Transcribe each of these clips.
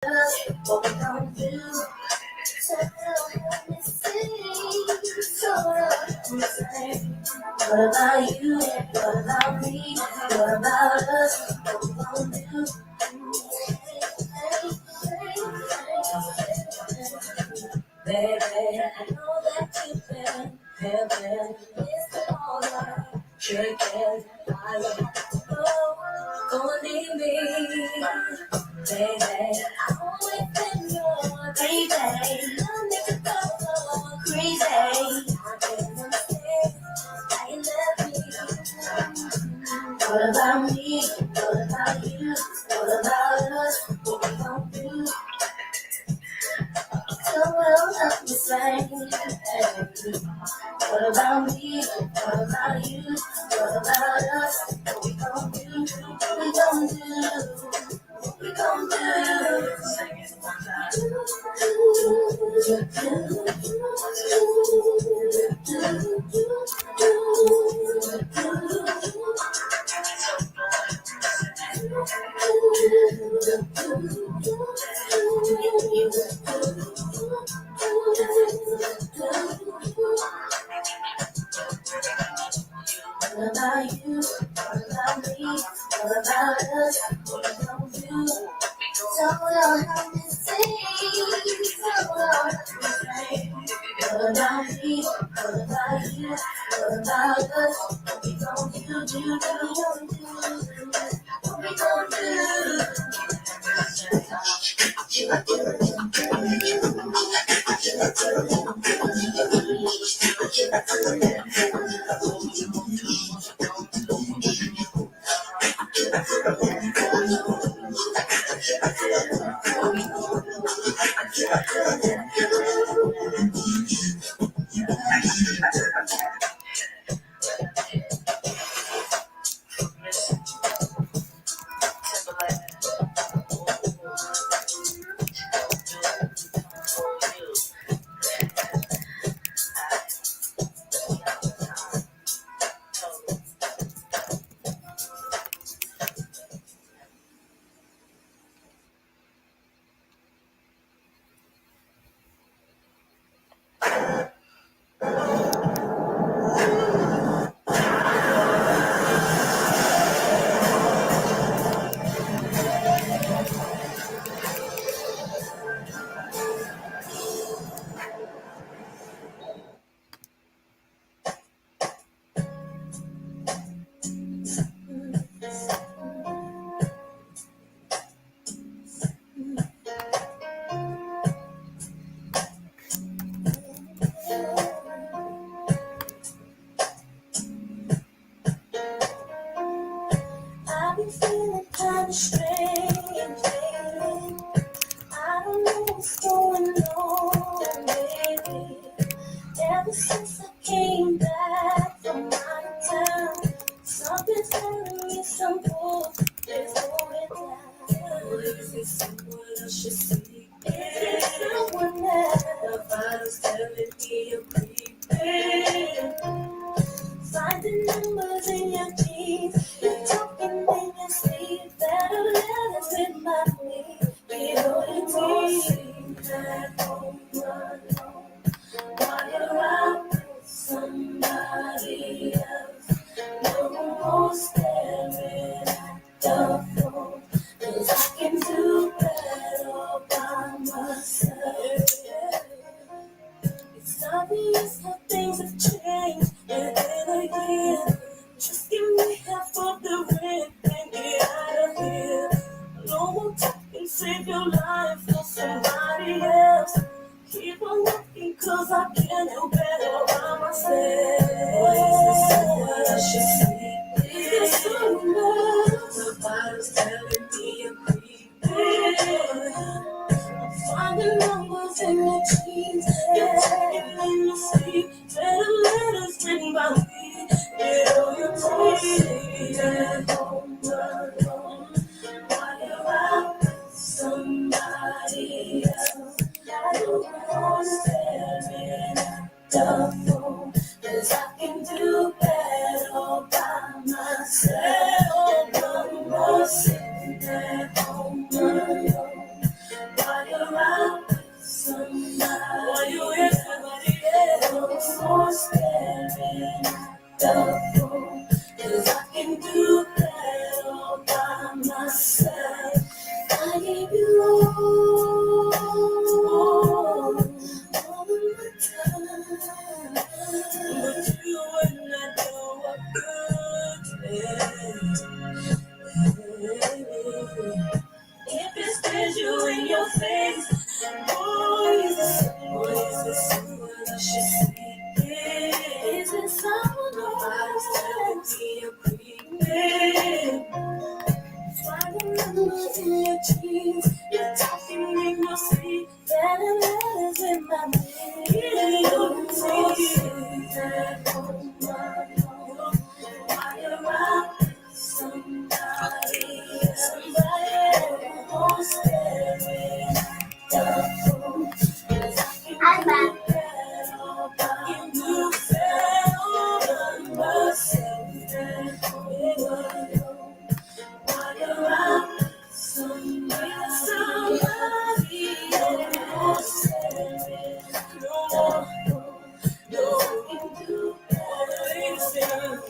What we gon' do? So help me see. So help me say. What about you? What about me? What about us? What we gon' do? Baby, I know that you've been having this all night. Drinking, I have to go. Gonna leave me, baby. I'm within your baby. I'll make it go crazy. I can't understand how you left me. What about me? What about you? What about us? What we gon' do? So well, help me say, what about me? What about you? What about us? What we gon' do? What we gon' do? What we gon' do? Sing it one time. What about you? What about me? What about us? What we gon' do? So long, help me sing. So long, help me sing. What about me? What about you? What about us? What we gon' do? What we gon' I've been feeling kinda strange lately. I don't know what's going on, baby. Ever since I came back from out of town, something's telling me some bull is going down. Is it someone else you see? Is it someone else? The body's telling me you're creeping. Find the numbers in your jeans. You're talking in your sleep. Better let us remind me. We don't need that home alone. While you're out with somebody else. No more staring at the phone. 'Cause I can do better by myself. It's obvious how things have changed within a year. Just give me half of the rent and get out of here. No more talking, save your life for somebody else. Keep on looking, 'cause I can't help better by myself. Is this someone I should see? Is this someone else? The body's telling me you're creeping. Finding numbers in your jeans, you're taking in your sleep. Better let us drink by me. Get all your teeth at home alone. While you're out with somebody else. I don't want staring at the phone. 'Cause I can do better by myself. No more sitting at home alone. all of my time. But you would not know what good is. If it stares you in your face, boy, is this someone I should see? Is it someone else telling me I'm creeping? Finding numbers in your jeans, you're talking in your sleep, better letters in my name. You don't see that on my own. Why around somebody who's staring at the phone? 'Cause I can do that all by myself and alone. Why around somebody who's staring at the phone? No, I can do that myself.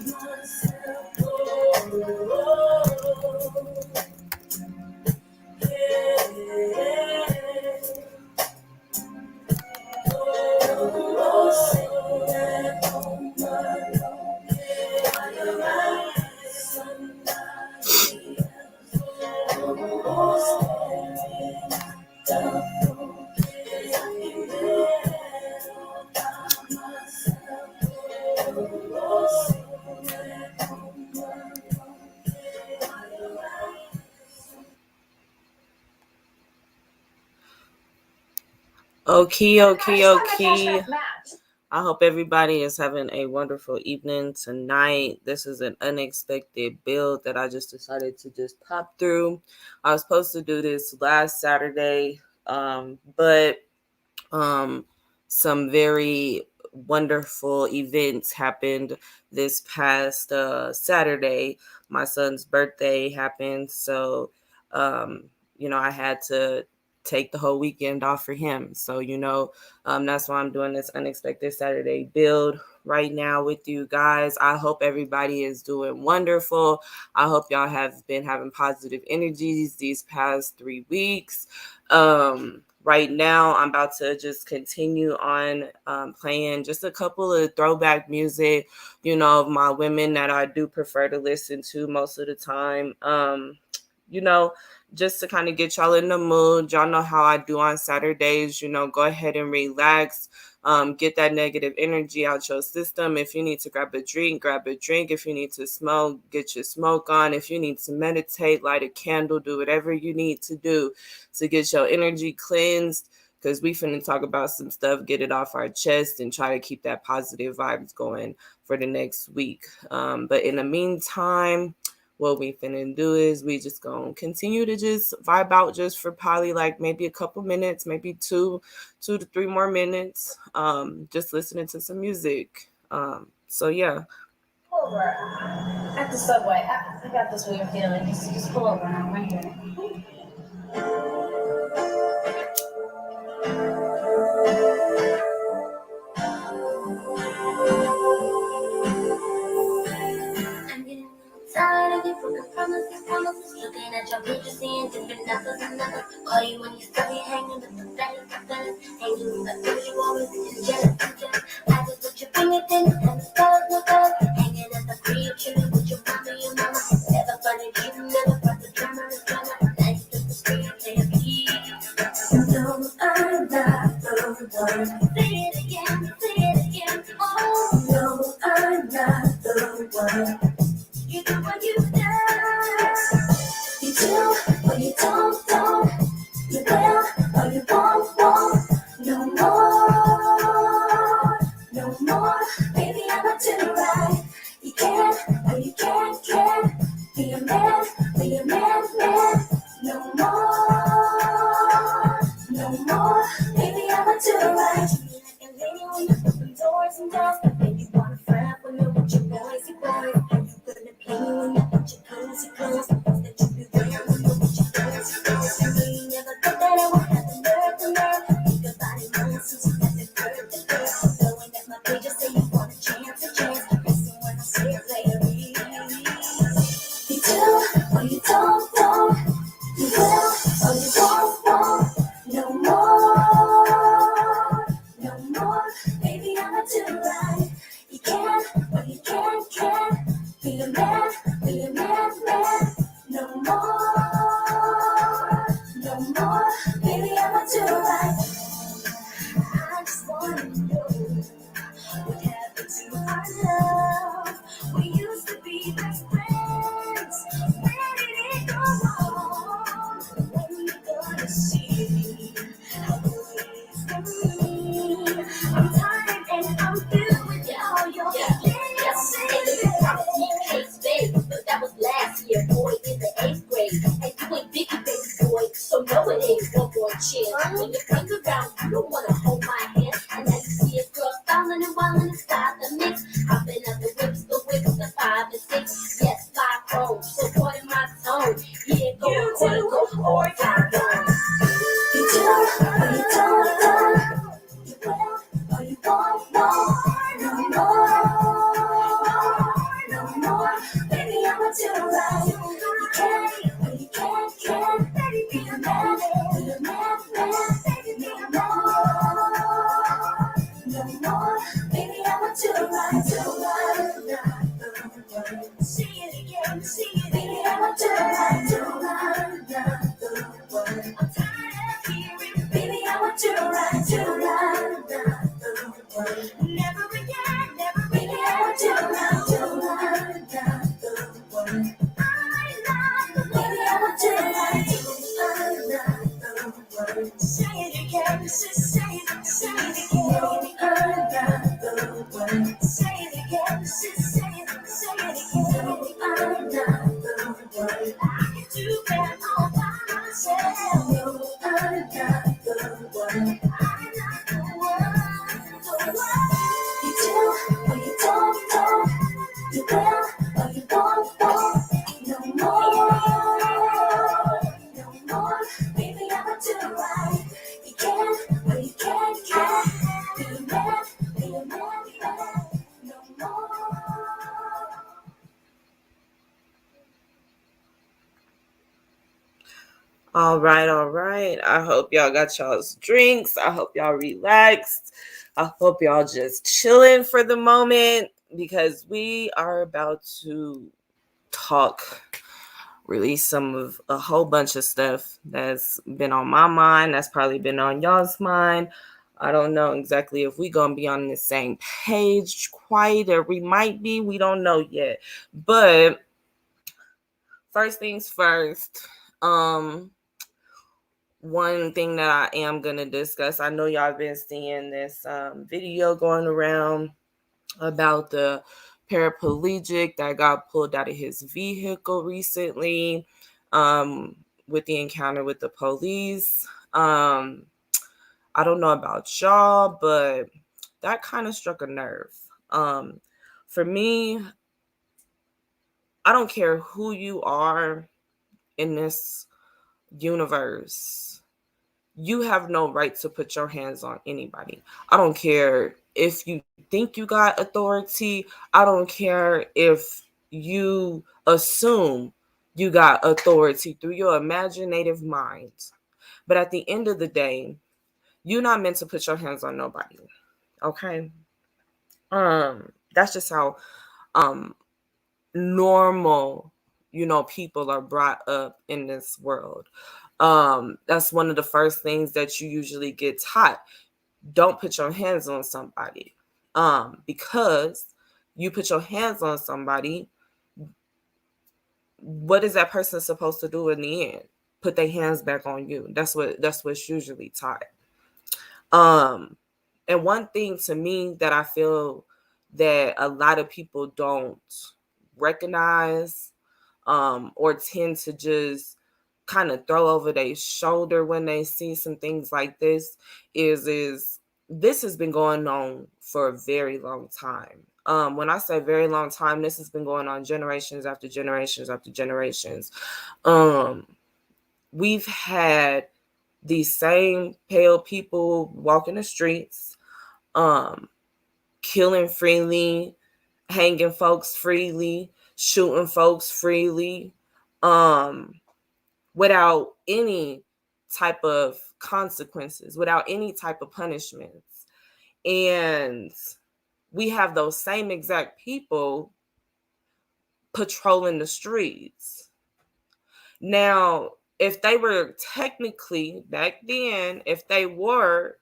Okay. I hope everybody is having a wonderful evening tonight. This is an unexpected build that I just decided to just pop through. I was supposed to do this last Saturday, but some very wonderful events happened this past Saturday. My son's birthday happened, so I had to take the whole weekend off for him. So that's why I'm doing this unexpected Saturday build right now with you guys. I hope everybody is doing wonderful. I hope y'all have been having positive energies these past 3 weeks. Right now, I'm about to just continue on playing just a couple of throwback music, of my women that I do prefer to listen to most of the time. Just to kind of get y'all in the mood. Y'all know how I do on Saturdays, go ahead and relax. Get that negative energy out your system. If you need to grab a drink, grab a drink. If you need to smoke, get your smoke on. If you need to meditate, light a candle, do whatever you need to do to get your energy cleansed, because we finna talk about some stuff, get it off our chest, and try to keep that positive vibes going for the next week. But in the meantime, what we finna do is we just gonna continue to just vibe out just for probably like maybe a couple minutes, maybe two to 3 more minutes, just listening to some music. So yeah. Pull over at the subway. I got this weird feeling. Just pull over. I'm right here. I'm getting tired of your fucking promises. Looking at your pictures, seeing different numbers and numbers. Call you when you still be hanging with the fellas. Hanging with the girls you always getting jealous. I just put your finger in and the stars look up. Hanging at the crib, chilling with your mama, your mama. Never funny, you never brought the drama. Now you flip the screen, play a key. No, I'm not the one. Say it again. Oh, no, I'm not the one. You do what you do. You do what you don't. You will or you won't. No more. Baby, I'm not too right. You can or you can't. Be a man. No more. Baby, I'm not too right. You like a lady when you open doors and doors. And you wanna frat when you're with your boys. And you gonna play me when you put your clothes. That you be wearing when you're with your girls. And you never thought that I would have the nerve. Think about it nonsense. That's the curve. Blowing at my page, just say you want a chance. Listen when I say it, ladies. You do or you don't. You will or you won't. When the guns are down, you don't wanna hold my hand. And now you see a girl styling and wilding inside the mix. Hopping up the whips, the 5 and 6. Yes, my chrome, supporting my tone. Yeah, go, You go, do, go, or or you don't. you do, or you don't. You will, or you won't. No more. Baby, I want you to ride. You can, or you can't. Baby, be a man. Baby, be a no more. Baby, I want you to ride, see it again, see it. Baby, I want you to ride, I'm tired of hearing. Baby, I want you to ride, never again, never again. Baby, I want you to ride, I love the baby, I want you to ride, say it again, say it again. Say it again, say it again. I can do that all by myself. I'm not the one. You do, or you don't. You will, or you won't. No more. Baby, I want you to ride. You can, or you can't. Be a man. No more. All right, all right. I hope y'all got y'all's drinks. I hope y'all relaxed. I hope y'all just chilling for the moment because we are about to talk, release some of a whole bunch of stuff that's been on my mind, that's probably been on y'all's mind. I don't know exactly if we're going to be on the same page quite, or we might be. We don't know yet. But first things first, one thing that I am going to discuss, I know y'all been seeing this video going around about the paraplegic that got pulled out of his vehicle recently with the encounter with the police. I don't know about y'all, but that kind of struck a nerve. For me, I don't care who you are in this universe. You have no right to put your hands on anybody. I don't care if you think you got authority. I don't care if you assume you got authority through your imaginative mind. But at the end of the day, you're not meant to put your hands on nobody. Okay? That's just how um normal, people are brought up in this world. That's one of the first things that you usually get taught. Don't put your hands on somebody. Because you put your hands on somebody, what is that person supposed to do in the end? Put their hands back on you. That's what's usually taught. And one thing to me that I feel that a lot of people don't recognize, or tend to just kind of throw over their shoulder when they see some things like this is this has been going on for a very long time. When I say very long time, this has been going on generations after generations after generations. We've had these same pale people walking the streets, killing freely, hanging folks freely, shooting folks freely, without any type of consequences, without any type of punishments. And we have those same exact people patrolling the streets. Now, if they were technically back then, if they were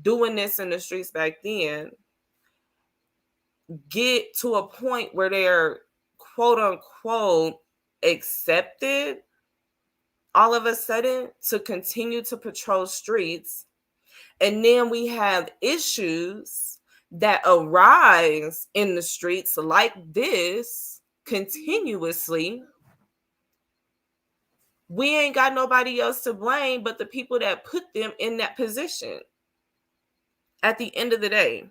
doing this in the streets back then, get to a point where they're quote unquote accepted all of a sudden to continue to patrol streets. And then we have issues that arise in the streets like this continuously. we ain't got nobody else to blame but the people that put them in that position at the end of the day.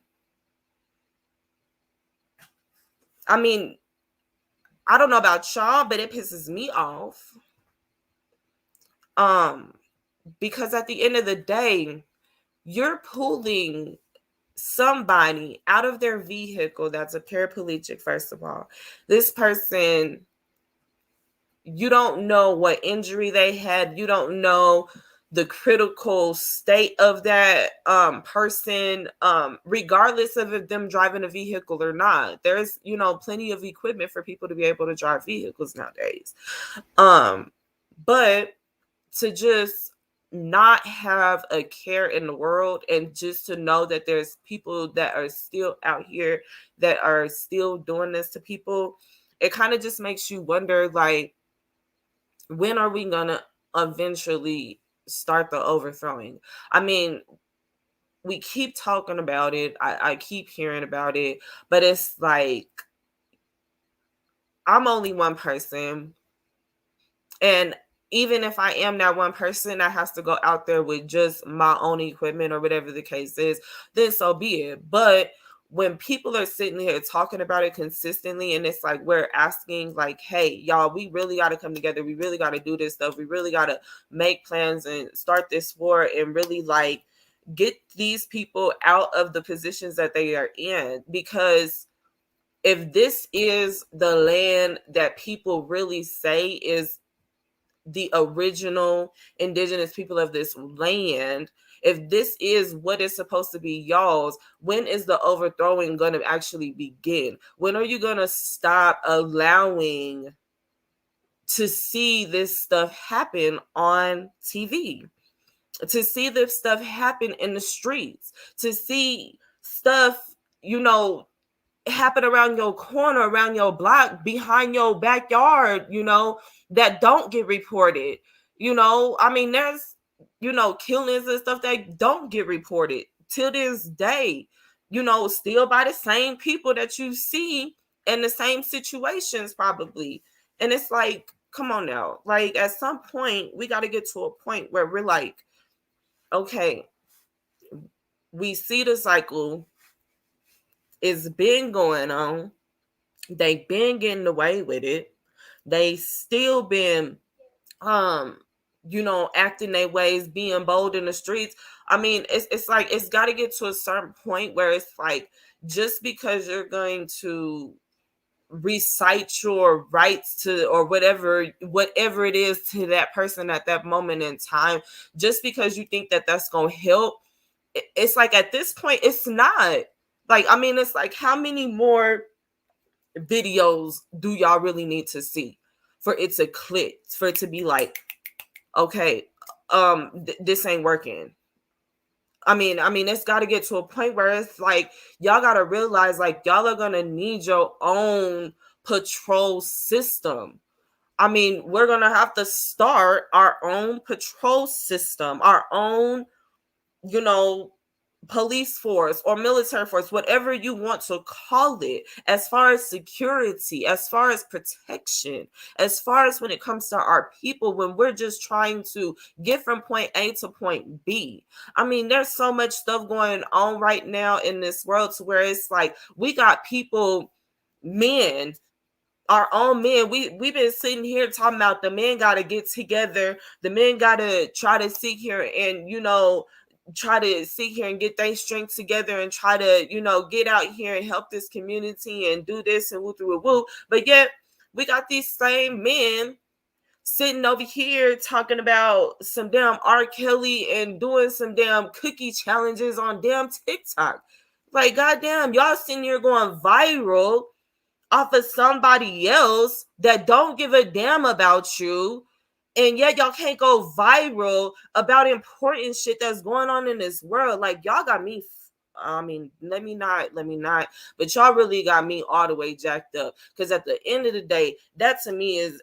I mean, I don't know about y'all, but it pisses me off. Because at the end of the day, you're pulling somebody out of their vehicle that's a paraplegic, first of all. This person, you don't know what injury they had. You don't know the critical state of that person, regardless of if them driving a vehicle or not. There's, plenty of equipment for people to be able to drive vehicles nowadays. But to just not have a care in the world, and just to know that there's people that are still out here that are still doing this to people, it kind of just makes you wonder, like, when are we gonna eventually start the overthrowing? I mean, we keep talking about it. I keep hearing about it, but it's like, I'm only one person. And even if I am that one person that has to go out there with just my own equipment or whatever the case is, then so be it. But when people are sitting here talking about it consistently, and it's like we're asking, like, hey, y'all, we really got to come together. We really got to do this stuff. We really got to make plans and start this war and really, like, get these people out of the positions that they are in. Because if this is the land that people really say is the original indigenous people of this land, if this is what is supposed to be y'all's, when is the overthrowing going to actually begin? When are you going to stop allowing to see this stuff happen on TV? To see this stuff happen in the streets? To see stuff, happen around your corner, around your block, behind your backyard, that don't get reported. I mean, there's, killings and stuff that don't get reported till this day, still by the same people that you see in the same situations, probably. And it's like, come on now. Like, at some point, we got to get to a point where we're like, okay, we see the cycle. It's been going on. They been getting away with it. They still been acting their ways, being bold in the streets. I mean, it's like, it's got to get to a certain point where it's like, just because you're going to recite your rights to, or whatever it is, to that person at that moment in time, just because you think that that's going to help, it's like, at this point, it's not. Like, I mean, it's like, how many more videos do y'all really need to see for it to click, for it to be like, okay, this ain't working? I mean, it's got to get to a point where it's like, y'all got to realize, like, y'all are gonna need your own patrol system. I mean, we're gonna have to start our own patrol system, our own, you know, police force or military force, whatever you want to call it, as far as security, as far as protection, as far as when it comes to our people, when we're just trying to get from point A to point B. I mean, there's so much stuff going on right now in this world to where it's like, we got people, men, our own men. We've been sitting here talking about the men got to get together. The men got to try to sit here and, try to sit here and get their strength together and try to, get out here and help this community and do this and woo through a woo. But yet we got these same men sitting over here talking about some damn R. Kelly and doing some damn cookie challenges on damn TikTok. Like, goddamn, y'all sitting here going viral off of somebody else that don't give a damn about you, and yet y'all can't go viral about important shit that's going on in this world. Like, y'all got me, I mean, let me not, but y'all really got me all the way jacked up. Because at the end of the day, that to me is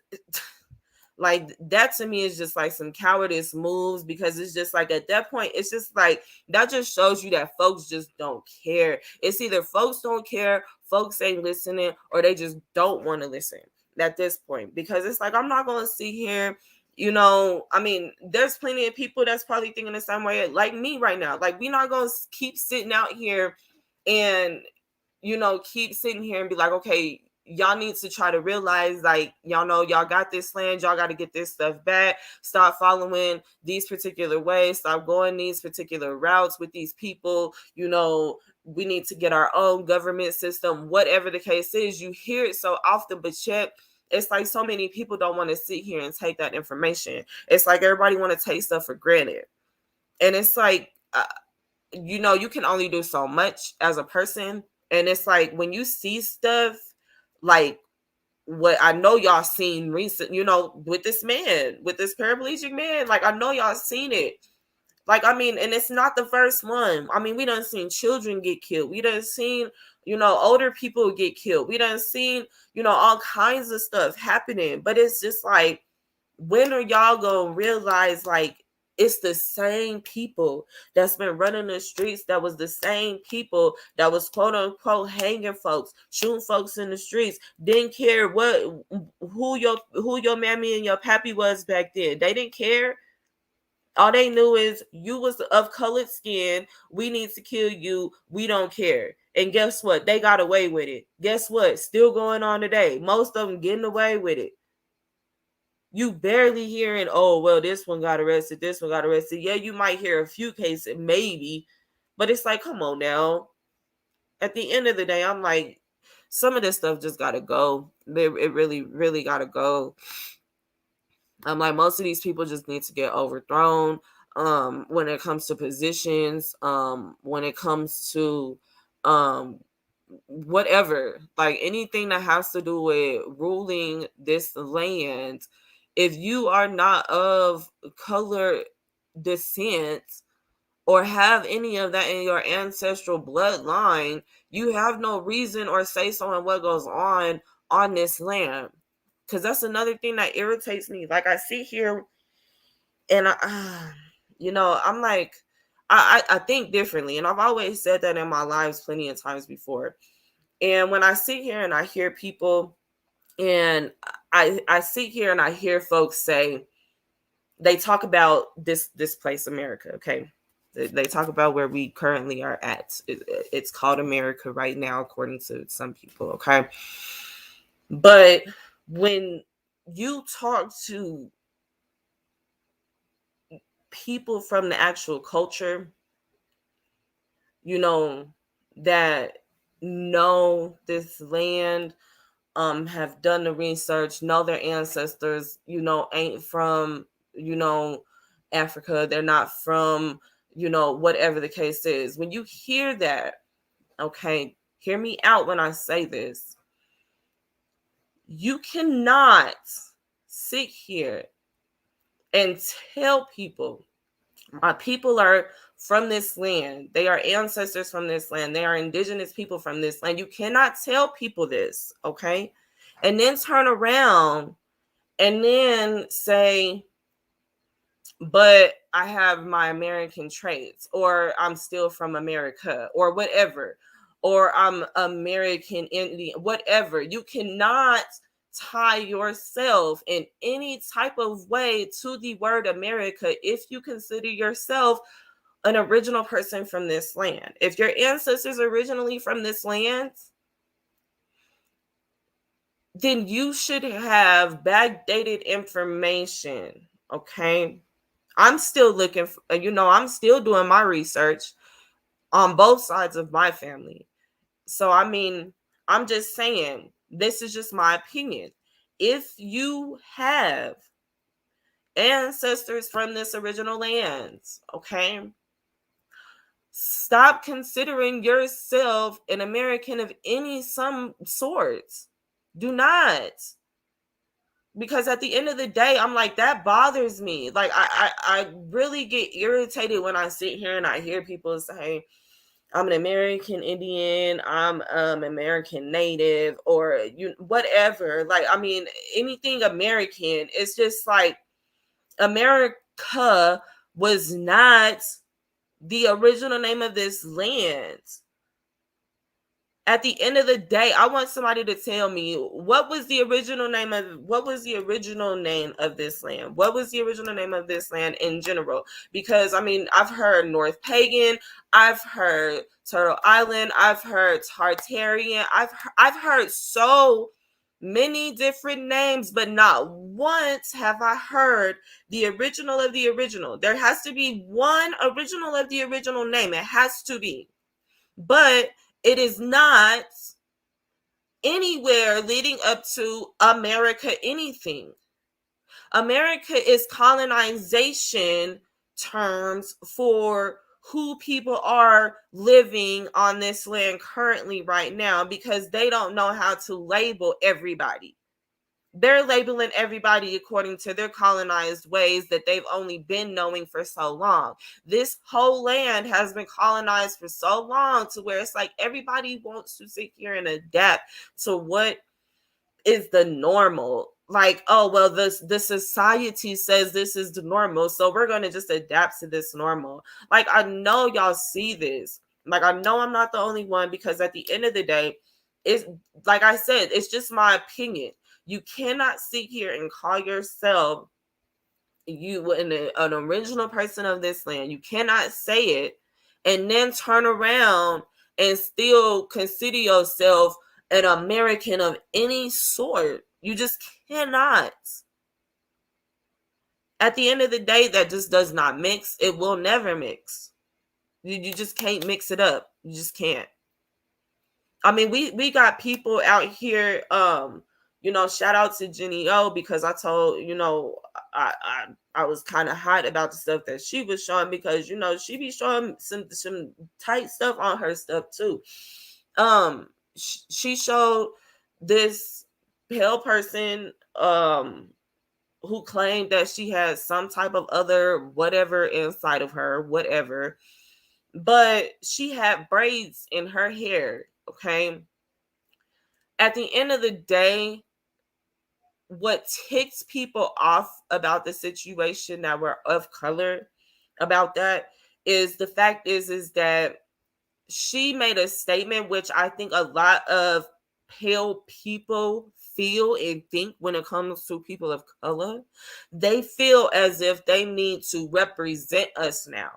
just like some cowardice moves. Because it's just like, at that point, it's just like, that just shows you that folks just don't care. It's either folks don't care, folks ain't listening, or they just don't want to listen at this point. Because it's like, I'm not going to sit here, I mean, there's plenty of people that's probably thinking the same way like me right now. Like, we're not gonna keep sitting out here and keep sitting here and be like, okay, y'all need to try to realize, like, y'all know y'all got this land, y'all got to get this stuff back, stop following these particular ways, stop going these particular routes with these people, we need to get our own government system, whatever the case is. You hear it so often, but yet it's like so many people don't want to sit here and take that information. It's like everybody want to take stuff for granted. And it's like, you can only do so much as a person. And it's like when you see stuff like what I know y'all seen recent, with this man, with this paraplegic man, like I know y'all seen it. Like, I mean, and it's not the first one. I mean, we done seen children get killed. We done seen, older people get killed. We done seen, all kinds of stuff happening. But it's just like, when are y'all gonna realize, like, it's the same people that's been running the streets, that was the same people that was quote unquote hanging folks, shooting folks in the streets, didn't care who your mammy and your pappy was back then. They didn't care. All they knew is you was of colored skin. We need to kill you. We don't care. And guess what? They got away with it. Guess what? Still going on today. Most of them getting away with it. You barely hearing, oh, well, this one got arrested, this one got arrested. Yeah, you might hear a few cases, maybe, but it's like, come on now. At the end of the day, I'm like, some of this stuff just gotta go. It really, really gotta go. I'm like, most of these people just need to get overthrown. When it comes to positions, when it comes to whatever, like anything that has to do with ruling this land, if you are not of color descent or have any of that in your ancestral bloodline, you have no reason or say so in what goes on this land. Because that's another thing that irritates me. Like, I sit here and I'm like, I think differently, and I've always said that in my lives plenty of times before. And when I sit here and I hear people, and I sit here and I hear folks say, they talk about this place, America, okay? They talk about where we currently are at. It's called America right now, according to some people, okay? But when you talk to people from the actual culture, that know this land, have done the research, know their ancestors, ain't from, Africa. They're not from, whatever the case is. When you hear that, okay, hear me out when I say this. You cannot sit here and tell people, my people are from this land. They are ancestors from this land. They are indigenous people from this land. You cannot tell people this, okay? And then turn around and then say, but I have my American traits, or I'm still from America, or whatever, or I'm American Indian, whatever. You cannot tie yourself in any type of way to the word America if you consider yourself an original person from this land. If your ancestors originally from this land, then you should have backdated information, okay? I'm still looking for, I'm still doing my research on both sides of my family. So, I mean, I'm just saying, this is just my opinion. If you have ancestors from this original land, okay, stop considering yourself an American of some sort. Do not. Because at the end of the day, I'm like, that bothers me. Like, I really get irritated when I sit here and I hear people say, I'm an American Indian, I'm American Native, or whatever. Like, I mean, anything American. It's just like, America was not the original name of this land At the end of the day, I want somebody to tell me what was the original name of this land? What was the original name of this land in general? Because I mean, I've heard North Pagan, I've heard Turtle Island, I've heard Tartarian, I've heard so many different names, but not once have I heard the original of the original. There has to be one original of the original name. It has to be. But it is not anywhere leading up to America anything. America is colonization terms for who people are living on this land currently right now, because they don't know how to label everybody. They're labeling everybody according to their colonized ways that they've only been knowing for so long. This whole land has been colonized for so long to where it's like everybody wants to sit here and adapt to what is the normal. Like, oh well, the society says this is the normal, so we're going to just adapt to this normal. Like, I know y'all see this. Like, I know I'm not the only one, because at the end of the day, it's like I said, it's just my opinion. You cannot sit here and call yourself an original person of this land. You cannot say it and then turn around and still consider yourself an American of any sort. You just cannot. At the end of the day, that just does not mix. It will never mix. You just can't mix it up. You just can't. I mean, we got people out here, shout out to Jenny O, because I told, I was kind of hot about the stuff that she was showing, because she be showing some tight stuff on her stuff too. She showed this pale person who claimed that she had some type of other whatever inside of her, whatever, but she had braids in her hair. Okay. At the end of the day, what ticks people off about the situation that were of color about that is the fact is that she made a statement, which I think a lot of pale people feel and think when it comes to people of color. They feel as if they need to represent us now.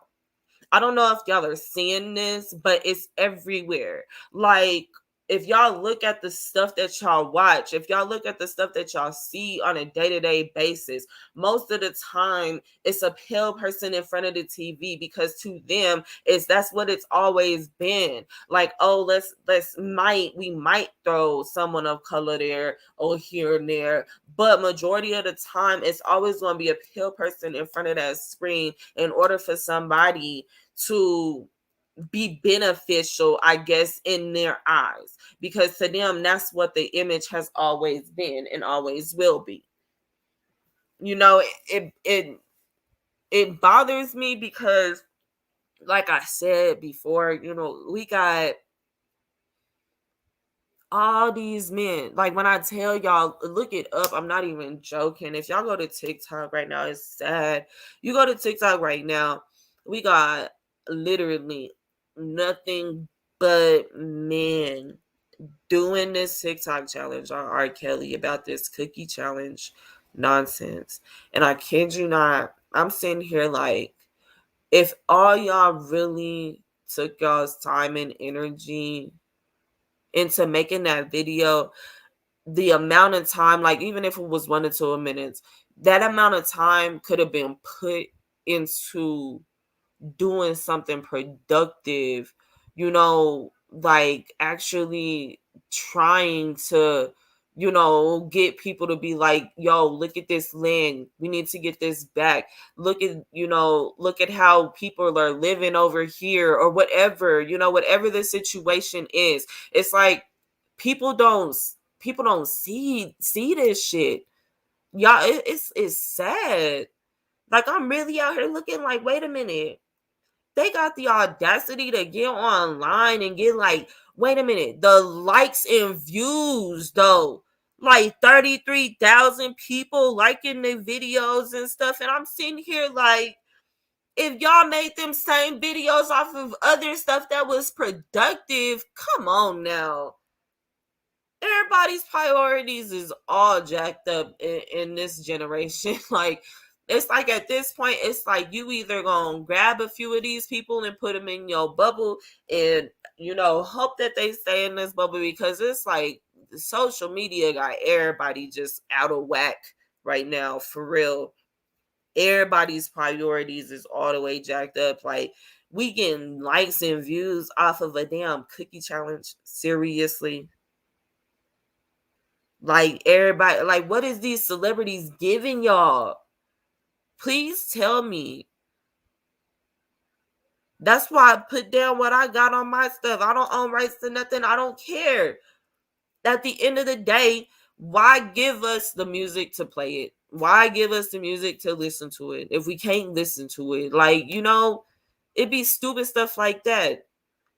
I don't know if y'all are seeing this, but it's everywhere. Like, if y'all look at the stuff that y'all watch, if y'all look at the stuff that y'all see on a day-to-day basis, most of the time it's a pale person in front of the TV, because to them that's what it's always been. Like, oh, we might throw someone of color there or here and there, but majority of the time it's always going to be a pale person in front of that screen in order for somebody to be beneficial, I guess, in their eyes, because to them that's what the image has always been and always will be. It bothers me because, like I said before, we got all these men. Like, when I tell y'all, look it up, I'm not even joking. If y'all go to TikTok right now, it's sad. You go to TikTok right now, we got literally nothing but men doing this TikTok challenge on R. Kelly about this cookie challenge nonsense. And I kid you not, I'm sitting here like, if all y'all really took y'all's time and energy into making that video, the amount of time, like, even if it was 1 or 2 minutes, that amount of time could have been put into doing something productive, like actually trying to, get people to be like, yo, look at this land. We need to get this back. Look at how people are living over here, or whatever, whatever the situation is. It's like people don't see this shit. Y'all, it's sad. Like, I'm really out here looking like, wait a minute. They got the audacity to get online and get like, wait a minute, the likes and views though. Like 33,000 people liking the videos and stuff. And I'm sitting here like, If y'all made them same videos off of other stuff that was productive, come on now. Everybody's priorities is all jacked up in this generation. Like, it's like at this point, it's like you either gonna grab a few of these people and put them in your bubble and, hope that they stay in this bubble, because it's like social media got everybody just out of whack right now, for real. Everybody's priorities is all the way jacked up. Like, we getting likes and views off of a damn cookie challenge. Seriously. Like, everybody, like, what is these celebrities giving y'all? Please tell me. That's why I put down what I got on my stuff. I don't own rights to nothing. I don't care. At the end of the day, why give us the music to play it? Why give us the music to listen to it if we can't listen to it? Like, it'd be stupid stuff like that.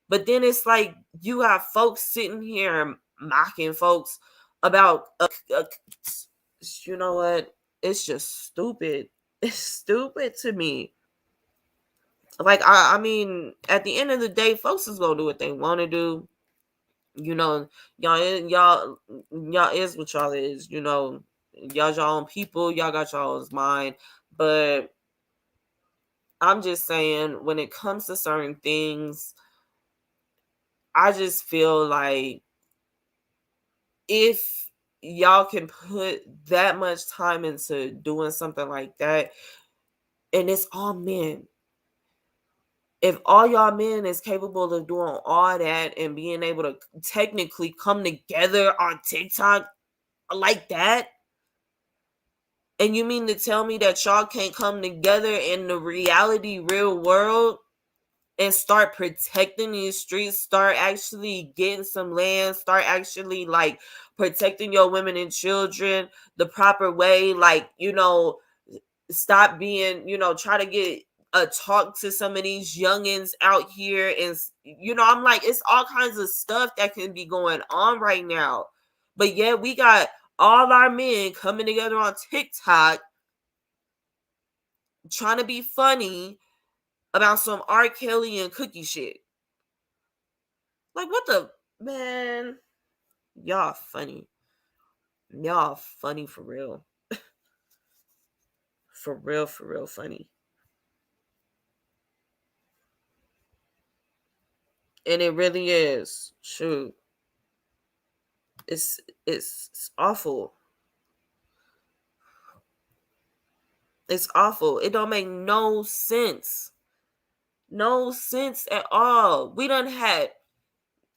But then it's like you have folks sitting here mocking folks about, you know what? It's just stupid. It's stupid to me. Like, I mean, at the end of the day, folks is gonna do what they want to do. Y'all is what y'all is. Y'all your own people. Y'all got y'all's mind. But I'm just saying, when it comes to certain things, I just feel like if y'all can put that much time into doing something like that, and it's all men. If all y'all men is capable of doing all that and being able to technically come together on TikTok like that, and you mean to tell me that y'all can't come together in the reality real world and start protecting these streets, start actually getting some land, start actually like protecting your women and children the proper way, like, stop being, try to get a talk to some of these youngins out here. And, I'm like, it's all kinds of stuff that can be going on right now. But yeah, we got all our men coming together on TikTok trying to be funny about some R. Kelly and Cookie shit. Like, what the, man? Y'all funny. Y'all funny for real. For real funny. And it really is. Shoot. It's awful. It's awful. It don't make no sense. No sense at all. We done had,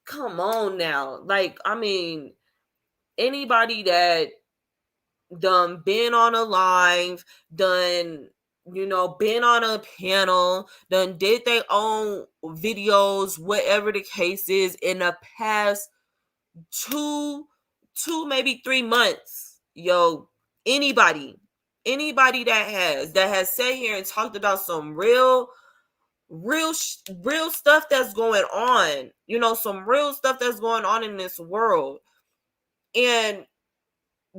come on now. Like, I mean, anybody that done been on a live, done, been on a panel, done did their own videos, whatever the case is, in the past two, maybe 3 months. Yo, anybody that has sat here and talked about some real stuff that's going on, some real stuff that's going on in this world. And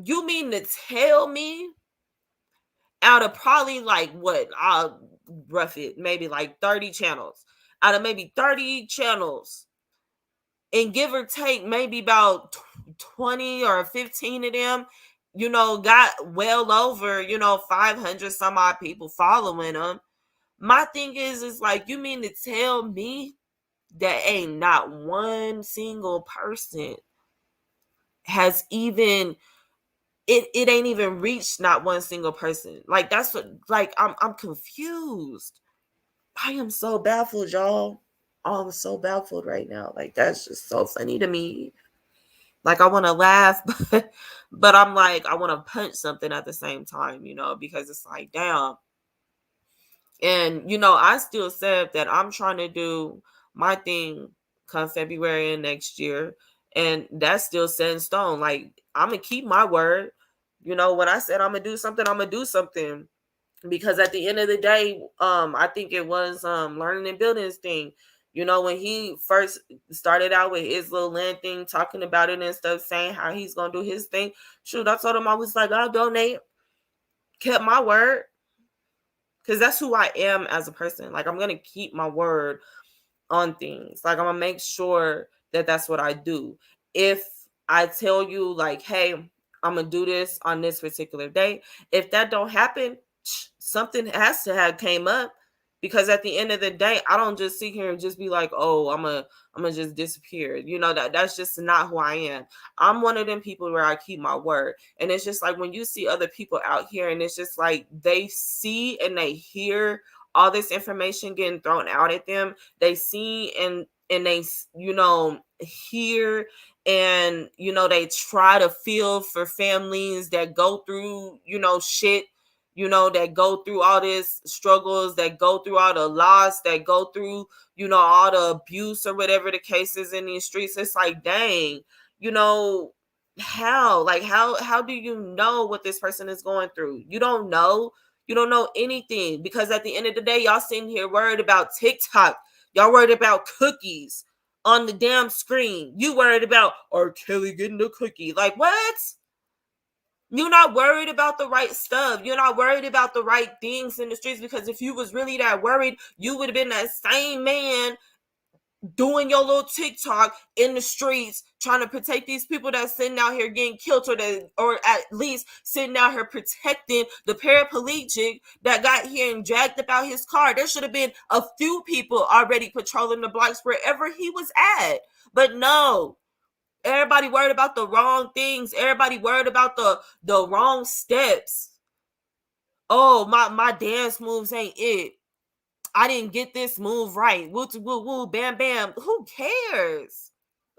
you mean to tell me, out of probably like what, I'll rough it, maybe like 30 channels, out of maybe 30 channels, and give or take maybe about 20 or 15 of them, got well over, 500 some odd people following them. My thing is like, you mean to tell me that ain't not one single person has even, it ain't even reached not one single person? Like, that's what, like, I'm confused. I am so baffled, y'all. I'm so baffled right now. Like, that's just so funny to me. Like, I want to laugh, but I'm like, I want to punch something at the same time, because it's like, damn. And, I still said that I'm trying to do my thing come February and next year. And that's still set in stone. Like, I'm going to keep my word. When I said I'm going to do something, I'm going to do something. Because at the end of the day, I think it was learning and building this thing. When he first started out with his little land thing, talking about it and stuff, saying how he's going to do his thing. Shoot, I told him, I was like, I'll donate. Kept my word. because that's who I am as a person. Like, I'm gonna keep my word on things. Like, I'm gonna make sure that that's what I do. If I tell you, like, hey, I'm gonna do this on this particular day, if that don't happen, something has to have came up, because at the end of the day, I don't just sit here and just be like, oh, I'm gonna just disappear. That's just not who I am. I'm one of them people where I keep my word. And it's just like, when you see other people out here, and it's just like they see and they hear all this information getting thrown out at them, they see and they hear, and they try to feel for families that go through shit, that go through all this struggles, that go through all the loss, that go through all the abuse or whatever the case is in these streets. It's like, dang, you know how do you know what this person is going through? You don't know anything, because at the end of the day, y'all sitting here worried about TikTok. Y'all worried about cookies on the damn screen. You worried about R. Kelly getting the cookie. Like, what? You're not worried about the right stuff. You're not worried about the right things in the streets, because if you was really that worried, you would have been that same man doing your little TikTok in the streets, trying to protect these people that's sitting out here getting killed, or at least sitting out here protecting the paraplegic that got here and dragged about his car. There should have been a few people already patrolling the blocks wherever he was at. But no, everybody worried about the wrong things. Everybody worried about the wrong steps. Oh, my dance moves ain't it. I didn't get this move right. Woo, woo, woo, bam, bam. Who cares?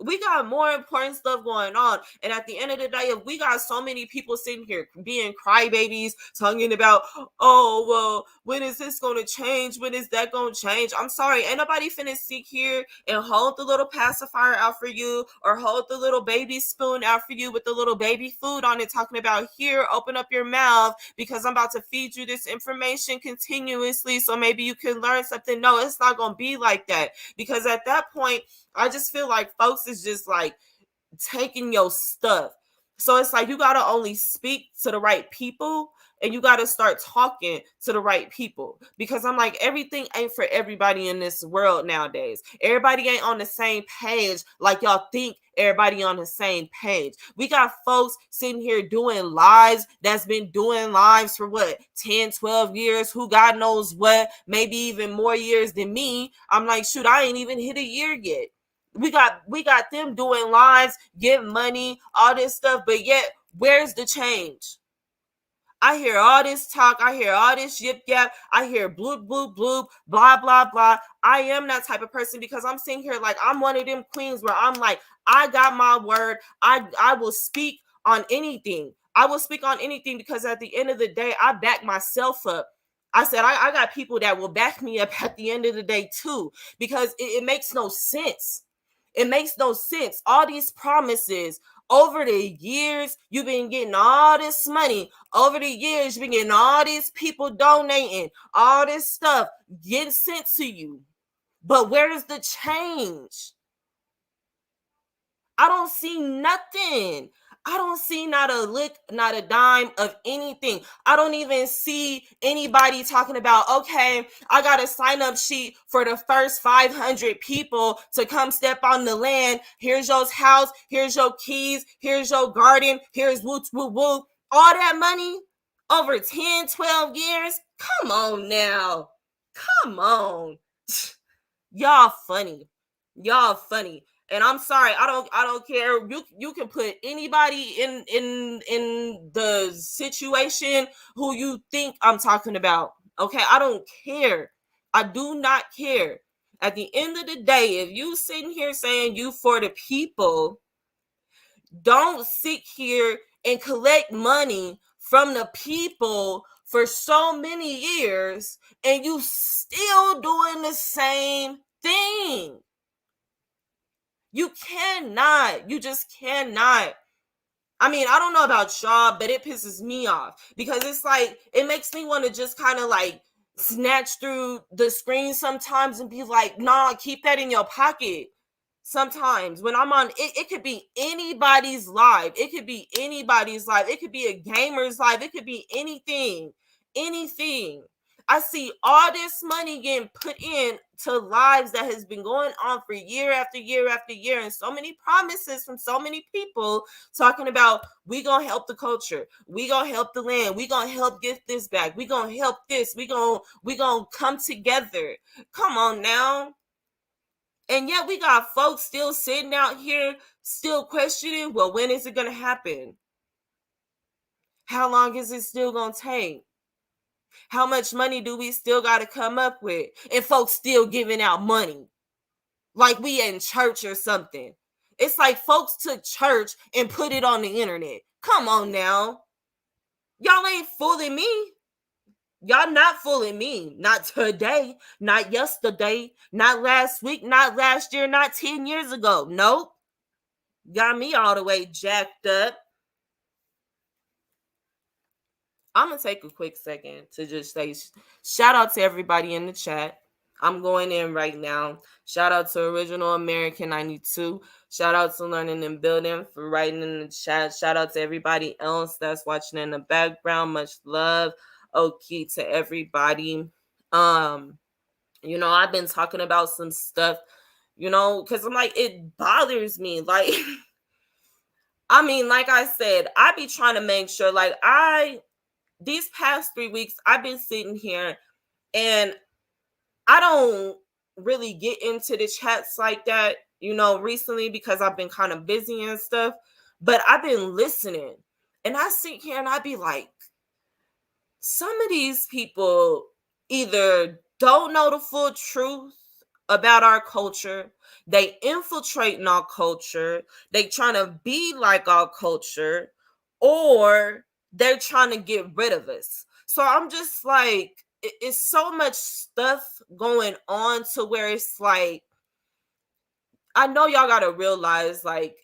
We got more important stuff going on. And at the end of the day, if we got so many people sitting here being crybabies, talking about, oh, well, when is this going to change? When is that going to change? I'm sorry. Ain't nobody finna sit here and hold the little pacifier out for you, or hold the little baby spoon out for you with the little baby food on it, talking about, here, open up your mouth because I'm about to feed you this information continuously so maybe you can learn something. No, it's not going to be like that, because at that point, I just feel like folks is just like taking your stuff. So it's like, you got to only speak to the right people, and you got to start talking to the right people, because I'm like, everything ain't for everybody in this world nowadays. Everybody ain't on the same page like y'all think everybody on the same page. We got folks sitting here doing lives that's been doing lives for what, 10, 12 years, who God knows what, maybe even more years than me. I'm like, shoot, I ain't even hit a year yet. We got them doing lives, getting money, all this stuff, but yet where's the change? I hear all this talk, I hear all this yip yap, I hear bloop bloop bloop, blah blah blah. I am that type of person, because I'm sitting here like, I'm one of them queens where I'm like, I got my word. I will speak on anything. I will speak on anything, because at the end of the day, I back myself up. I said, I got people that will back me up at the end of the day too, because it makes no sense. It makes no sense. All these promises over the years, you've been getting all this money. Over the years, you've been getting all these people donating, all this stuff getting sent to you. But where is the change? I don't see nothing. I don't see not a lick, not a dime of anything. I don't even see anybody talking about, okay, I got a sign up sheet for the first 500 people to come step on the land. Here's your house. Here's your keys. Here's your garden. Here's woo woo woo. All that money over 10, 12 years. Come on now. Come on. Y'all funny. Y'all funny. And I'm sorry, I don't care. You can put anybody in the situation who you think I'm talking about. Okay, I don't care. I do not care. At the end of the day, if you sitting here saying you for the people, don't sit here and collect money from the people for so many years and you still doing the same thing. You cannot. You just cannot. I mean, I don't know about y'all, but it pisses me off, because it's like, it makes me want to just kind of like snatch through the screen sometimes and be like, nah, keep that in your pocket. Sometimes when I'm on it could be anybody's live. It could be anybody's live. It could be a gamer's live. It could be anything. Anything. I see all this money getting put in to lives that has been going on for year after year after year, and so many promises from so many people talking about we gonna help the culture, we gonna help the land, we gonna help get this back, we gonna help this, we gonna come together. Come on now. And yet we got folks still sitting out here still questioning, well, when is it gonna happen? How long is it still gonna take? How much money do we still got to come up with? And folks still giving out money like we in church or something. It's like folks took church and put it on the internet. Come on now. Y'all ain't fooling me. Y'all not fooling me. Not today, not yesterday, not last week, not last year, not 10 years ago. Nope. Got me all the way jacked up. I'm going to take a quick second to just say shout out to everybody in the chat. I'm going in right now. Shout out to Original American 92. Shout out to Learning and Building for writing in the chat. Shout out to everybody else that's watching in the background. Much love. Okay to everybody. I've been talking about some stuff, because I'm like, it bothers me. Like, I mean, like I said, I be trying to make sure, like, these past 3 weeks, I've been sitting here and I don't really get into the chats like that, recently because I've been kind of busy and stuff. But I've been listening and I sit here and I be like, some of these people either don't know the full truth about our culture, they infiltrating our culture, they trying to be like our culture, or they're trying to get rid of us. So I'm just like, it's so much stuff going on to where it's like, I know y'all gotta realize, like,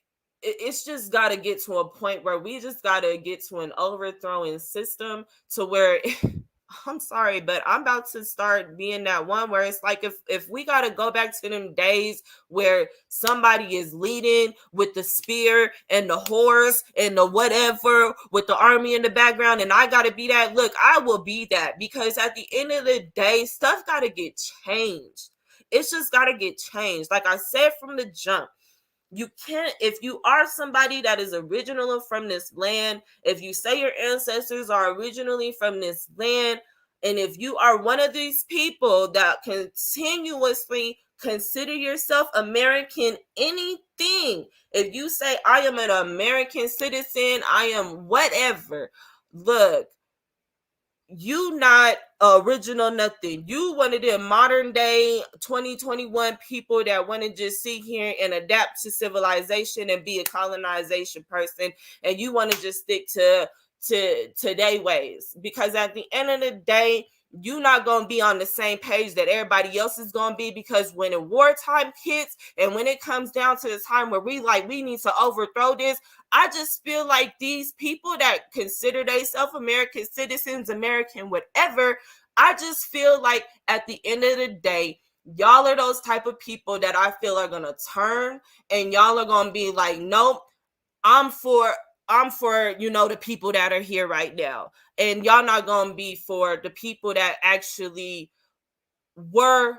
it's just gotta get to a point where we just gotta get to an overthrowing system to where I'm sorry, but I'm about to start being that one where it's like, if we gotta go back to them days where somebody is leading with the spear and the horse and the whatever with the army in the background, and I gotta be that, look, I will be that, because at the end of the day, stuff gotta get changed. It's just gotta get changed. Like I said from the jump, you can't, if you are somebody that is original from this land, if you say your ancestors are originally from this land, and if you are one of these people that continuously consider yourself American anything, if you say I am an American citizen, I am whatever, look, you not original nothing. You one of them modern day 2021 people that want to just sit here and adapt to civilization and be a colonization person, and you want to just stick to today ways, because at the end of the day, you're not going to be on the same page that everybody else is going to be, because when a wartime hits and when it comes down to the time where we need to overthrow this, I just feel like these people that consider themselves American citizens, American whatever, I just feel like at the end of the day, y'all are those type of people that I feel are gonna turn, and y'all are gonna be like, nope, I'm for the people that are here right now, and y'all not gonna be for the people that actually were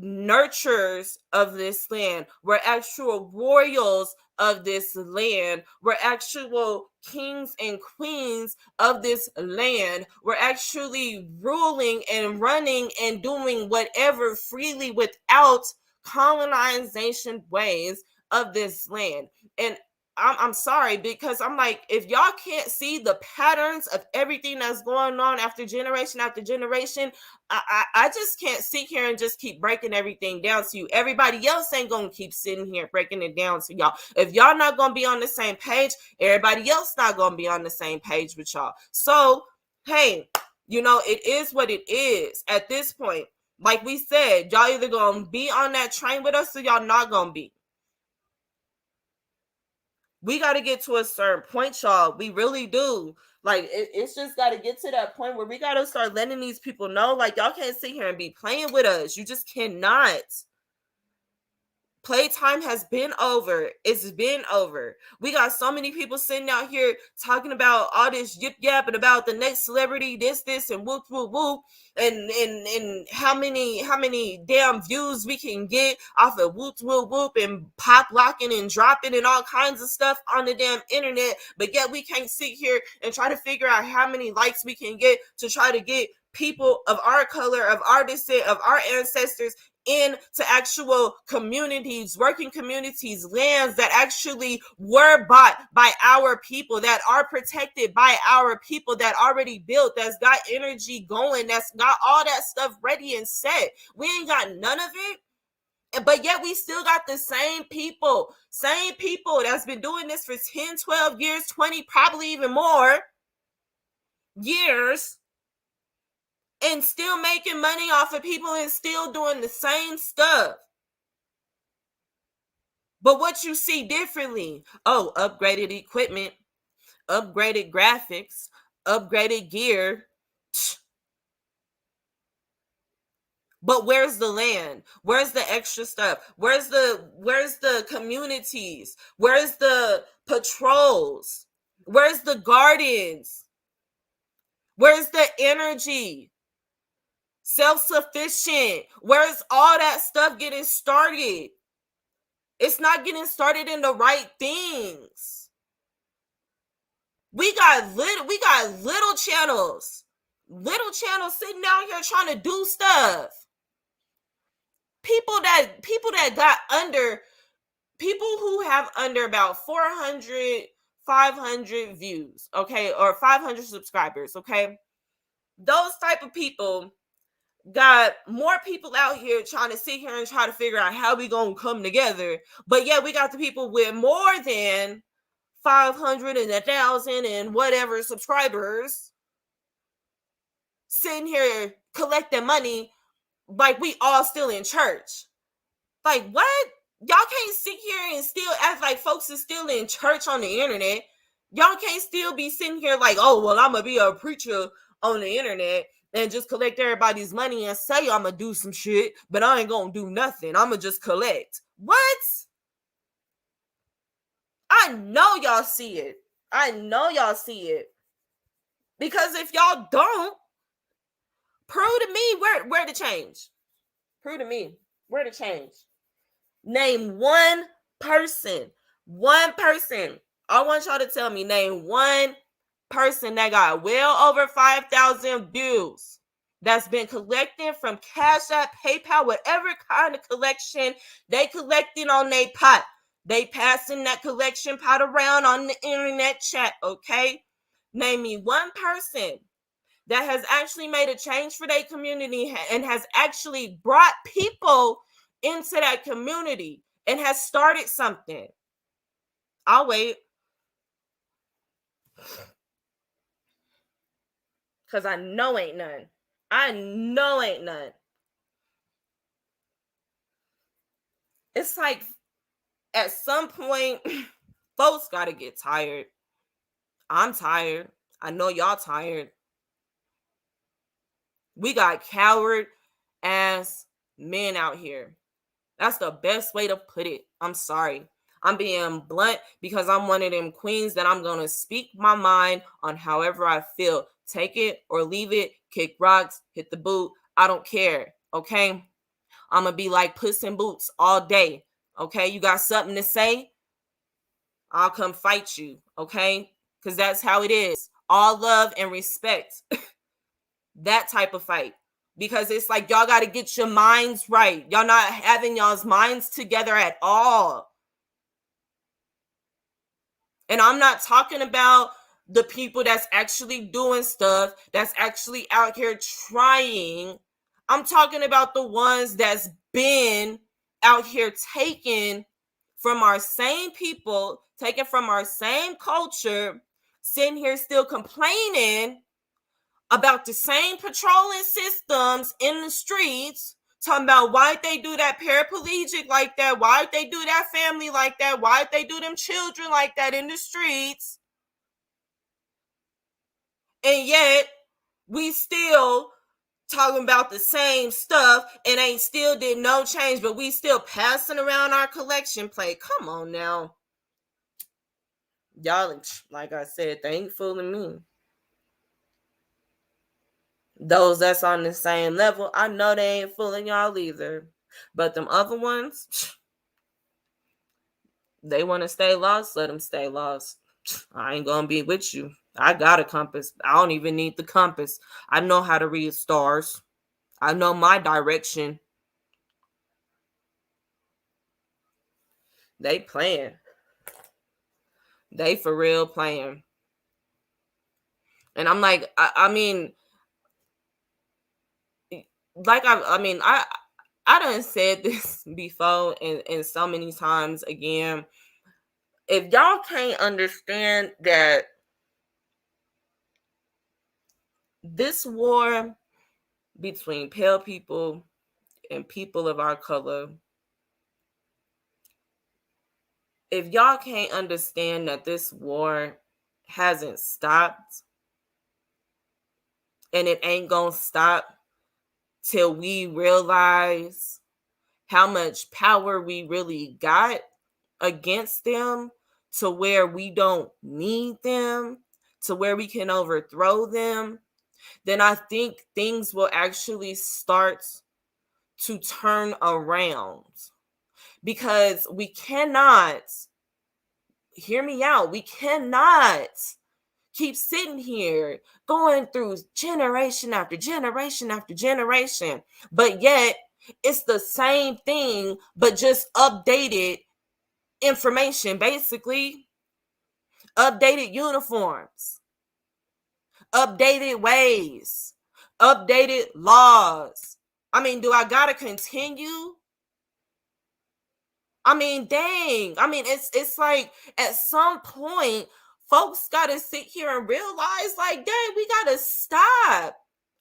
nurturers of this land, were actual royals of this land, were actual kings and queens of this land, were actually ruling and running and doing whatever freely without colonization ways of this land. And I'm sorry, because I'm like, if y'all can't see the patterns of everything that's going on after generation, I just can't sit here and just keep breaking everything down to you. Everybody else ain't gonna keep sitting here breaking it down to y'all. If y'all not gonna be on the same page, everybody else not gonna be on the same page with y'all. So, hey, it is what it is at this point. Like we said, y'all either gonna be on that train with us or y'all not gonna be. We got to get to a certain point, y'all. We really do. Like, it's just got to get to that point where we got to start letting these people know, like, y'all can't sit here and be playing with us. You just cannot. Playtime has been over. It's been over. We got so many people sitting out here talking about all this yip yap and about the next celebrity, this, and whoop whoop whoop, and how many damn views we can get off of whoop whoop whoop and pop locking and dropping and all kinds of stuff on the damn internet. But yet we can't sit here and try to figure out how many likes we can get to try to get people of our color, of our descent, of our ancestors into actual communities, working communities, lands that actually were bought by our people, that are protected by our people, that already built, that's got energy going, that's got all that stuff ready and set. We ain't got none of it. But yet we still got the same people that's been doing this for 10, 12 years, 20, probably even more years, and still making money off of people and still doing the same stuff. But what you see differently, upgraded equipment, upgraded graphics, upgraded gear. But where's the land? Where's the extra stuff? Where's the communities? Where's the patrols? Where's the gardens? Where's the energy? Self-sufficient. Where's all that stuff getting started? It's not getting started in the right things. We got little channels sitting down here trying to do stuff. People who have under about 400, 500 views, okay, or 500 subscribers, okay? Those type of people got more people out here trying to sit here and try to figure out how we gonna come together. But yeah, we got the people with more than 500 and 1,000 and whatever subscribers sitting here collecting money like we all still in church. Like, what? Y'all can't sit here and still act like folks is still in church on the internet. Y'all can't still be sitting here like, oh, well, I'm gonna be a preacher on the internet and just collect everybody's money and say I'm gonna do some shit, but I ain't gonna do nothing. I'm gonna just collect. What? I know y'all see it. I know y'all see it. Because if y'all don't, prove to me where to change. Prove to me where to change. Name one person. One person. I want y'all to tell me, name one person that got well over 5,000 views that's been collecting from Cash App, PayPal, whatever kind of collection they collecting on their pot. They passing that collection pot around on the internet chat, okay? Name me one person that has actually made a change for their community and has actually brought people into that community and has started something. I'll wait. Because I know ain't none. I know ain't none. It's like at some point, folks got to get tired. I'm tired. I know y'all tired. We got coward ass men out here. That's the best way to put it. I'm sorry. I'm being blunt because I'm one of them queens that I'm going to speak my mind on however I feel. Take it or leave it, kick rocks, hit the boot. I don't care, okay? I'm going to be like Puss in Boots all day, okay? You got something to say? I'll come fight you, okay? Because that's how it is. All love and respect. That type of fight. Because it's like y'all got to get your minds right. Y'all not having y'all's minds together at all. And I'm not talking about the people that's actually doing stuff, that's actually out here trying. I'm talking about the ones that's been out here taken from our same people, taken from our same culture, sitting here still complaining about the same patrolling systems in the streets, talking about why'd they do that paraplegic like that? Why'd they do that family like that? Why'd they do them children like that in the streets? And yet, we still talking about the same stuff and ain't still did no change, but we still passing around our collection plate. Come on now. Y'all, like I said, they ain't fooling me. Those that's on the same level, I know they ain't fooling y'all either. But them other ones, they want to stay lost, let them stay lost. I ain't gonna be with you. I got a compass. I don't even need the compass. I know how to read stars. I know my direction. They playing. They for real playing. And I'm like, I mean, like I done said this before and so many times again. If y'all can't understand that this war between pale people and people of our color, if y'all can't understand that this war hasn't stopped and it ain't gonna stop till we realize how much power we really got against them, to where we don't need them, to where we can overthrow them, then I think things will actually start to turn around. Because we cannot, hear me out, we cannot keep sitting here going through generation after generation after generation, but yet it's the same thing, but just updated information, basically. Updated uniforms, updated ways, updated laws. I mean, do I gotta continue? I mean, dang. I mean, it's like at some point, folks gotta sit here and realize, like, dang, we gotta stop.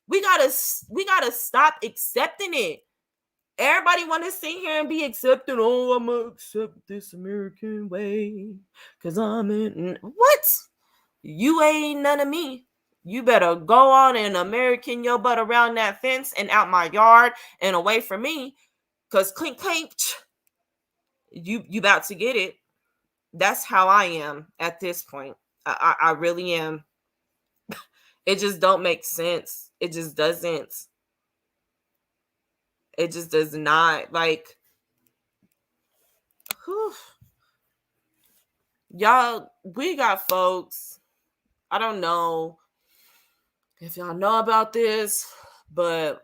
We gotta stop accepting it. Everybody want to sit here and be accepted. Oh, I'm gonna accept this American way because I'm in. What? You ain't none of me. You better go on and American your butt around that fence and out my yard and away from me. Cause clink clink, you about to get it. That's how I am at this point. I really am. It just don't make sense. It just doesn't. It just does not. Like, whew. Y'all, we got folks. I don't know if y'all know about this, but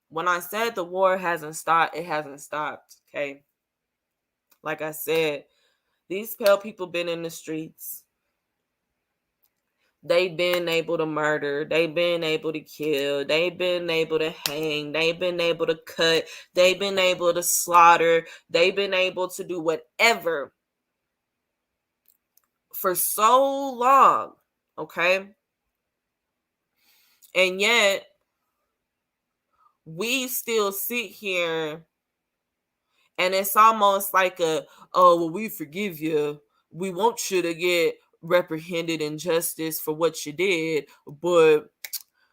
when I said the war hasn't stopped, it hasn't stopped. Okay. Like I said, these pale people been in the streets. They've been able to murder. They've been able to kill. They've been able to hang. They've been able to cut. They've been able to slaughter. They've been able to do whatever for so long. Okay. And yet, we still sit here and it's almost like oh, well, we forgive you. We want you to get reprehended in justice for what you did, but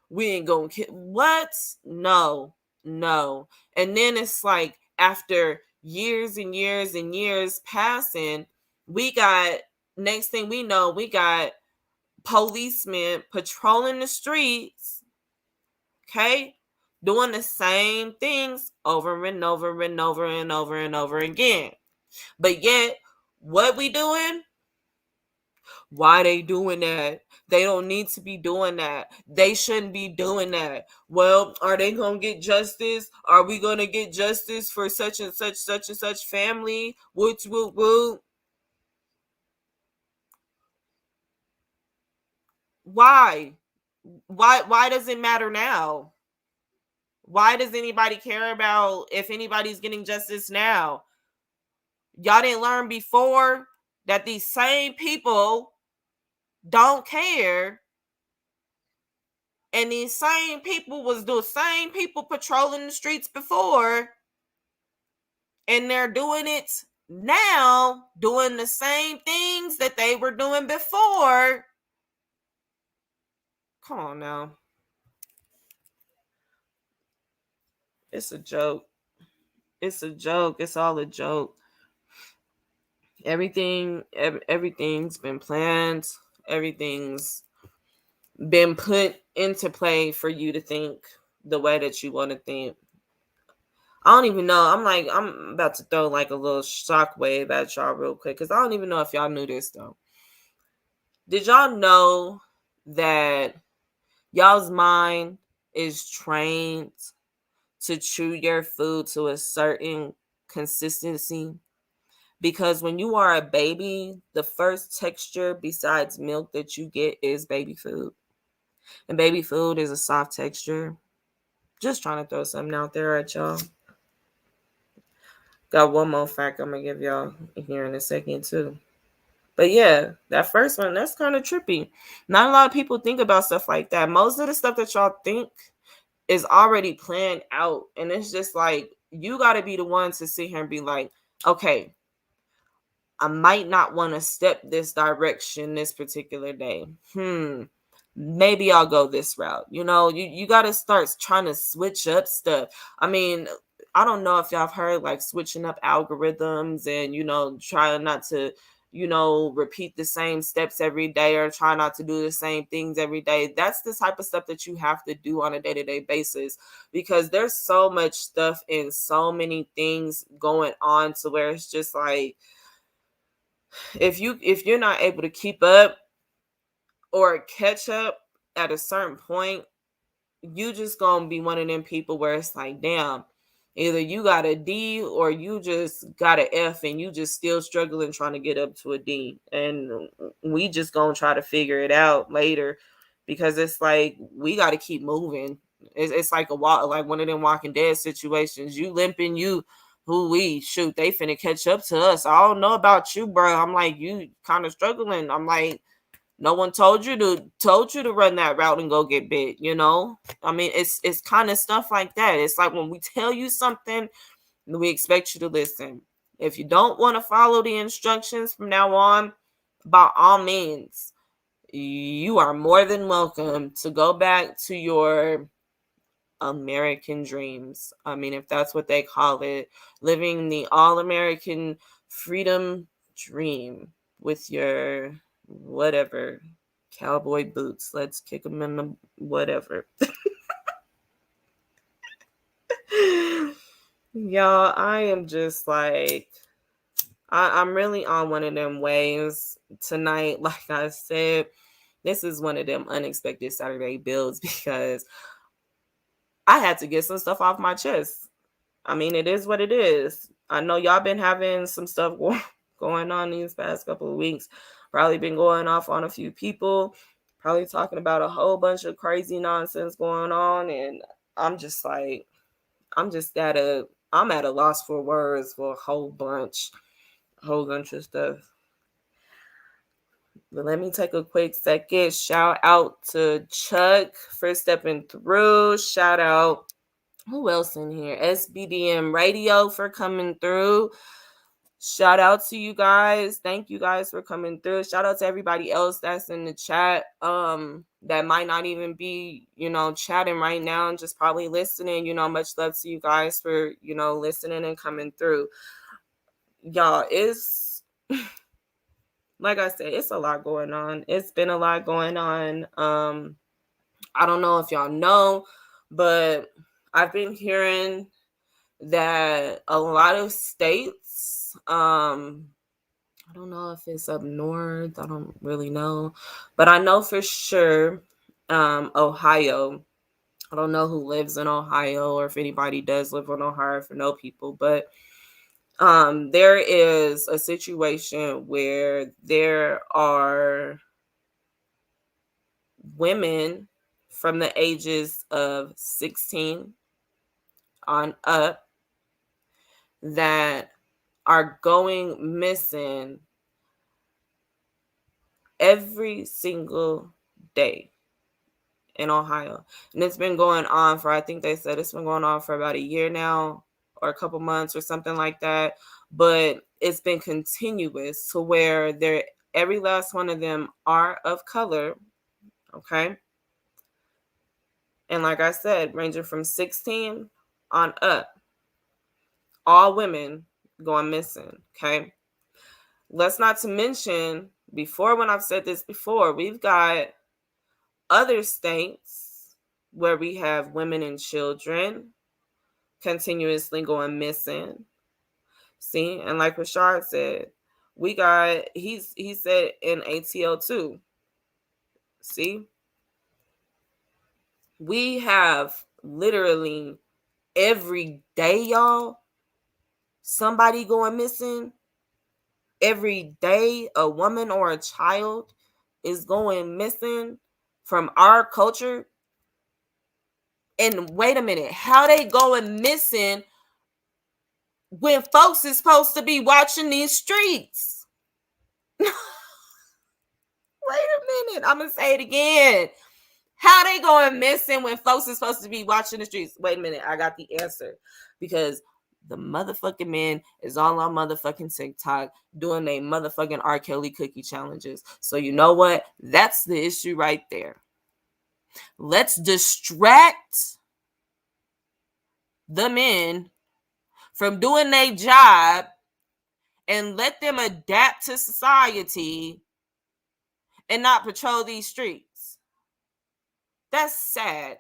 we ain't gonna what? No, no. And then it's like after years and years and years passing, we got, next thing we know, we got policemen patrolling the streets, okay, doing the same things over and over and over and over and over again. But yet, what we doing? Why they doing that? They don't need to be doing that. They shouldn't be doing that. Well, are they gonna get justice? Are we gonna get justice for such and such family? Which will why? Why does it matter now? Why does anybody care about if anybody's getting justice now? Y'all didn't learn before that these same people don't care, and these same people was the same people patrolling the streets before, and they're doing it now, doing the same things that they were doing before. Come on now. It's a joke. It's a joke. It's all a joke. Everything's been planned. Everything's been put into play for you to think the way that you want to think. I don't even know. I'm about to throw like a little shockwave at y'all real quick because I don't even know if y'all knew this though. Did y'all know that y'all's mind is trained to chew your food to a certain consistency? Because when you are a baby, the first texture besides milk that you get is baby food. And baby food is a soft texture. Just trying to throw something out there at y'all. Got one more fact I'm going to give y'all here in a second, too. But yeah, that first one, that's kind of trippy. Not a lot of people think about stuff like that. Most of the stuff that y'all think is already planned out. And it's just like, you got to be the one to sit here and be like, okay, I might not want to step this direction this particular day. Maybe I'll go this route. You got to start trying to switch up stuff. I mean, I don't know if y'all have heard like switching up algorithms and, trying not to, repeat the same steps every day or try not to do the same things every day. That's the type of stuff that you have to do on a day-to-day basis because there's so much stuff and so many things going on to where it's just like, if you're not able to keep up or catch up at a certain point, you just gonna be one of them people where it's like, damn, either you got a D or you just got an F and you just still struggling trying to get up to a D. And we just gonna try to figure it out later because it's like we got to keep moving. It's like a walk, like one of them Walking Dead situations. You limping, you who we shoot, they finna catch up to us. I don't know about you, bro. I'm like, you kind of struggling. I'm like, no one told you to run that route and go get bit. I mean, it's kind of stuff like that. It's like when we tell you something, we expect you to listen. If you don't want to follow the instructions from now on, by all means, you are more than welcome to go back to your American dreams. I mean, if that's what they call it, living the all American freedom dream with your whatever cowboy boots. Let's kick them in the whatever. Y'all, I am just like, I'm really on one of them waves tonight. Like I said, this is one of them unexpected Saturday builds because I had to get some stuff off my chest. I mean, it is what it is. I know y'all been having some stuff going on these past couple of weeks. Probably been going off on a few people. Probably talking about a whole bunch of crazy nonsense going on. And I'm just like, I'm at a loss for words for a whole bunch of stuff. But let me take a quick second. Shout out to Chuck for stepping through. Shout out, who else in here? SBDM Radio for coming through. Shout out to you guys. Thank you guys for coming through. Shout out to everybody else that's in the chat. That might not even be, chatting right now and just probably listening. Much love to you guys for, listening and coming through. Y'all, it's like I said, it's a lot going on. It's been a lot going on. I don't know if y'all know, but I've been hearing that a lot of states, I don't know if it's up north, I don't really know, but I know for sure, Ohio. I don't know who lives in Ohio or if anybody does live in Ohio, for no people, but there is a situation where there are women from the ages of 16 on up that are going missing every single day in Ohio. And it's been going on for, I think they said it's been going on for about a year now or a couple months or something like that. But it's been continuous to where every last one of them are of color. Okay. And like I said, ranging from 16 on up. All women going missing, okay? Let's not to mention, before, when I've said this before, we've got other states where we have women and children continuously going missing. See, and like Rashard said, we got, he said in ATL too. See, we have literally every day, y'all, somebody going missing. Every day a woman or a child is going missing from our culture. And wait a minute, how they going missing when folks is supposed to be watching these streets? Wait a minute, I'm gonna say it again. How they going missing when folks is supposed to be watching the streets? Wait a minute, I got the answer. Because the motherfucking man is all on motherfucking TikTok doing a motherfucking R. Kelly cookie challenges. So you know what? That's the issue right there. Let's distract the men from doing their job and let them adapt to society and not patrol these streets. That's sad.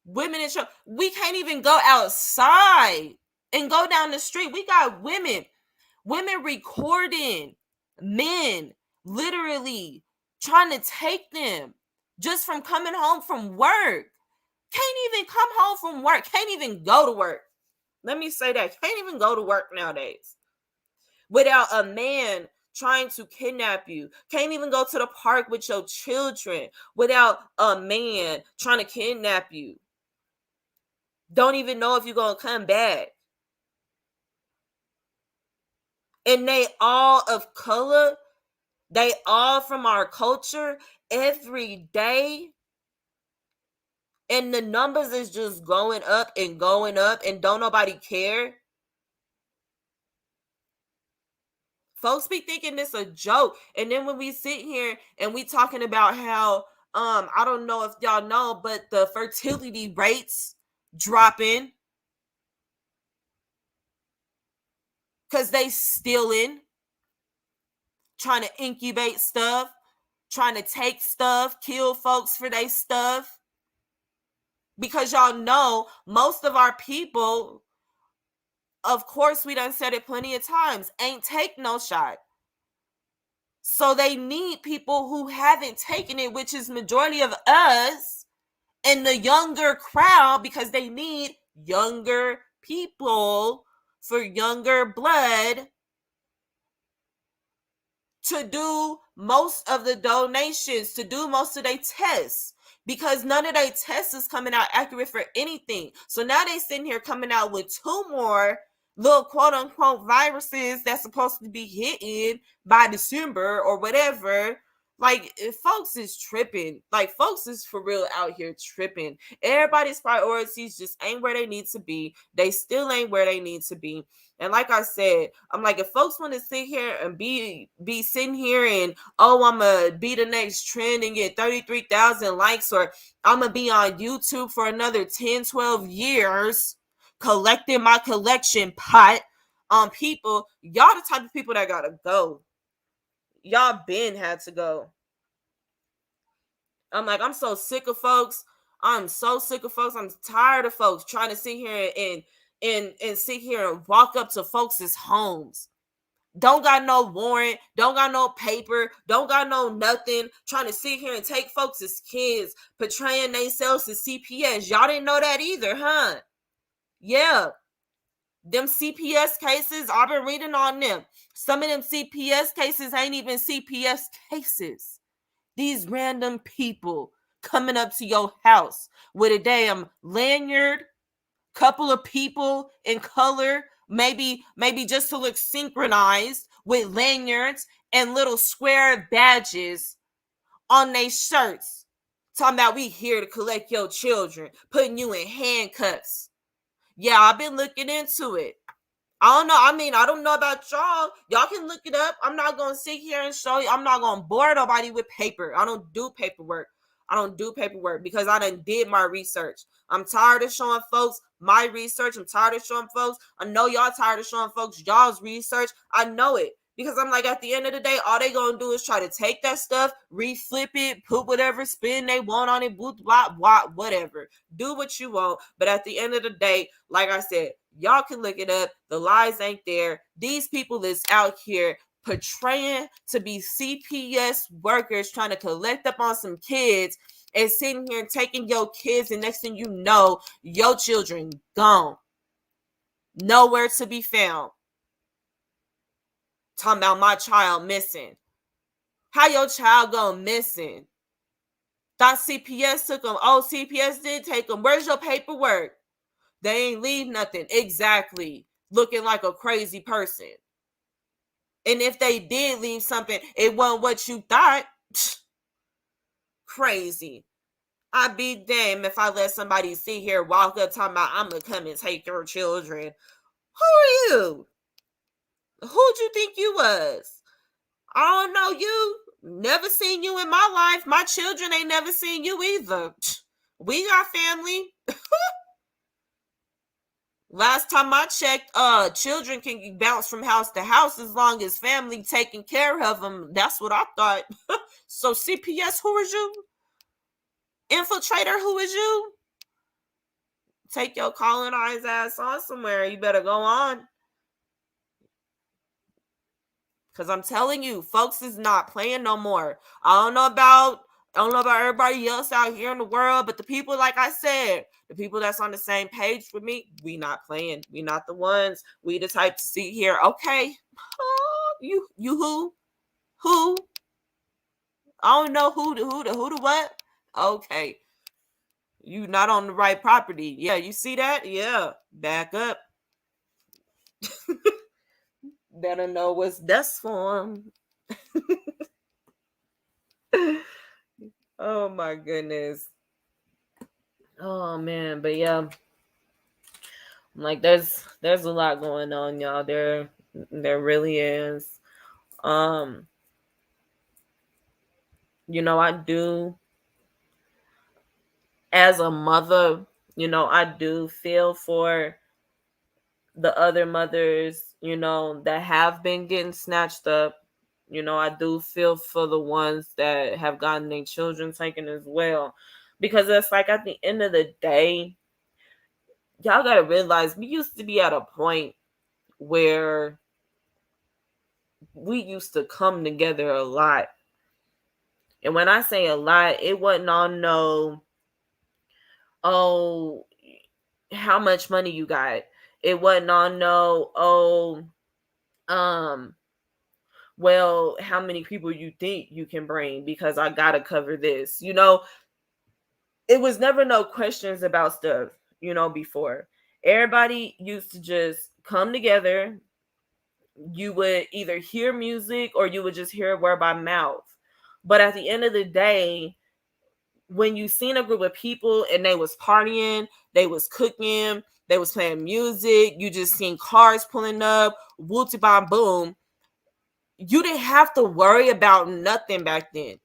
Women and children, we can't even go outside and go down the street. We got women recording men literally trying to take them just from coming home from work. Can't even come home from work. Can't even go to work. Let me say that. Can't even go to work nowadays without a man trying to kidnap you. Can't even go to the park with your children without a man trying to kidnap you. Don't even know if you're going to come back. And they all of color. They all from our culture every day. And the numbers is just going up and going up and don't nobody care. Folks be thinking this a joke. And then when we sit here and we talking about how, I don't know if y'all know, but the fertility rates dropping because they stealing, trying to incubate stuff, trying to take stuff, kill folks for their stuff. Because y'all know most of our people, of course, we done said it plenty of times, ain't take no shot. So they need people who haven't taken it, which is majority of us and the younger crowd, because they need younger people for younger blood to do most of the donations, to do most of their tests, because none of their tests is coming out accurate for anything. So now they sitting here coming out with 2 more little quote unquote viruses that's supposed to be hitting by December or whatever. Like, folks is tripping. Like, folks is for real out here tripping. Everybody's priorities just ain't where they need to be. They still ain't where they need to be. And like I said, I'm like, if folks want to sit here and be sitting here and, oh, I'm going to be the next trend and get 33,000 likes, or I'm going to be on YouTube for another 10, 12 years collecting my collection pot on people, y'all the type of people that got to go. Y'all been had to go. I'm like, I'm so sick of folks. I'm so sick of folks. I'm tired of folks trying to sit here and sit here and walk up to folks' homes. Don't got no warrant, don't got no paper, don't got no nothing, trying to sit here and take folks' kids, portraying themselves as CPS. Y'all didn't know that either, huh? Yeah. Them CPS cases, I've been reading on them. Some of them CPS cases ain't even CPS cases. These random people coming up to your house with a damn lanyard, couple of people in color, maybe just to look synchronized, with lanyards and little square badges on their shirts, talking about we here to collect your children, putting you in handcuffs. Yeah, I've been looking into it. I don't know. I mean, I don't know about y'all. Y'all can look it up. I'm not going to sit here and show you. I'm not going to bore nobody with paper. I don't do paperwork. Because I done did my research. I'm tired of showing folks my research. I'm tired of showing folks. I know y'all tired of showing folks y'all's research. I know it. Because I'm like, at the end of the day, all they gonna do is try to take that stuff, reflip it, put whatever spin they want on it, blah, blah, whatever. Do what you want. But at the end of the day, like I said, y'all can look it up. The lies ain't there. These people is out here portraying to be CPS workers trying to collect up on some kids and sitting here and taking your kids, and next thing you know, your children gone. Nowhere to be found. Talking about my child missing. How your child go missing? Thought CPS took them. Oh, CPS did take them. Where's your paperwork? They ain't leave nothing. Exactly. Looking like a crazy person. And if they did leave something, it wasn't what you thought. Crazy. I'd be damned if I let somebody sit here, walk up, talking about, I'm going to come and take your children. Who are you? Who'd you think you was? I don't know you. Never seen you in my life. My children ain't never seen you either. We got family. Last time I checked, children can bounce from house to house as long as family taking care of them. That's what I thought. So CPS, who is you? Infiltrator, who is you? Take your colonized ass on somewhere. You better go on. Because I'm telling you, folks is not playing no more. I don't know about everybody else out here in the world, but the people, like I said, the people that's on the same page with me, we not playing. We not the ones. We the type to see here. Okay, you who? Who? I don't know who the what. Okay, you not on the right property. Yeah, you see that? Yeah, back up. Better know what's best for them. Oh my goodness. Oh man, but yeah, like there's a lot going on, y'all. There really is. I do, as a mother, I do feel for the other mothers, that have been getting snatched up. I do feel for the ones that have gotten their children taken as well. Because it's like, at the end of the day, y'all gotta realize we used to be at a point where we used to come together a lot. And when I say a lot, it wasn't on no, oh, how much money you got. It wasn't on no, oh, well, how many people you think you can bring because I gotta cover this. It was never no questions about stuff, before. Everybody used to just come together. You would either hear music or you would just hear it word by mouth. But at the end of the day, when you seen a group of people and they was partying, they was cooking, they was playing music, you just seen cars pulling up, wooty bam boom, you didn't have to worry about nothing back then.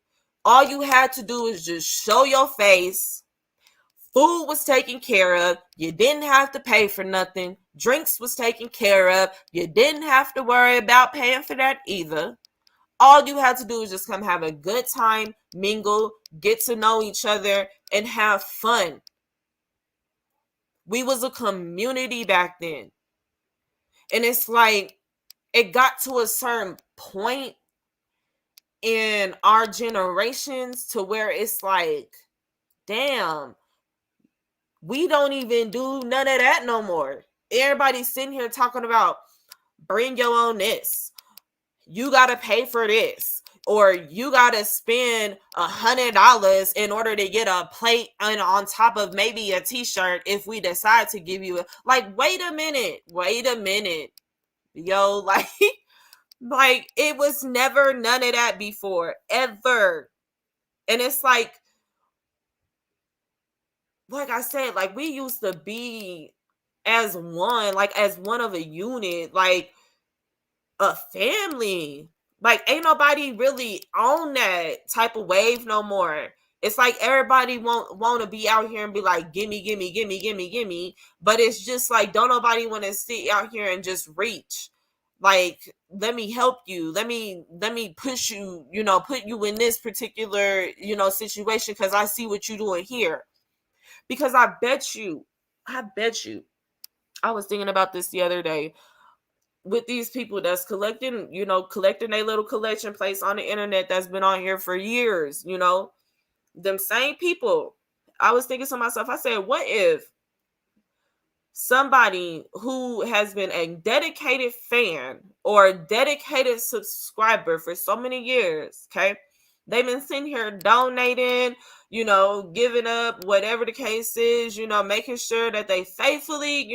All you had to do is just show your face. Food was taken care of. You didn't have to pay for nothing. Drinks was taken care of. You didn't have to worry about paying for that either. All you had to do is just come have a good time, mingle, get to know each other, and have fun. We was a community back then. And it's like, it got to a certain point in our generations to where it's like, damn, we don't even do none of that no more. Everybody's sitting here talking about bring your own this. You got to pay for this. Or you got to spend $100 in order to get a plate and on top of maybe a t-shirt if we decide to give you like, wait a minute. Yo, like it was never none of that before, ever. And it's like I said, like we used to be as one, like as one of a unit, like a family. Like ain't nobody really on that type of wave no more. It's like everybody want to be out here and be like, gimme, gimme, gimme, gimme, gimme. But it's just like, don't nobody want to sit out here and just reach. Like, let me help you. Let me push you, put you in this particular, situation because I see what you're doing here. Because I bet you, I was thinking about this the other day with these people that's collecting a little collection plates on the internet that's been on here for years. Them same people. I was thinking to myself, I said, what if somebody who has been a dedicated fan or a dedicated subscriber for so many years, okay? They've been sitting here donating, giving up, whatever the case is, making sure that they faithfully,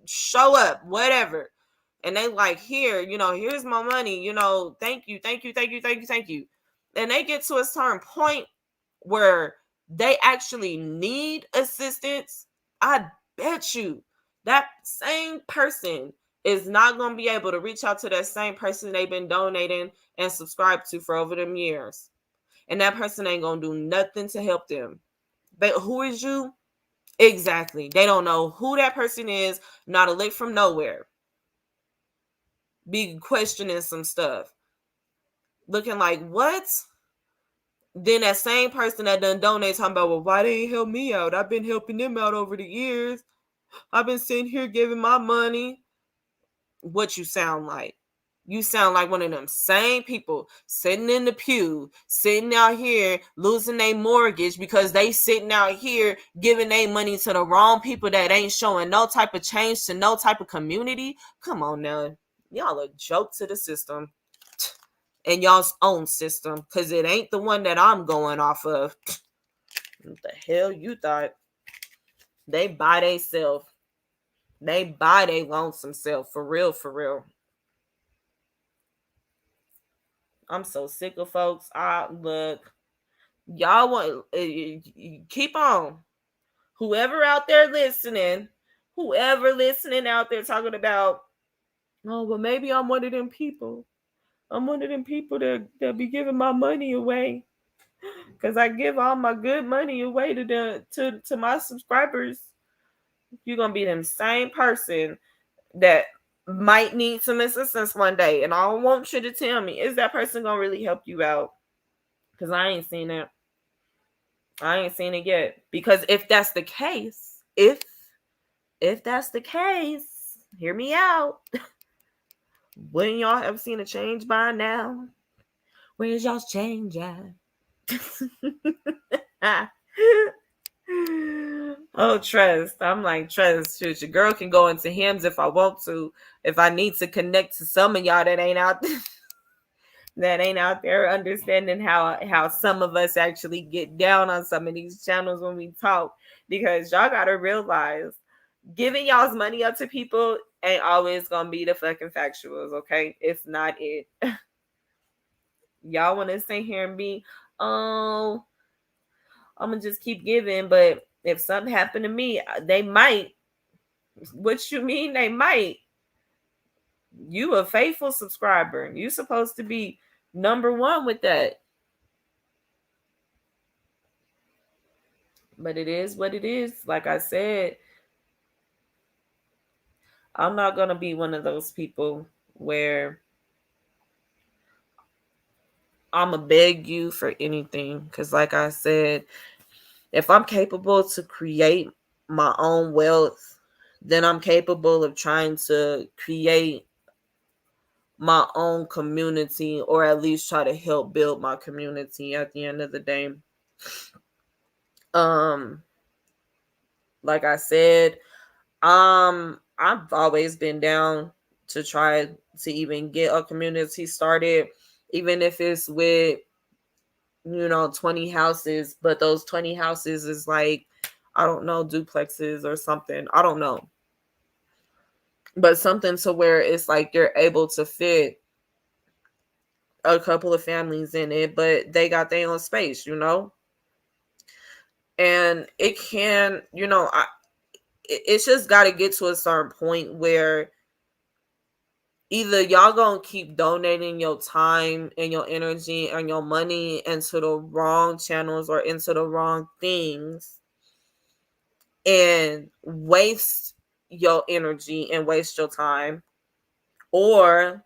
show up, whatever. And they like, here's my money, thank you, thank you, thank you, thank you, thank you. And they get to a certain point where they actually need assistance. I bet you that same person is not going to be able to reach out to that same person they've been donating and subscribed to for over them years. And that person ain't going to do nothing to help them. But who is you? Exactly. They don't know who that person is, not a lick from nowhere. Be questioning some stuff. Looking like, what? Then that same person that done donate talking about, well, why they ain't help me out? I've been helping them out over the years. I've been sitting here giving my money. What you sound like? You sound like one of them same people sitting in the pew, sitting out here losing their mortgage because they sitting out here giving their money to the wrong people that ain't showing no type of change to no type of community. Come on now. Y'all a joke to the system and y'all's own system because it ain't the one that I'm going off of. What the hell you thought? They buy they self. They buy they lonesome self. For real, for real. I'm so sick of folks. Look, y'all want keep on. Whoever listening out there talking about, oh well, maybe I'm one of them people. I'm one of them people that be giving my money away because I give all my good money away to my subscribers. You're gonna be them same person that might need some assistance one day, and I don't want you to tell me, is that person gonna really help you out? Because I ain't seen it. I ain't seen it yet. Because if that's the case, if that's the case, hear me out. Wouldn't y'all have seen a change by now? Where's y'all's change at? Oh, trust. I'm like, trust. Shoot, your girl can go into hymns if I want to. If I need to connect to some of y'all that ain't out there. That ain't out there understanding how some of us actually get down on some of these channels when we talk, because y'all gotta realize giving y'all's money up to people ain't always gonna be the fucking factuals. Okay, it's not it. Y'all want to sit here and be, oh, I'm gonna just keep giving, but if something happened to me, they might. What you mean they might? You a faithful subscriber, you supposed to be number one with that. But it is what it is. Like I said, I'm not going to be one of those people where I'm going to beg you for anything. Because, like I said, if I'm capable to create my own wealth, then I'm capable of trying to create my own community, or at least try to help build my community at the end of the day. Um, like I said, I've always been down to try to even get a community started, even if it's with 20 houses, but those 20 houses is like, I don't know, duplexes or something. I don't know. But something to where it's like you're able to fit a couple of families in it, but they got their own space. And it can, it's just got to get to a certain point where either y'all gonna keep donating your time and your energy and your money into the wrong channels or into the wrong things and waste your energy and waste your time, or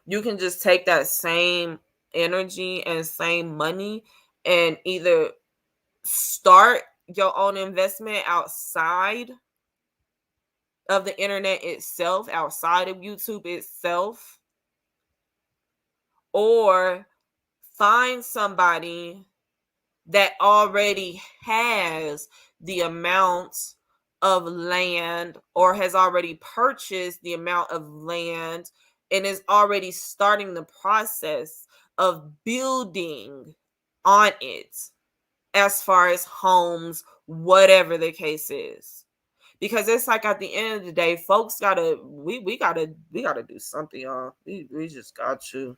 you can just take that same energy and same money and either start your own investment outside of the internet itself, outside of YouTube itself, or find somebody that already has the amount of land or has already purchased the amount of land and is already starting the process of building on it, as far as homes, whatever the case is. Because it's like at the end of the day, folks gotta we gotta do something, y'all. We just got to.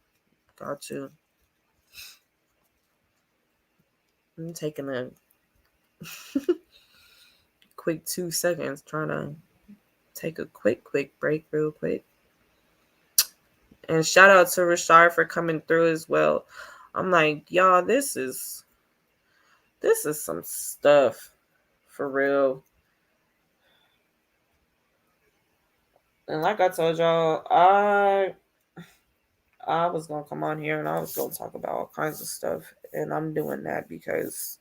I'm taking a quick 2 seconds, trying to take a quick break real quick. And shout out to Rashard for coming through as well. I'm like, y'all, this is some stuff for real. And like I told y'all, I was gonna come on here and I was gonna talk about all kinds of stuff, and I'm doing that because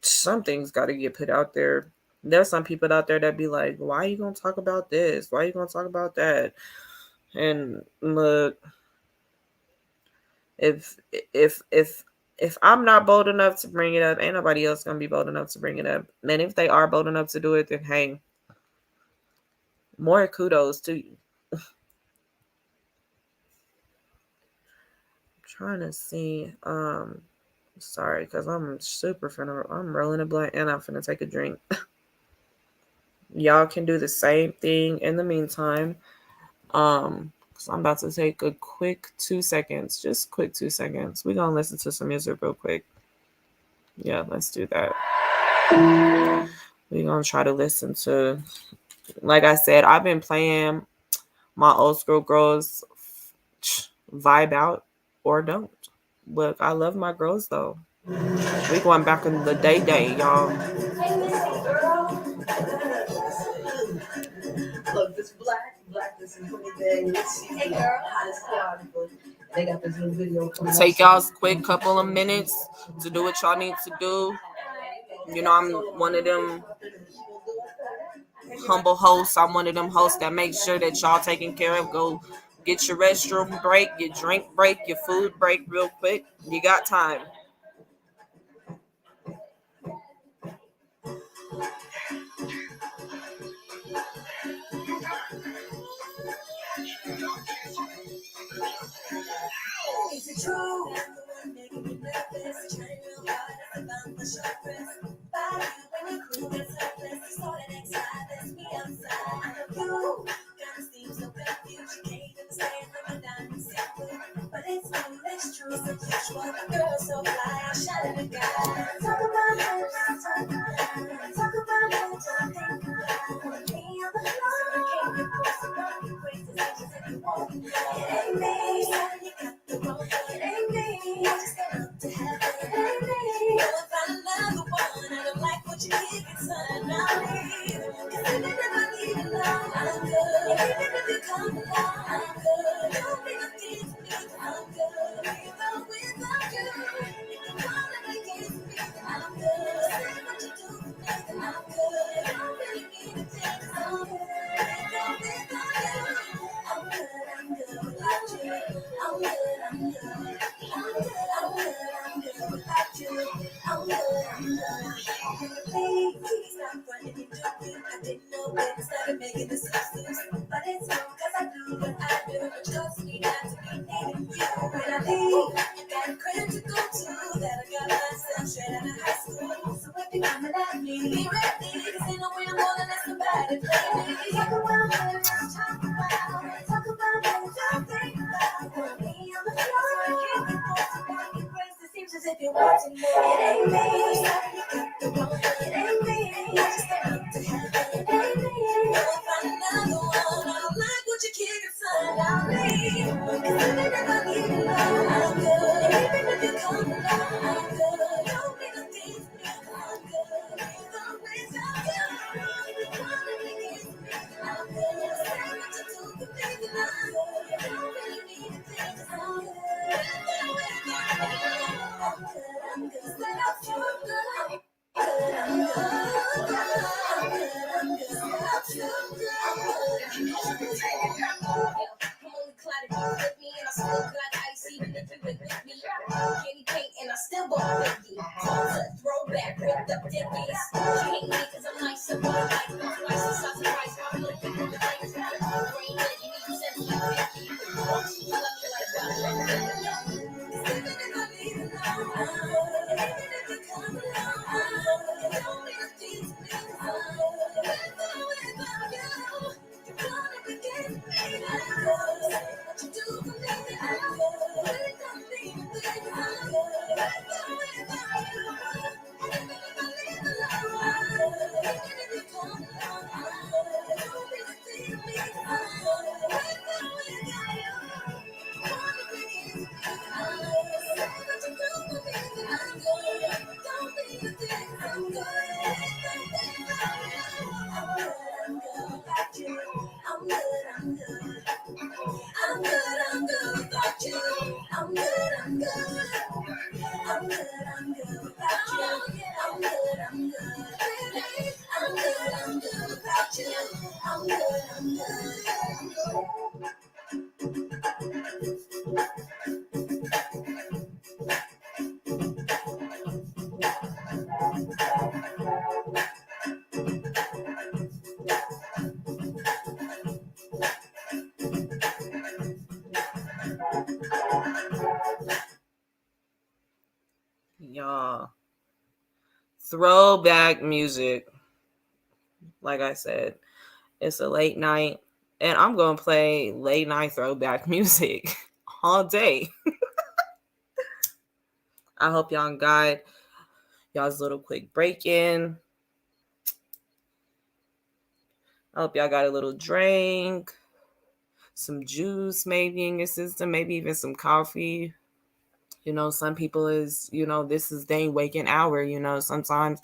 some things got to get put out there. There's some people out there that be like, why are you gonna talk about this? Why are you gonna talk about that? And look, if if if if I'm not bold enough to bring it up, ain't nobody else gonna be bold enough to bring it up. And if they are bold enough to do it, then hey, more kudos to you. Trying to see. Sorry, because I'm rolling a blunt and I'm finna take a drink. Y'all can do the same thing in the meantime. So I'm about to take a quick 2 seconds, just quick 2 seconds. We're gonna listen to some music real quick. Yeah, let's do that. We're gonna try to listen to, like I said, I've been playing my old school girls vibe out or don't. Look, I love my girls though. We going back in the day, y'all. Look, this black, this is anything. Hey girl, hottest squad, but they got this new video. Take y'all's quick couple of minutes to do what y'all need to do. You know, I'm one of them humble hosts. I'm one of them hosts that make sure that y'all taken care of. Go get your restroom break, your drink break, your food break real quick. You got time. Is it true? Making me nervous, trying real hard to find my sharpness. By you when you cool and surface, sort of next time, let's be outside. I know you kind of seem so confused. You can't understand from a diamond sample, but it's true. It's unusual. A girl so fly, I shot at a guy. Talk about it, talk about it, think about me on the floor. I can't get close enough. You crazy, just if you want. It ain't me. It ain't me. I just got up to have it. It ain't me. Gonna find another one. I don't like what you give it, son. I'll leave. 'Cause even if I need a love, I'm good. Even if you come along, I'm good. Don't be a thief to me, I'm good. Even without you, if you want to make it me, I'm good. Say what you do for me, I'm good. Don't really mean a thing, I'm good. Even without you, I'm good without you. I'm good, I'm good. I'm good, I'm good, I'm good without you. I'm good, I'm good. Please stop running into me. I didn't know when I started making this excuses. But it's wrong cause I do what I do. But trust me not to be needing you. When I leave, I got a credit to go to. That I got myself straight out of high school. So if you're coming at me, be ready. Cause ain't no way I'm gonna let somebody play me. Talk about it, talk about it. Talk about it, don't think about me. On the floor, I can't get close to back. It breaks, it seems as if you're watching me. It ain't me. It ain't me. I just got up to have it. It ain't me. I'll find another one. I don't like what you about me. 'Cause even if I leave you alone, I'm good. Even if you come along, I'm good. Don't be the things I'm good. Even without you, if you wanna be against me, I'm good. Say what you do for me, then I'm good. Don't really need to think I'm good. Even without you, I'm good. Say I'm good. Throwback, ripped up decades. She hate me cause I'm nice, so what I like, no spicy, saucy, rice, I'm looking for the things that I'm green, but you need to send me a 50. You love me like that. Even if I leave you alone, even if you come along, don't be a thief, without you, you're gonna forget me. What you do for me, it don't mean a thing. Without you, even if I leave you alone, even if you come along, don't be a thief, without you. Y'all, throwback music. Like I said, it's a late night, and I'm gonna play late night throwback music all day. I hope y'all got y'all's little quick break in. I hope y'all got a little drink, some juice maybe in your system, maybe even some coffee. You know, some people is, this is their waking hour. Sometimes,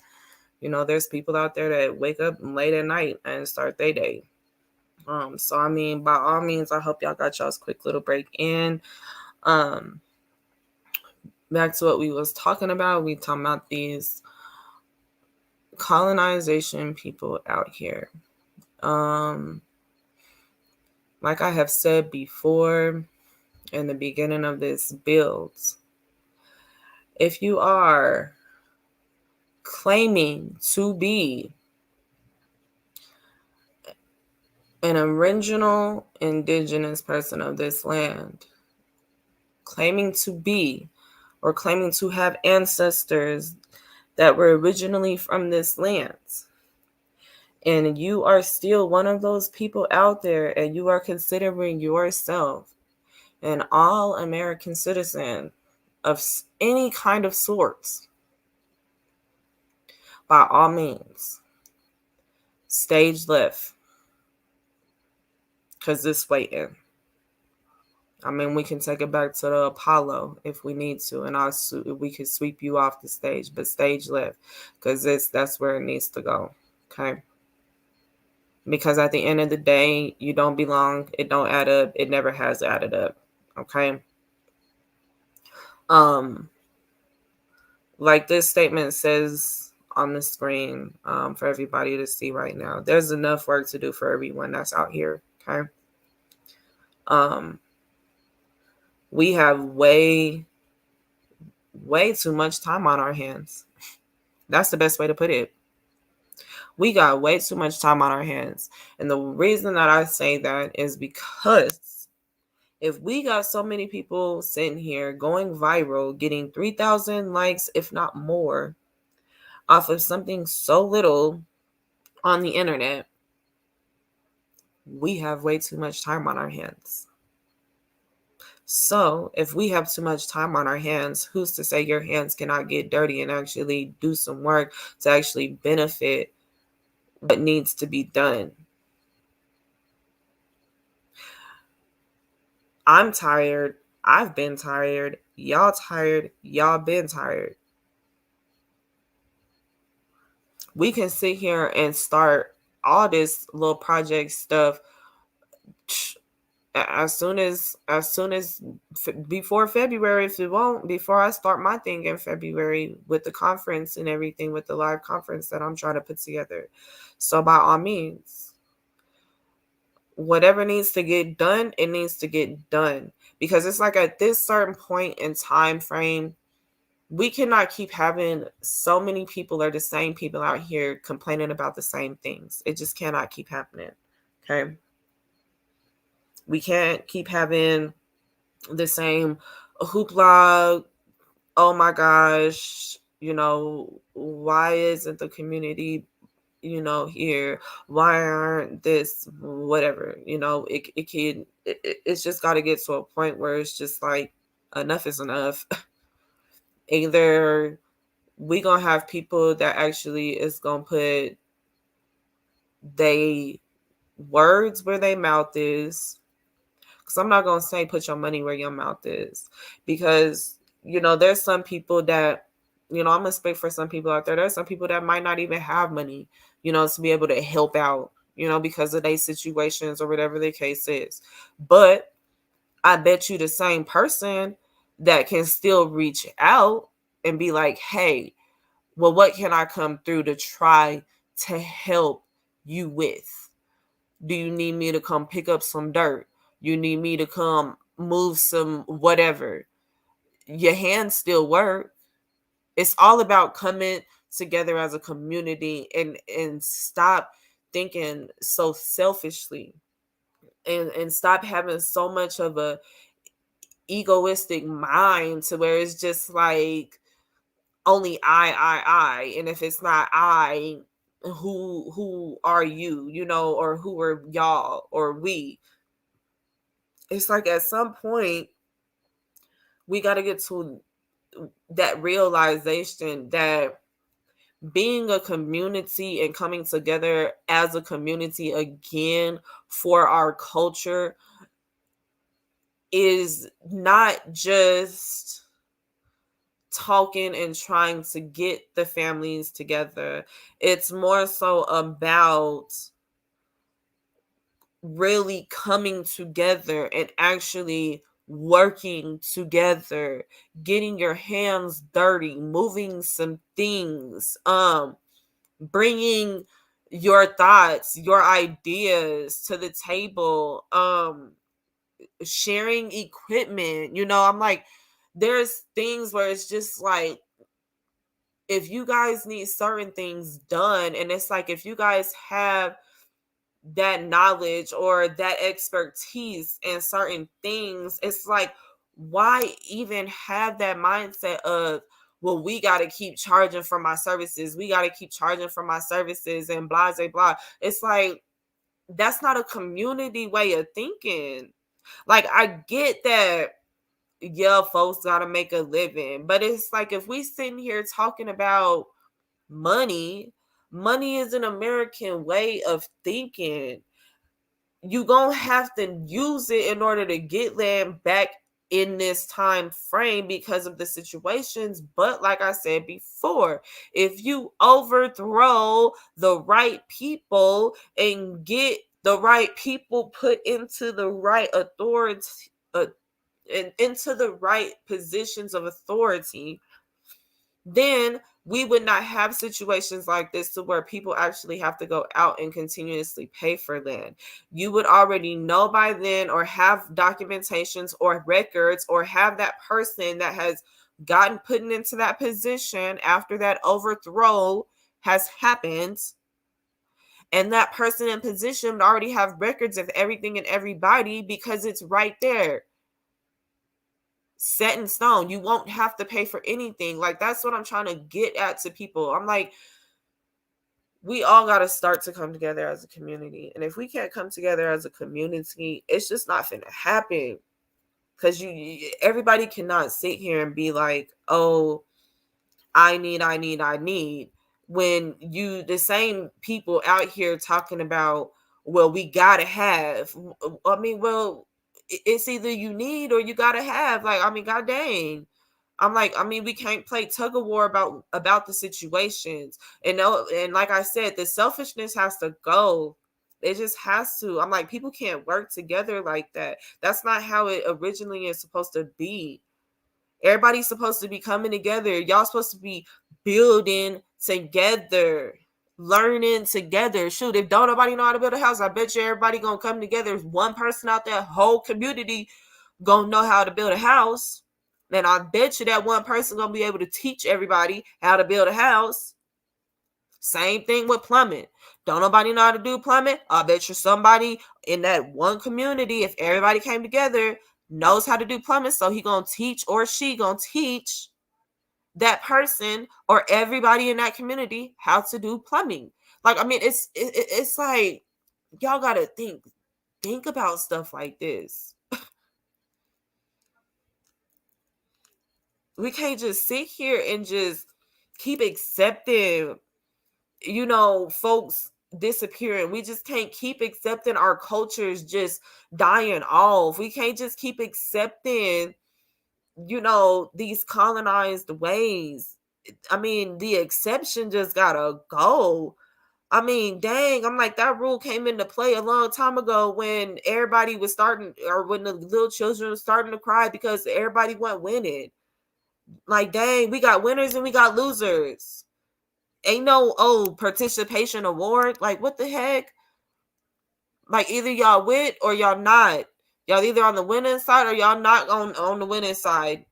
there's people out there that wake up late at night and start their day. So I mean, by all means, I hope y'all got y'all's quick little break in. Back to what we was talking about. We talking about these colonization people out here. Like I have said before in the beginning of this build, if you are claiming to be an original indigenous person of this land, claiming to be or claiming to have ancestors that were originally from this land, and you are still one of those people out there and you are considering yourself an all-American citizen of any kind of sorts, by all means, stage left, because this waiting. I mean, we can take it back to the Apollo if we need to, and we could sweep you off the stage, but stage left, because that's where it needs to go, okay? Because at the end of the day, you don't belong. It don't add up. It never has added up, okay? Like this statement says on the screen, for everybody to see right now, there's enough work to do for everyone that's out here, okay? We have way too much time on our hands. That's the best way to put it. We got way too much time on our hands. And the reason that I say that is because if we got so many people sitting here going viral, getting 3,000 likes, if not more, off of something so little on the internet, we have way too much time on our hands. So if we have too much time on our hands, who's to say your hands cannot get dirty and actually do some work to actually benefit what needs to be done? I'm tired. I've been tired. Y'all tired. Y'all been tired. We can sit here and start all this little project stuff as soon as before February, if it won't, before I start my thing in February with the conference and everything, with the live conference that I'm trying to put together. So by all means, whatever needs to get done, it needs to get done, because it's like at this certain point in time frame, we cannot keep having so many people or the same people out here complaining about the same things. It just cannot keep happening. Okay. We can't keep having the same hoopla. Oh my gosh, why isn't the community, here? Why aren't this, whatever? It's just got to get to a point where it's just like, enough is enough. Either we gonna have people that actually is gonna put they words where they mouth is, because I'm not going to say put your money where your mouth is, because, there's some people that, I'm going to speak for some people out there. There's some people that might not even have money, to be able to help out, because of their situations or whatever the case is. But I bet you the same person that can still reach out and be like, hey, well, what can I come through to try to help you with? Do you need me to come pick up some dirt? You need me to come move some whatever? Your hands still work. It's all about coming together as a community, and stop thinking so selfishly, and stop having so much of a egoistic mind to where it's just like only I, and if it's not I, who are you, or who are y'all or we? It's like at some point we got to get to that realization that being a community and coming together as a community again for our culture is not just talking and trying to get the families together. It's more so about really coming together and actually working together, getting your hands dirty, moving some things, bringing your thoughts, your ideas to the table, sharing equipment. I'm like, there's things where it's just like, if you guys need certain things done, and it's like, if you guys have that knowledge or that expertise in certain things, it's like, why even have that mindset of, well, we got to keep charging for my services, we got to keep charging for my services, and blah blah blah. It's like, that's not a community way of thinking. Like, I get that, yeah, folks gotta make a living, but it's like, if we sitting here talking about money, money is an American way of thinking. You gonna have to use it in order to get land back in this time frame because of the situations. But like I said before, if you overthrow the right people and get the right people put into the right authority, uh, into the right positions of authority, then we would not have situations like this to where people actually have to go out and continuously pay for land. You would already know by then, or have documentations or records, or have that person that has gotten put into that position after that overthrow has happened. And that person in position would already have records of everything and everybody, because it's right there, set in stone. You won't have to pay for anything. Like, that's what I'm trying to get at to people. I'm like, we all got to start to come together as a community. And if we can't come together as a community, it's just not finna happen. Because everybody cannot sit here and be like, oh, I need. When the same people out here talking about, well, we gotta have. I mean, well, it's either you need or you gotta have. Like, I mean, god dang. I'm like, I mean, we can't play tug of war about the situations. And no, and like I said, the selfishness has to go. It just has to. I'm like, people can't work together like that. That's not how it originally is supposed to be. Everybody's supposed to be coming together. Y'all supposed to be building together, learning together. Shoot, if don't nobody know how to build a house, I bet you everybody gonna come together. If one person out that whole community gonna know how to build a house, then I bet you that one person gonna be able to teach everybody how to build a house. Same thing with plumbing. Don't nobody know how to do plumbing? I bet you somebody in that one community, if everybody came together, knows how to do plumbing. So he gonna teach or she gonna teach that person or everybody in that community how to do plumbing. Like, I mean, it's like y'all gotta think about stuff like this. We can't just sit here and just keep accepting, folks disappearing. We just can't keep accepting our cultures just dying off. We can't just keep accepting, these colonized ways. I mean, the exception just gotta go. I mean, dang, I'm like, that rule came into play a long time ago when everybody was starting, or when the little children were starting to cry because everybody wasn't winning. Like, dang, we got winners and we got losers. Ain't no participation award. Like, what the heck? Like, either y'all with or y'all not. Y'all either on the winning side or y'all not on the winning side.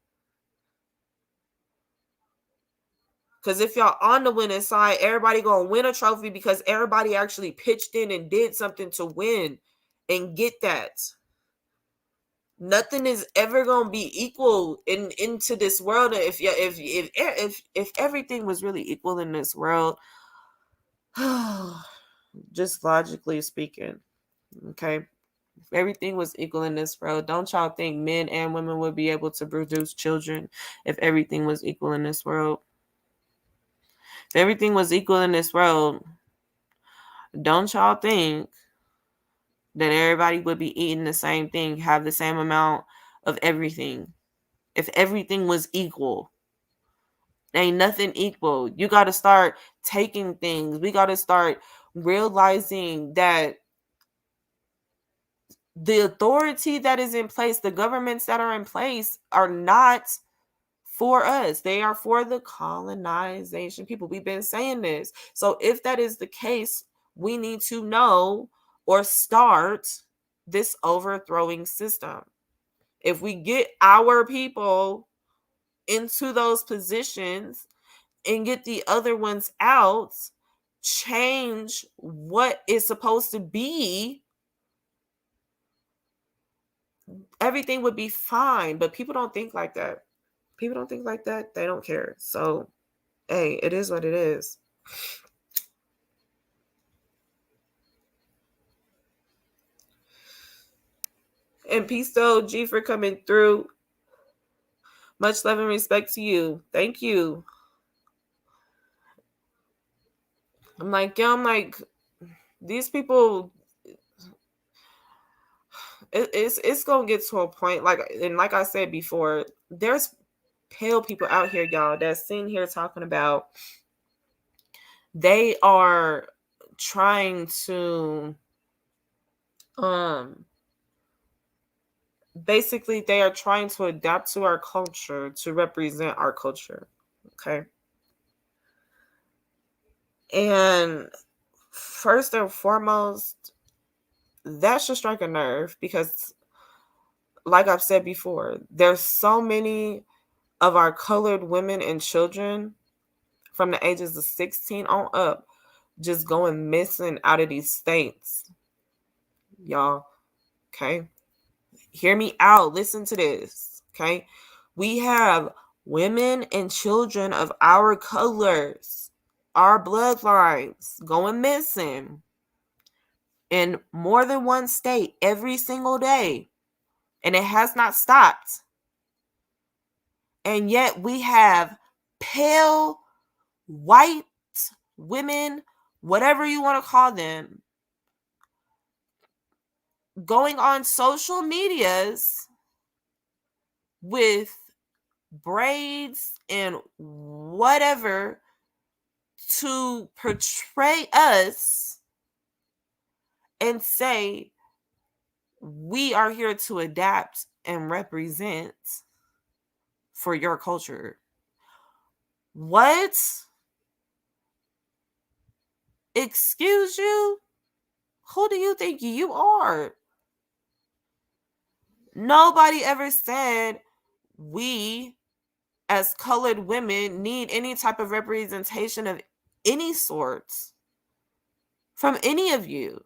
Because if y'all on the winning side, everybody gonna win a trophy because everybody actually pitched in and did something to win and get that. Nothing is ever gonna be equal into this world. If everything was really equal in this world, just logically speaking, okay, if everything was equal in this world, don't y'all think men and women would be able to produce children if everything was equal in this world? If everything was equal in this world, don't y'all think that everybody would be eating the same thing, have the same amount of everything? If everything was equal, ain't nothing equal. You got to start taking things. We got to start realizing that the authority that is in place, the governments that are in place, are not for us. They are for the colonization people. We've been saying this. So if that is the case, we need to know or start this overthrowing system. If we get our people into those positions and get the other ones out, change what is supposed to be, everything would be fine. But people don't think like that. People don't think like that. They don't care. So, hey, it is what it is. And peace to OG for coming through. Much love and respect to you. Thank you. I'm like, these people, it's gonna get to a point, like I said before, there's pale people out here, y'all, that's sitting here talking about they are trying to basically they are trying to adapt to our culture to represent our culture. Okay. And first and foremost, that should strike a nerve because, like I've said before, there's so many of our colored women and children from the ages of 16 on up just going missing out of these states. Y'all, okay? Hear me out. Listen to this, okay? We have women and children of our colors, our bloodlines going missing in more than one state every single day. And it has not stopped. And yet we have pale white women, whatever you want to call them, going on social medias with braids and whatever to portray us and say we are here to adapt and represent for your culture. What? Excuse you? Who do you think you are? Nobody ever said we as colored women need any type of representation of any sorts from any of you.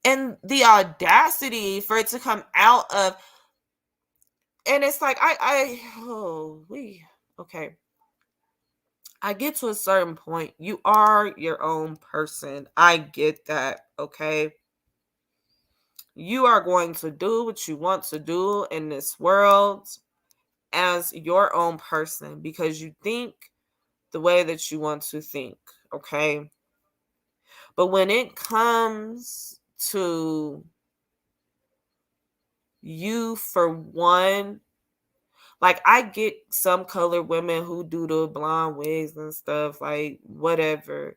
And the audacity for it to come out of, and it's like okay. I get to a certain point. You are your own person. I get that, okay? You are going to do what you want to do in this world as your own person because you think the way that you want to think, okay? But when it comes to you, for one, like, I get some colored women who do the blonde wigs and stuff, like, whatever.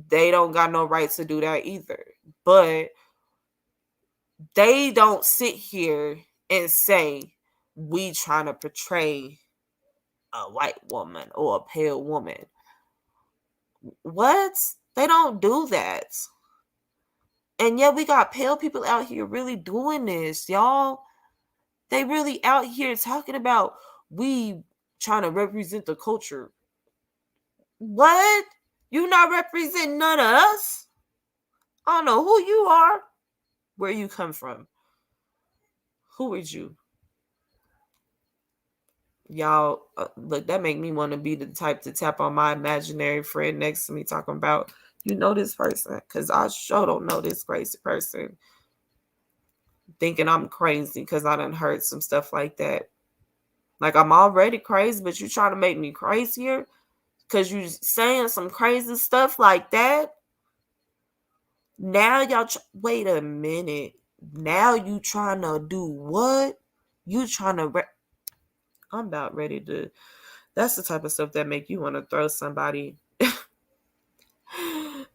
They don't got no right to do that either. But they don't sit here and say, we trying to portray a white woman or a pale woman. What? They don't do that. And yet we got pale people out here really doing this, y'all. They really out here talking about we trying to represent the culture. What? You not representing none of us? I don't know who you are, where you come from. Who is you? Y'all, look, that make me want to be the type to tap on my imaginary friend next to me talking about, you know this person, because I sure don't know this crazy person, thinking I'm crazy because I done heard some stuff like that. Like, I'm already crazy, but you trying to make me crazier because you saying some crazy stuff like that. Now y'all, wait a minute. Now you trying to do what? You trying to, I'm about ready to, that's the type of stuff that make you want to throw somebody.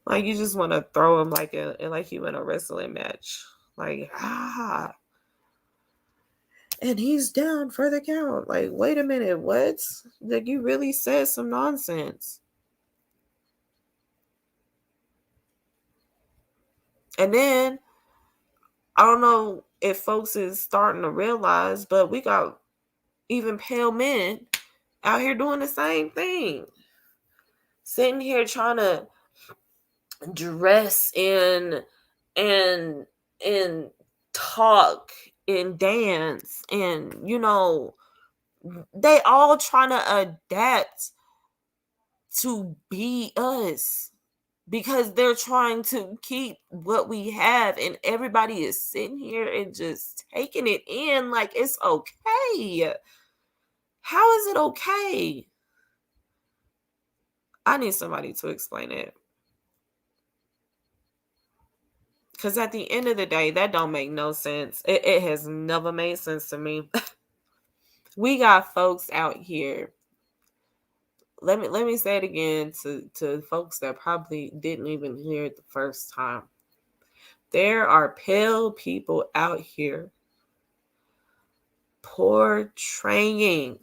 Like, you just want to throw him like you in a wrestling match. Like, and he's down for the count. Like, wait a minute, what? Like, you really said some nonsense. And then, I don't know if folks is starting to realize, but we got even pale men out here doing the same thing. Sitting here trying to dress and and talk and dance, and they all trying to adapt to be us because they're trying to keep what we have, and everybody is sitting here and just taking it in like it's okay. How is it okay? I need somebody to explain it. Because at the end of the day, that don't make no sense. It has never made sense to me. We got folks out here. Let me say it again to folks that probably didn't even hear it the first time. There are pale people out here portraying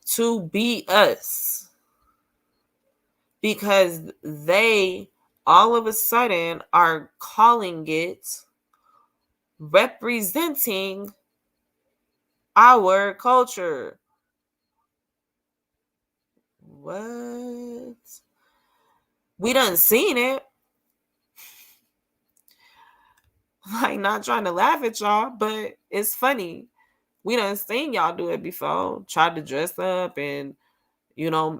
to be us because they all of a sudden are calling it representing our culture. What? We done seen it. Like, not trying to laugh at y'all, but it's funny. We done seen y'all do it before. Tried to dress up and,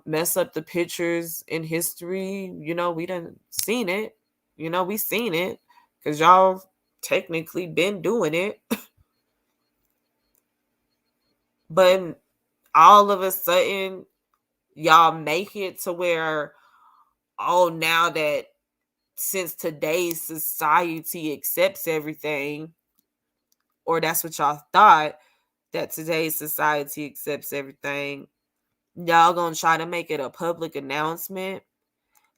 mess up the pictures in history. We done seen it. We seen it. Because y'all technically been doing it. But all of a sudden, y'all make it to where oh, now that since today's society accepts everything, or that's what y'all thought, that today's society accepts everything, y'all gonna try to make it a public announcement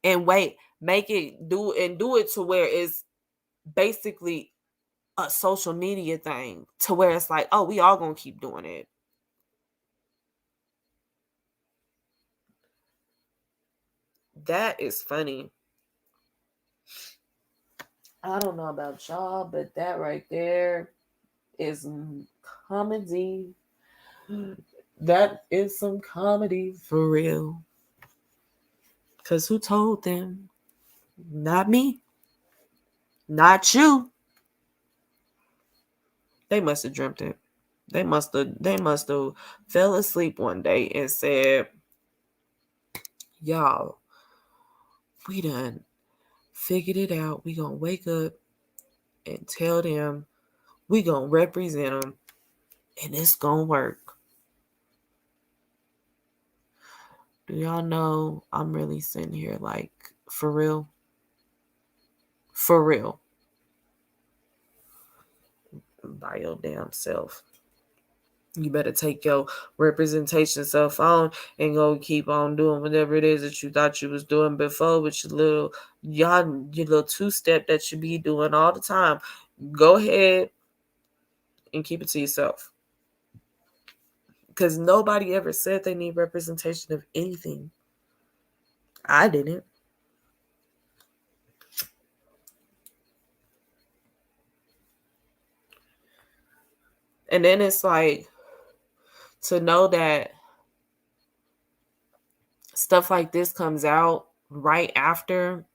and make it do it to where it's basically a social media thing, to where it's like, oh, we all gonna keep doing it. That is funny. I don't know about y'all, but that right there is comedy. That is some comedy for real. Because who told them? Not me. Not you. They must have dreamt it. They must have fell asleep one day and said, y'all, we done figured it out. We gonna wake up and tell them we gonna represent them and it's gonna work. Do y'all know I'm really sitting here like, for real? For real. By your damn self. You better take your representation self on and go keep on doing whatever it is that you thought you was doing before with your little two-step that you be doing all the time. Go ahead and keep it to yourself. Because nobody ever said they need representation of anything. I didn't. And then it's like, to know that stuff like this comes out right after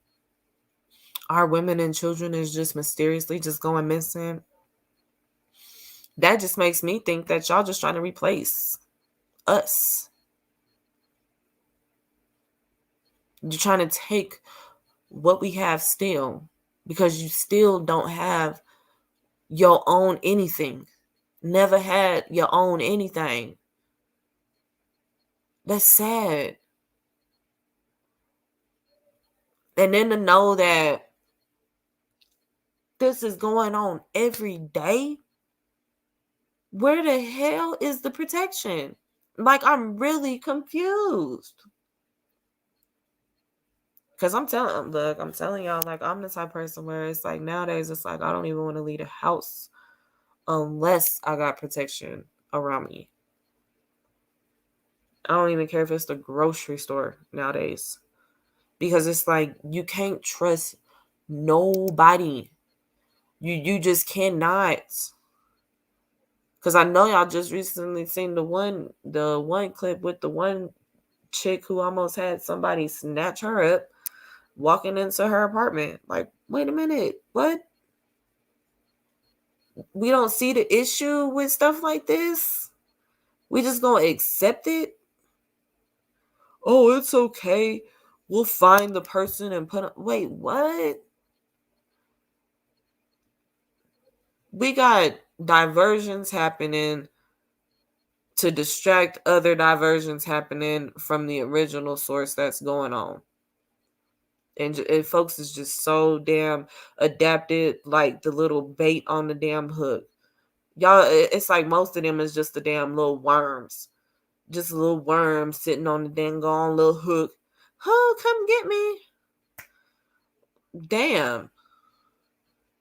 our women and children is just mysteriously just going missing, that just makes me think that y'all just trying to replace us. You're trying to take what we have still, because you still don't have your own anything. Never had your own anything. That's sad. And then to know that this is going on every day, where the hell is the protection? Like, I'm really confused. Because I'm telling y'all, like, I'm the type of person where it's like, nowadays, it's like, I don't even want to leave the house unless I got protection around me. I don't even care if it's the grocery store nowadays. Because it's like, you can't trust nobody. You just cannot. Because I know y'all just recently seen the one clip with the one chick who almost had somebody snatch her up walking into her apartment. Like, wait a minute, what? We don't see the issue with stuff like this? We just gonna accept it? Oh, it's okay. We'll find the person and wait, what? We got diversions happening to distract other diversions happening from the original source that's going on. And folks is just so damn adapted, like the little bait on the damn hook. Y'all, it's like most of them is just the damn little worms. Just a little worm sitting on the dang gone little hook. Oh, come get me. Damn.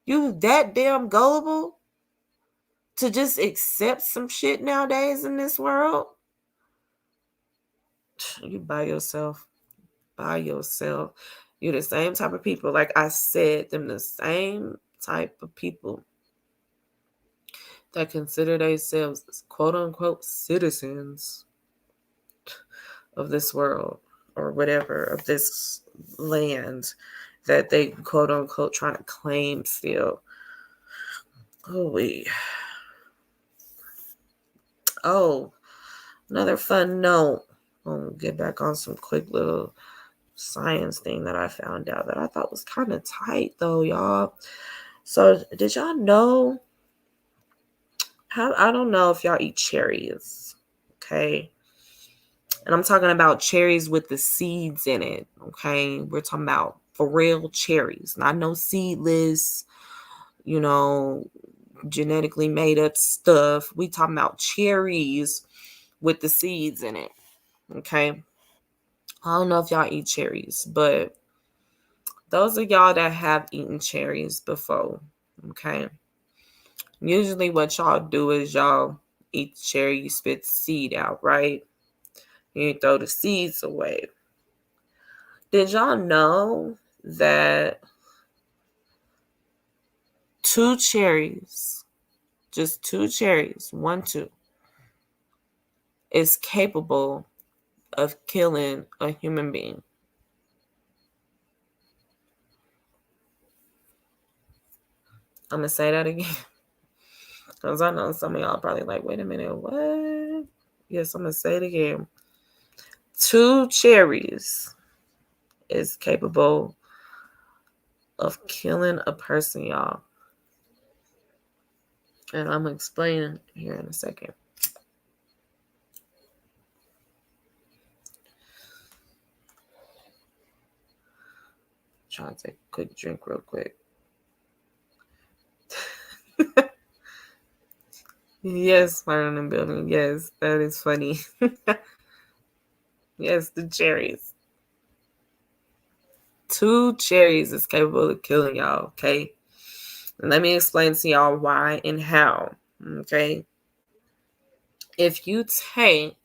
You that damn gullible to just accept some shit nowadays in this world? You by yourself. By yourself. You're the same type of people. Like I said, them the same type of people that consider themselves quote unquote citizens of this world or whatever, of this land that they quote unquote trying to claim still. Oh, another fun note. I'll get back on some quick little science thing that I found out that I thought was kind of tight though, y'all. So did y'all know I don't know if y'all eat cherries, okay? And I'm talking about cherries with the seeds in it. Okay. We're talking about for real cherries, not no seedless, you know, genetically made up stuff. We talking about cherries with the seeds in it. Okay. I don't know if y'all eat cherries, but those of y'all that have eaten cherries before, okay. Usually what y'all do is y'all eat the cherry, you spit the seed out, right? You throw the seeds away. Did y'all know that two cherries, just two cherries, one, two, is capable of killing a human being? I'm going to say that again. Because I know some of y'all probably like, wait a minute, what? Yes, I'm going to say it again. Two cherries is capable of killing a person, y'all. And I'm going to explain here in a second. Trying to take a quick drink real quick. Yes, fire in the building. Yes, that is funny. Yes, the cherries. Two cherries is capable of killing y'all, okay? And let me explain to y'all why and how, okay? If you take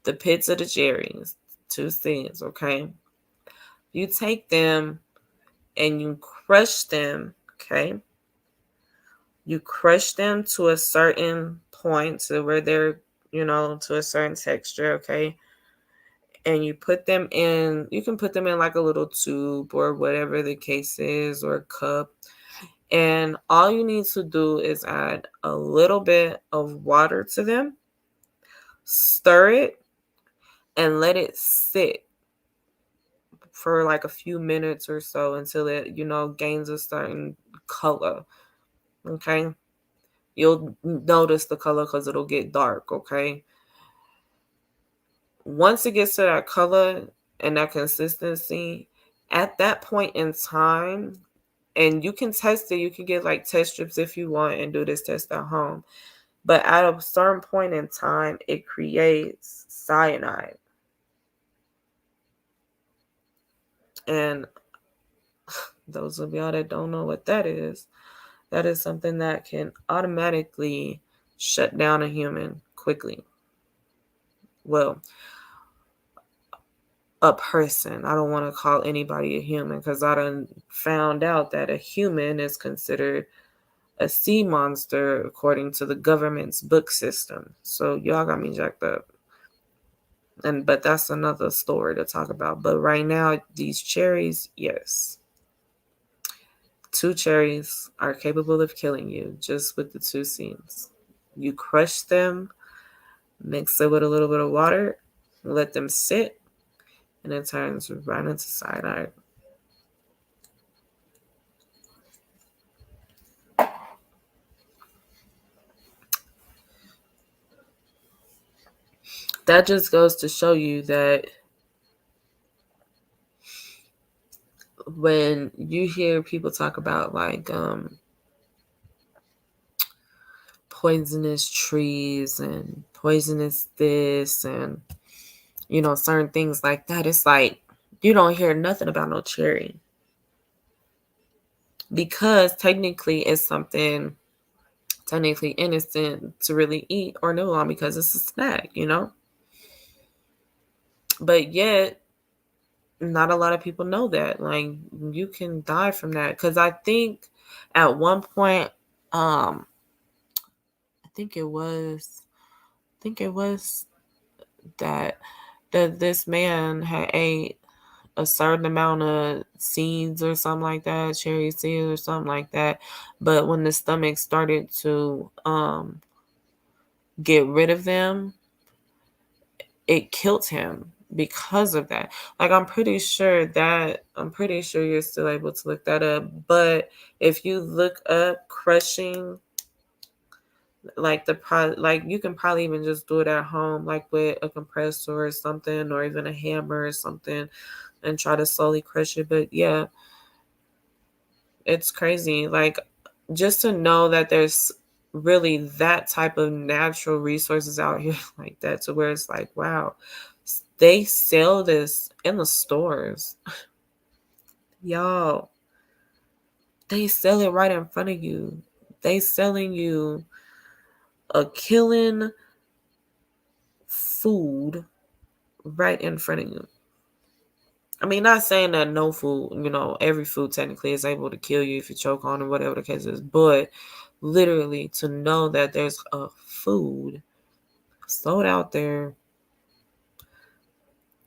the pits of the cherries, two seeds, okay? You take them and you crush them, okay? You crush them to a certain point to where they're, to a certain texture, okay? And you put them in, you can put them in like a little tube or whatever the case is, or a cup. And all you need to do is add a little bit of water to them, stir it, and let it sit for like a few minutes or so until it, gains a certain color. Okay. You'll notice the color because it'll get dark. Okay. Once it gets to that color and that consistency, at that point in time, and you can test it, you can get like test strips if you want and do this test at home. But at a certain point in time, it creates cyanide. And those of y'all that don't know what that is something that can automatically shut down a human quickly. Well, a person. I don't want to call anybody a human because I done found out that a human is considered a sea monster according to the government's book system. So y'all got me jacked up. But that's another story to talk about. But right now, these cherries, yes. Two cherries are capable of killing you just with the two seeds. You crush them, mix it with a little bit of water, let them sit, and it turns right into cyanide. That just goes to show you that when you hear people talk about like poisonous trees and poisonous this and certain things like that, it's like you don't hear nothing about no cherry, because technically it's something technically innocent to really eat or know on because it's a snack, but yet not a lot of people know that like you can die from that. Because I think at one point I think it was that this man had ate a certain amount of seeds or something like that, cherry seeds or something like that. But when the stomach started to get rid of them, it killed him because of that. Like I'm pretty sure you're still able to look that up. But if you look up crushing Like like you can probably even just do it at home, like with a compressor or something, or even a hammer or something, and try to slowly crush it. But yeah, it's crazy. Like, just to know that there's really that type of natural resources out here like that, to where it's like, wow, they sell this in the stores. Y'all, they sell it right in front of you. They selling you a killing food right in front of you. I mean, not saying that no food, every food technically is able to kill you if you choke on it, whatever the case is, but literally to know that there's a food sold out there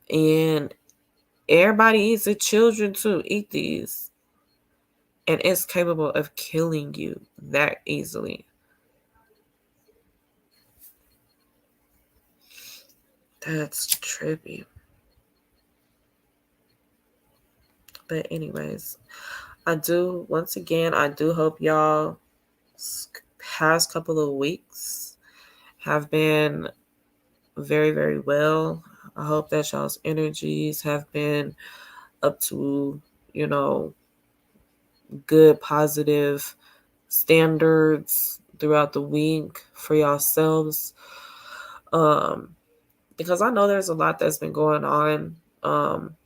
and everybody eats it, children too eat these, and it's capable of killing you that easily. That's trippy. But anyways, I do hope y'all past couple of weeks have been very, very well. I hope that y'all's energies have been up to, you know, good, positive standards throughout the week for yourselves. Um, because I know there's a lot that's been going on. Um,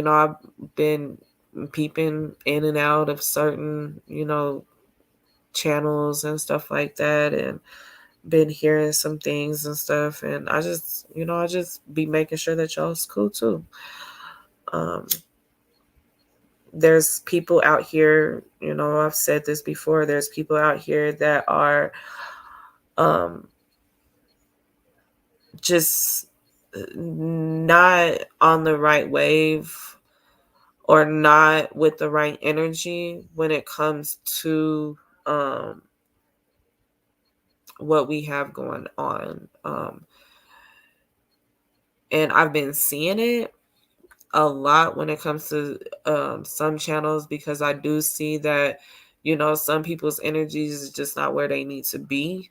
I've been peeping in and out of certain, channels and stuff like that, and been hearing some things and stuff, and I just be making sure that y'all's cool too. Um, there's people out here, I've said this before, there's people out here that are um just not on the right wave or not with the right energy when it comes to what we have going on. And I've been seeing it a lot when it comes to some channels, because I do see that, some people's energies is just not where they need to be.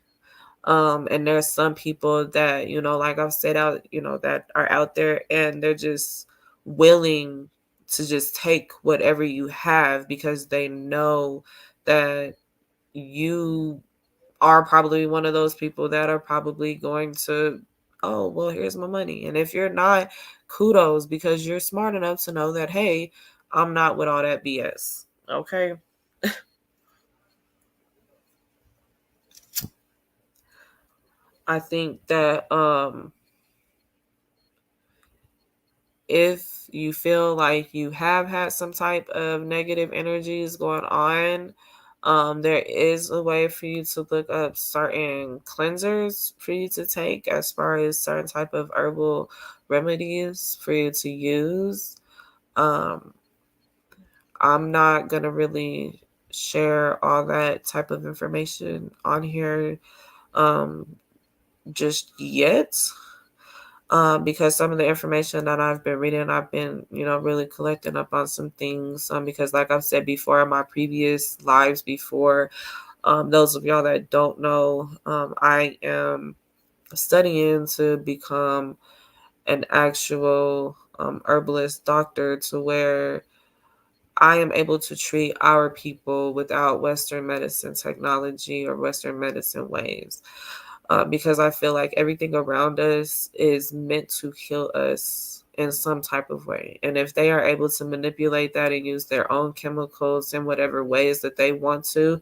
And there's some people that, like I've said out, that are out there and they're just willing to just take whatever you have because they know that you are probably one of those people that are probably going to, oh, well, here's my money. And if you're not, kudos, because you're smart enough to know that, hey, I'm not with all that BS. Okay. I think that if you feel like you have had some type of negative energies going on, there is a way for you to look up certain cleansers for you to take, as far as certain type of herbal remedies for you to use. Um, I'm not gonna really share all that type of information on here um, just yet, because some of the information that I've been reading, I've been, really collecting up on some things. Because, like I've said before in my previous lives before, those of y'all that don't know, I am studying to become an actual herbalist doctor, to where I am able to treat our people without Western medicine technology or Western medicine ways. Because I feel like everything around us is meant to heal us in some type of way. And if they are able to manipulate that and use their own chemicals in whatever ways that they want to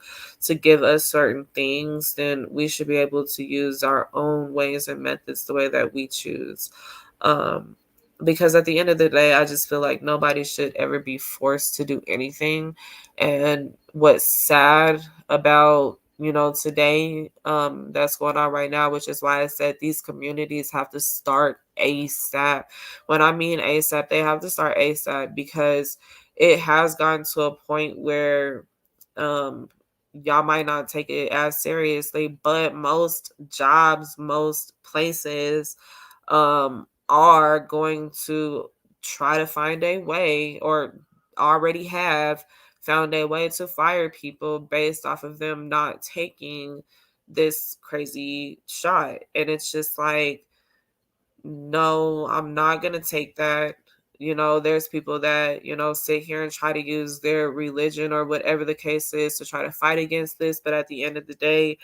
give us certain things, then we should be able to use our own ways and methods the way that we choose. Um, because at the end of the day, I just feel like nobody should ever be forced to do anything. And what's sad about, today, that's going on right now, which is why I said these communities have to start ASAP. When I mean ASAP, they have to start ASAP, because it has gotten to a point where um y'all might not take it as seriously, but most jobs, most places are going to try to find a way, or already have found a way, to fire people based off of them not taking this crazy shot. And it's just like, no, I'm not going to take that. There's people that, sit here and try to use their religion or whatever the case is to try to fight against this. But at the end of the day,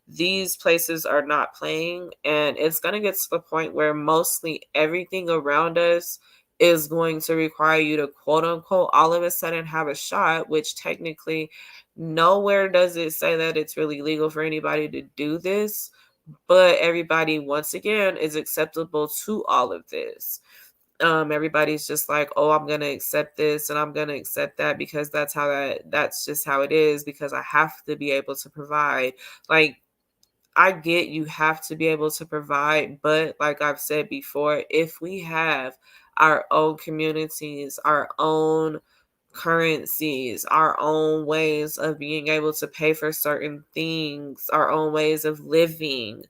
these places are not playing. And it's going to get to the point where mostly everything around us is going to require you to, quote unquote, all of a sudden have a shot, which technically nowhere does it say that it's really legal for anybody to do this. But everybody, once again, is acceptable to all of this. Everybody's just like, oh, I'm gonna accept this and I'm gonna accept that because that's just how it is, because I have to be able to provide. Like, I get you have to be able to provide, but like I've said before, if we have our own communities, our own currencies, our own ways of being able to pay for certain things, our own ways of living,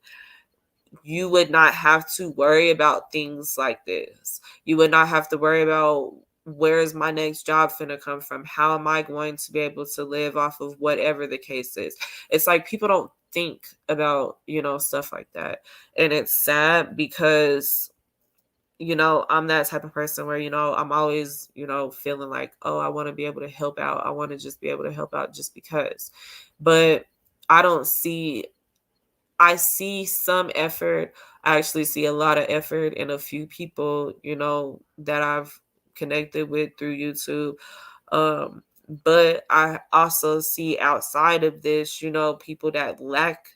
you would not have to worry about things like this. You would not have to worry about, where is my next job finna come from? How am I going to be able to live off of whatever the case is? It's like people don't think about, stuff like that. And it's sad because, I'm that type of person where, I'm always, feeling like, oh, I want to be able to help out. I want to just be able to help out just because. But I don't see I see some effort. I actually see a lot of effort in a few people, that I've connected with through YouTube. But I also see outside of this, people that lack,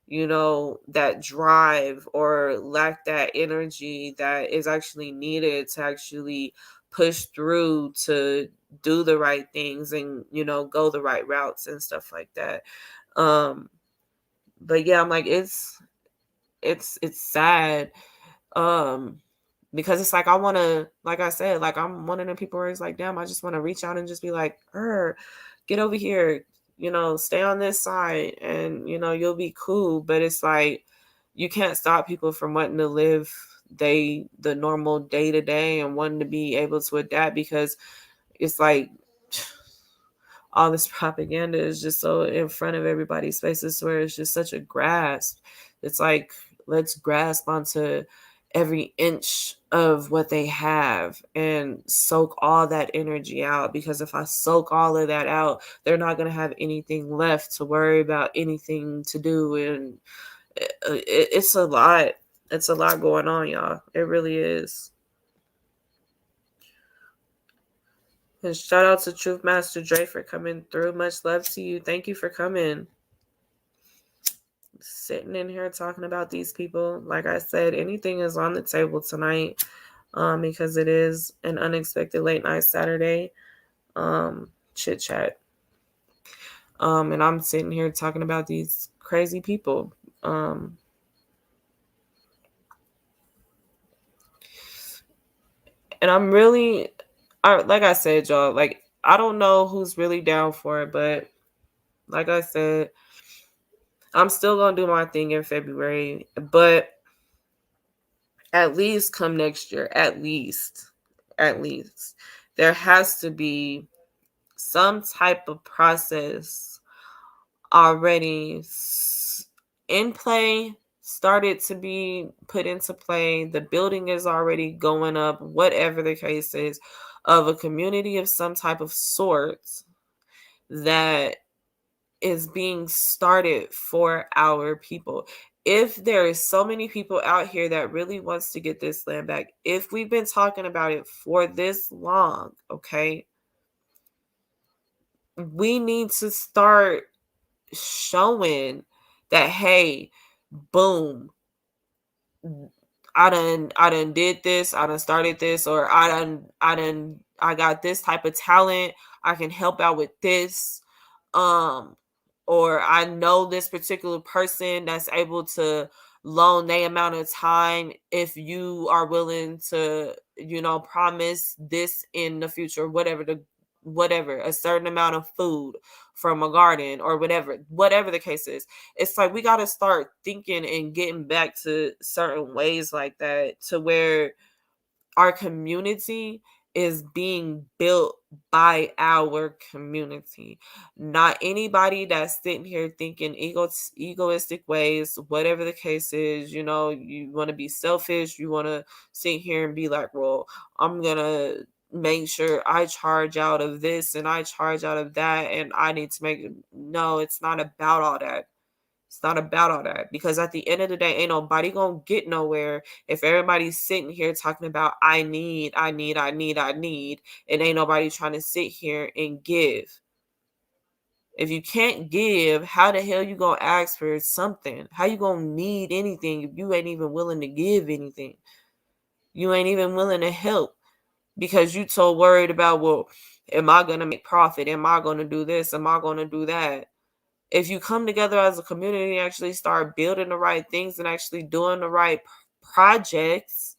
that drive or lack that energy that is actually needed to actually push through to do the right things and, go the right routes and stuff like that. But yeah, I'm like, it's sad. Um, because it's like, I want to, like I said, like, I'm one of the people where it's like, damn, I just want to reach out and just be like, get over here, stay on this side and, you'll be cool. But it's like, you can't stop people from wanting to live the normal day to day and wanting to be able to adapt, because it's like, all this propaganda is just so in front of everybody's faces where it's just such a grasp. It's like, let's grasp onto every inch of what they have and soak all that energy out, because if I soak all of that out, they're not going to have anything left to worry about, anything to do. And it's a lot. It's a lot going on, y'all. It really is. And shout out to Truth Master Dre for coming through. Much love to you. Thank you for coming. Sitting in here talking about these people. Like I said, anything is on the table tonight, because it is an unexpected late night Saturday chit chat. And I'm sitting here talking about these crazy people. And I'm really, like I said, y'all, like, I don't know who's really down for it, but like I said, I'm still gonna do my thing in February, but at least come next year, at least, there has to be some type of process already in play, started to be put into play. The building is already going up, whatever the case is, of a community of some type of sorts that is being started for our people. If there is so many people out here that really wants to get this land back, if we've been talking about it for this long, okay, we need to start showing that, hey, boom, I done did this, I done started this, or I got this type of talent, I can help out with this. Or I know this particular person that's able to loan the amount of time if you are willing to, promise this in the future, whatever, a certain amount of food from a garden or whatever the case is. It's like, we got to start thinking and getting back to certain ways like that, to where our community is being built by our community, not anybody that's sitting here thinking egoistic ways, whatever the case is. You know, you want to be selfish, you want to sit here and be like, well, I'm gonna make sure I charge out of this and I charge out of that, and I need to make no, it's not about all that. It's not about all that, because at the end of the day, ain't nobody gonna get nowhere if everybody's sitting here talking about I need, and ain't nobody trying to sit here and give. If you can't give, how the hell you gonna ask for something? How you gonna need anything if you ain't even willing to give anything? You ain't even willing to help because you so worried about, well, am I gonna make profit? Am I gonna do this? Am I gonna do that? If you come together as a community and actually start building the right things and actually doing the right projects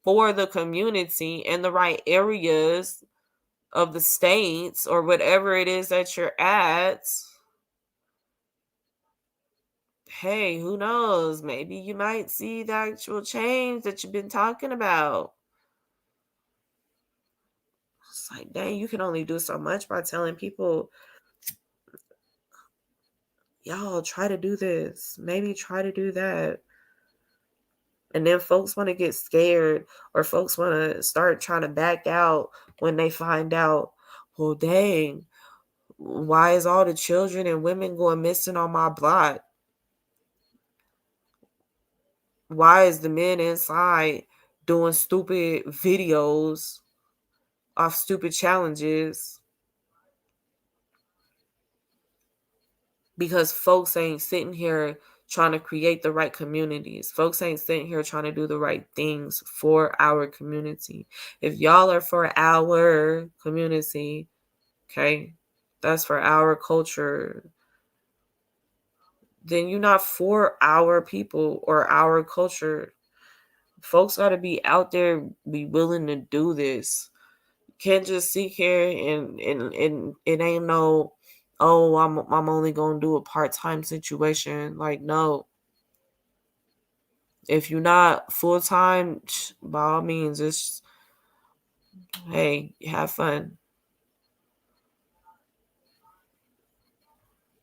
for the community in the right areas of the states or whatever it is that you're at, hey, who knows? Maybe you might see the actual change that you've been talking about. It's like, dang, you can only do so much by telling people, y'all try to do this, maybe try to do that. And then folks want to get scared, or folks want to start trying to back out when they find out, well, dang, why is all the children and women going missing on my block? Why is the men inside doing stupid videos off stupid challenges? Because folks ain't sitting here trying to create the right communities. Folks ain't sitting here trying to do the right things for our community. If y'all are for our community, okay, that's for our culture, then you're not for our people or our culture. Folks got to be out there, be willing to do this. Can't just sit here and it ain't no, oh, I'm only gonna do a part-time situation. Like, no. If you're not full-time, by all means, it's, hey, have fun.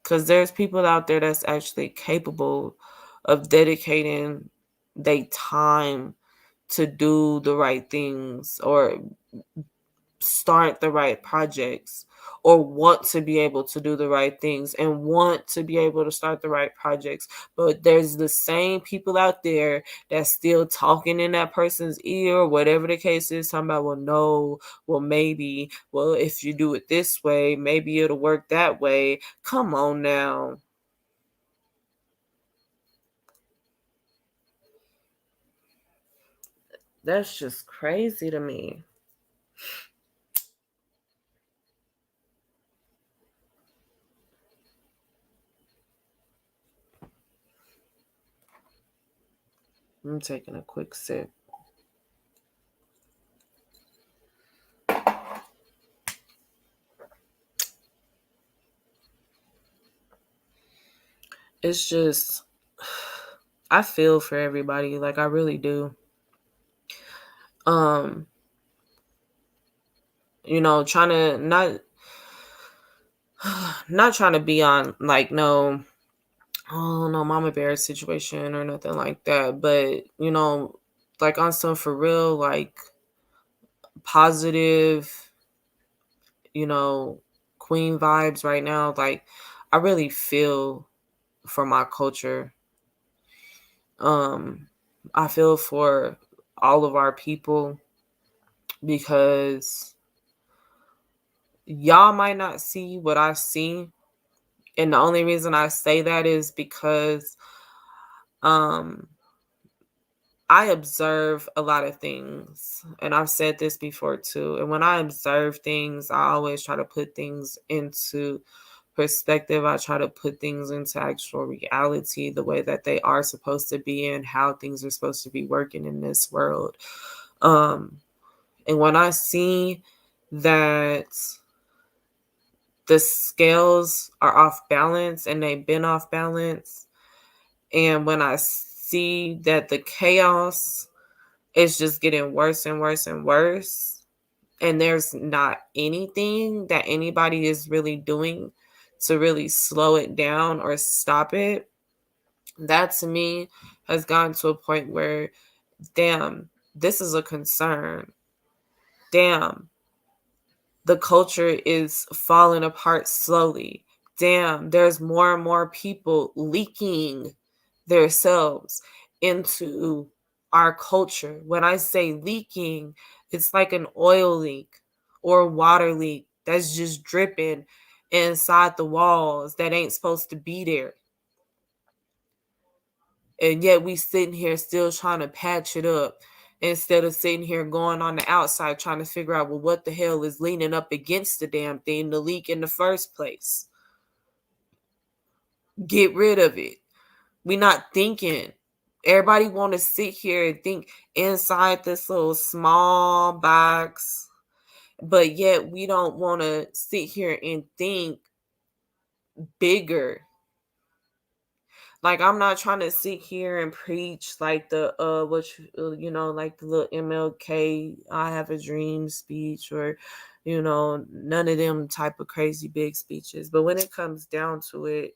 Because there's people out there that's actually capable of dedicating their time to do the right things or start the right projects, or want to be able to do the right things and want to be able to start the right projects. But there's the same people out there that's still talking in that person's ear, or whatever the case is, talking about, well, no, well, maybe, well, if you do it this way, maybe it'll work that way. Come on now. That's just crazy to me. I'm taking a quick sip. It's just, I feel for everybody. Like, I really do. You know, trying to not trying to be on like no, oh no, mama bear situation or nothing like that, but you know, like on some for real, like positive, you know, queen vibes right now. Like, I really feel for my culture. um I feel for all of our people, because y'all might not see what I see. And the only reason I say that is because um I observe a lot of things, and I've said this before too. And when I observe things, I always try to put things into perspective. I try to put things into actual reality, the way that they are supposed to be and how things are supposed to be working in this world. And when I see that the scales are off balance, and they've been off balance, and when I see that the chaos It's just getting worse and worse and worse. And there's not anything that anybody is really doing to really slow it down or stop it. That to me has gotten to a point where, damn, this is a concern. Damn, the culture is falling apart slowly. Damn, there's more and more people leaking themselves into our culture. When I say leaking, it's like an oil leak or a water leak that's just dripping inside the walls that ain't supposed to be there. And yet we sitting here still trying to patch it up instead of sitting here going on the outside trying to figure out, well, what the hell is leaning up against the damn thing to leak in the first place. Get rid of it. We not thinking. Everybody want to sit here and think inside this little small box, but yet we don't want to sit here and think bigger. Like, I'm not trying to sit here and preach like the like the little MLK I have a dream speech, or none of them type of crazy big speeches. But when it comes down to it,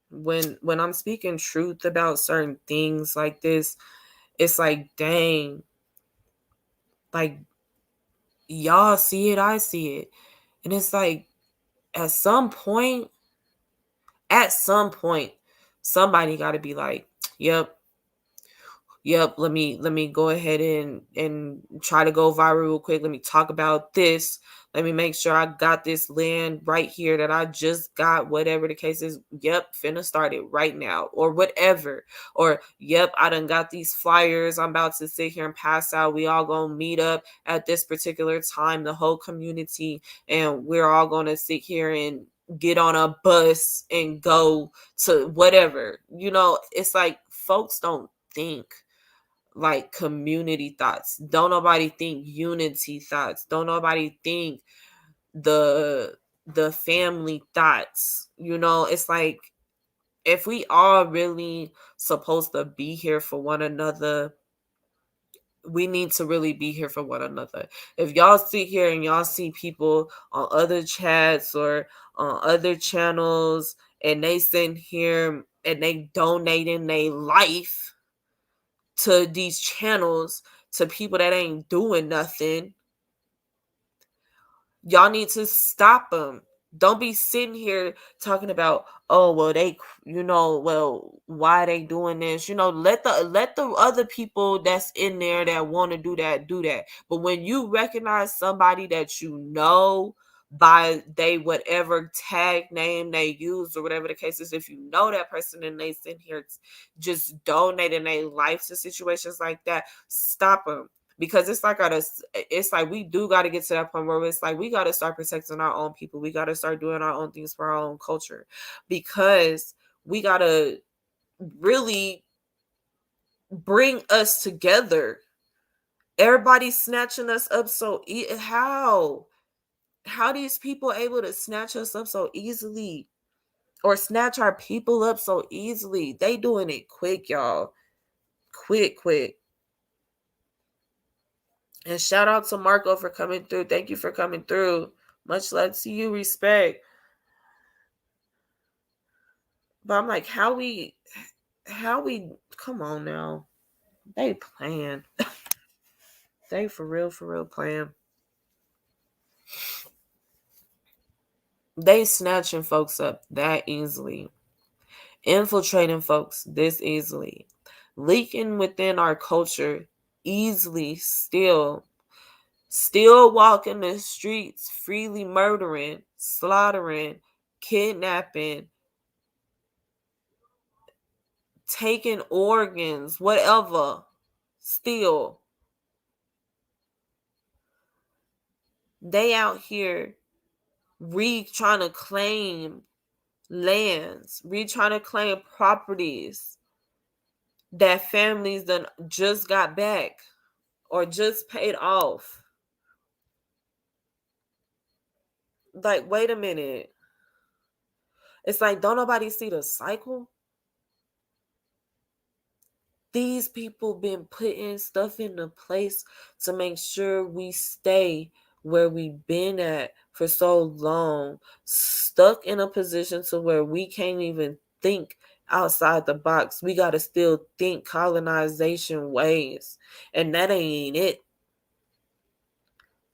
when I'm speaking truth about certain things like this, it's like, dang, like, y'all see it, I see it. And it's like, at some point, somebody got to be like, yep, let me go ahead and try to go viral real quick. Let me talk about this. Let me make sure I got this land right here that I just got, whatever the case is. Yep, finna start it right now, or whatever. Or yep, I done got these flyers I'm about to sit here and pass out. We all gonna meet up at this particular time, the whole community, and we're all gonna sit here and get on a bus and go to whatever. It's like, folks don't think like community thoughts. Don't nobody think unity thoughts. Don't nobody think the family thoughts. It's like, if we all really supposed to be here for one another, we need to really be here for one another. If y'all sit here and y'all see people on other chats or on other channels, and they sit here and they donating their life to these channels, to people that ain't doing nothing, y'all need to stop them. Don't be sitting here talking about, oh, well, well, why they doing this? Let the other people that's in there that want to do that. But when you recognize somebody that by they whatever tag name they use or whatever the case is, if you know that person and they sit here just donating their life to situations like that, stop them. Because it's like we do got to get to that point where it's like, we got to start protecting our own people. We got to start doing our own things for our own culture, because we got to really bring us together. Everybody's snatching us up how these people able to snatch us up so easily, or snatch our people up so easily? They doing it quick, y'all. Quick. And shout out to Marco for coming through. Thank you for coming through. Much love to you. Respect. But I'm like, how we come on now. They playing. They for real playing. They snatching folks up that easily. Infiltrating folks this easily. Leaking within our culture easily still walking the streets, freely murdering, slaughtering, kidnapping, taking organs, whatever. Still, they out here trying to claim lands, trying to claim properties that families done just got back or just paid off. Like, wait a minute. It's like, don't nobody see the cycle? These people been putting stuff into place to make sure we stay where we've been at for so long, stuck in a position to where we can't even think outside the box. We got to still think colonization ways, and that ain't it.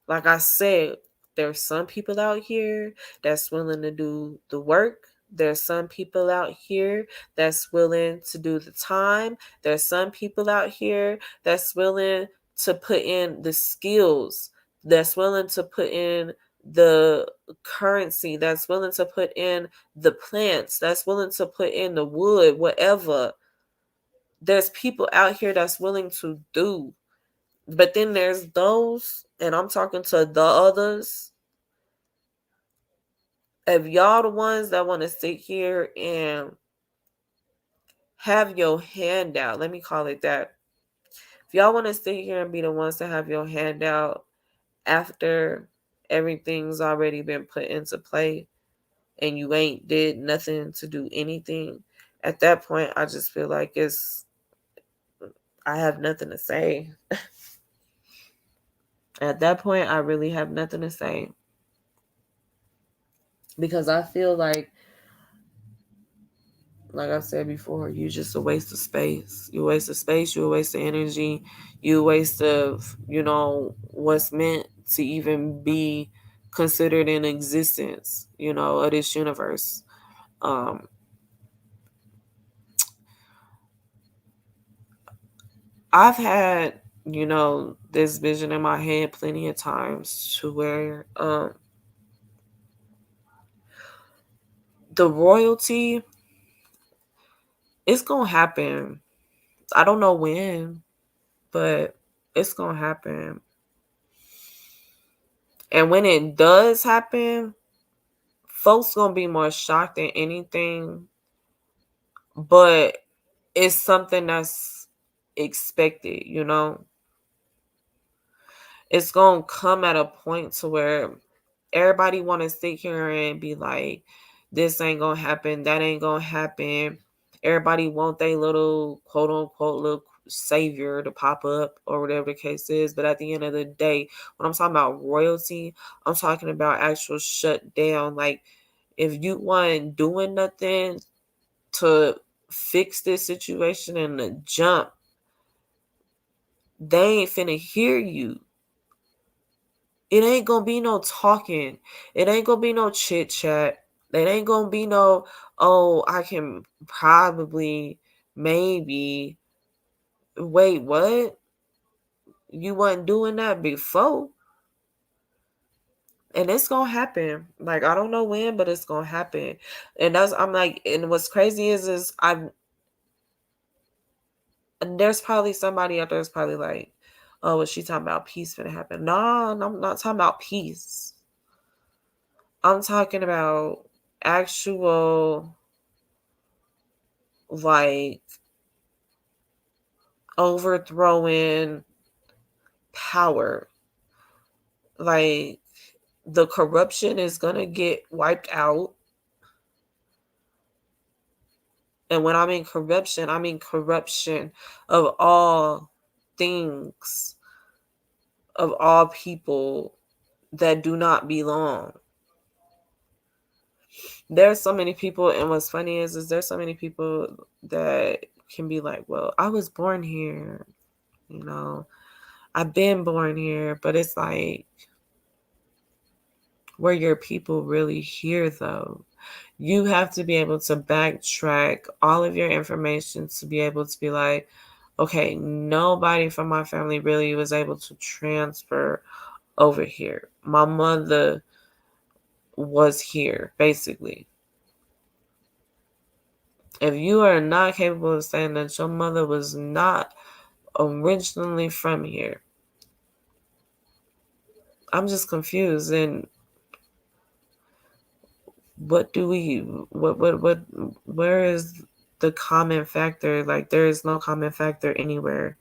Like I said, there's some people out here that's willing to do the work. There's some people out here that's willing to do the time. There's some people out here that's willing to put in the skills, that's willing to put in the currency, that's willing to put in the plants, that's willing to put in the wood, whatever. There's people out here that's willing to do. But then there's those, and I'm talking to the others. If y'all the ones that want to sit here and have your hand out, let me call it that. If y'all want to sit here and be the ones to have your hand out after everything's already been put into play and you ain't did nothing to do anything, at that point, I just feel like I have nothing to say. At that point, I really have nothing to say. Because I feel like I said before, you just a waste of space. You waste of space, you a waste of energy, you a waste of, what's meant to even be considered in existence, of this universe. I've had, this vision in my head plenty of times to where the royalty, it's gonna happen. I don't know when, but it's gonna happen. And when it does happen, folks gonna be more shocked than anything, but it's something that's expected. It's gonna come at a point to where everybody want to sit here and be like, this ain't gonna happen, that ain't gonna happen. Everybody want their little quote unquote little savior to pop up or whatever the case is. But at the end of the day, when I'm talking about royalty, I'm talking about actual shut down. Like, if you weren't doing nothing to fix this situation and to jump, they ain't finna hear you. It ain't gonna be no talking. It ain't gonna be no chit chat. It ain't gonna be no, oh, I can probably, maybe. Wait, what? You wasn't doing that before. And it's gonna happen. Like, I don't know when, but it's gonna happen. And I'm like, and what's crazy is there's probably somebody out there that's probably like, oh, is she talking about peace gonna happen? No, I'm not talking about peace. I'm talking about actual, like, overthrowing power. Like, the corruption is gonna get wiped out. And when I mean corruption of all things, of all people that do not belong. There's so many people, and what's funny is there's so many people that can be like, well, I was born here, I've been born here, but it's like, were your people really here though? You have to be able to backtrack all of your information to be able to be like, okay, nobody from my family really was able to transfer over here. My mother was here, basically. If you are not capable of saying that your mother was not originally from here, I'm just confused. And what do we, where is the common factor? Like, there is no common factor anywhere.